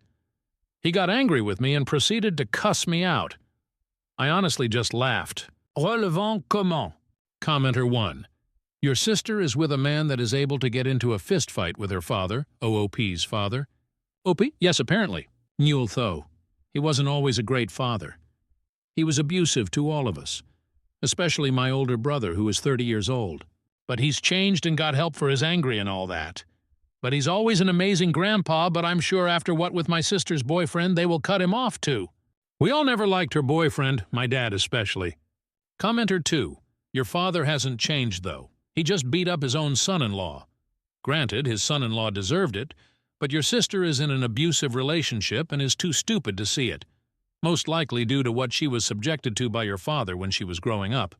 He got angry with me and proceeded to cuss me out. I honestly just laughed. Relevant comment. Commenter 1. Your sister is with a man that is able to get into a fist fight with her father, OOP's father. OP? Yes, apparently. Newell though. He wasn't always a great father. He was abusive to all of us, especially my older brother who is 30 years old. But he's changed and got help for his angry and all that. But he's always an amazing grandpa, but I'm sure after what with my sister's boyfriend, they will cut him off too. We all never liked her boyfriend, my dad especially. Commenter 2. Your father hasn't changed, though. He just beat up his own son-in-law. Granted, his son-in-law deserved it, but your sister is in an abusive relationship and is too stupid to see it, most likely due to what she was subjected to by your father when she was growing up.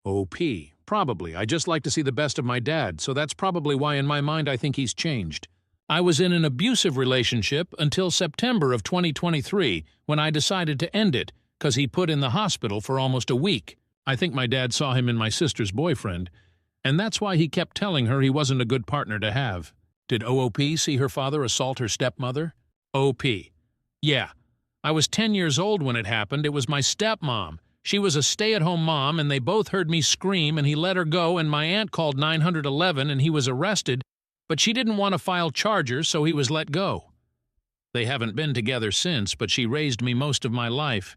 OP. Probably. I just like to see the best of my dad, so that's probably why in my mind I think he's changed. I was in an abusive relationship until September of 2023 when I decided to end it because he put in the hospital for almost a week. I think my dad saw him in my sister's boyfriend, and that's why he kept telling her he wasn't a good partner to have. Did OOP see her father assault her stepmother? OP. Yeah. I was 10 years old when it happened. It was my stepmom. She was a stay-at-home mom, and they both heard me scream, and he let her go, and my aunt called 911, and he was arrested, but she didn't want to file charges, so he was let go. They haven't been together since, but she raised me most of my life.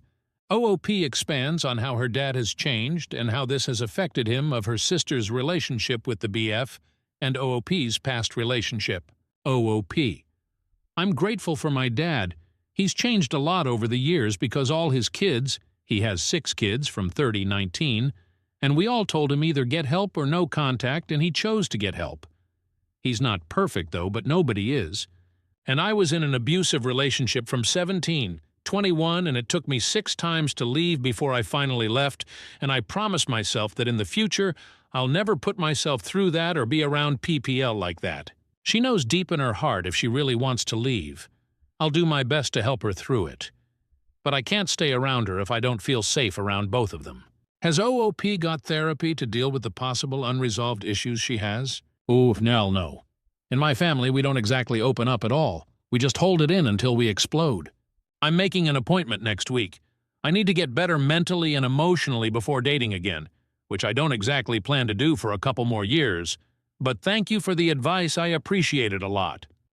OOP expands on how her dad has changed and how this has affected him of her sister's relationship with the BF and OOP's past relationship. OOP. I'm grateful for my dad. He's changed a lot over the years because all his kids, he has 6 kids from 30-19, and we all told him either get help or no contact, and he chose to get help. He's not perfect, though, but nobody is. And I was in an abusive relationship from 17, 21, and it took me 6 times to leave before I finally left, and I promised myself that in the future, I'll never put myself through that or be around PPL like that. She knows deep in her heart if she really wants to leave. I'll do my best to help her through it. But I can't stay around her if I don't feel safe around both of them. Has OOP got therapy to deal with the possible unresolved issues she has? Oh, no. In my family, we don't exactly open up at all. We just hold it in until we explode. I'm making an appointment next week. I need to get better mentally and emotionally before dating again, which I don't exactly plan to do for a couple more years. But thank you for the advice. I appreciate it a lot.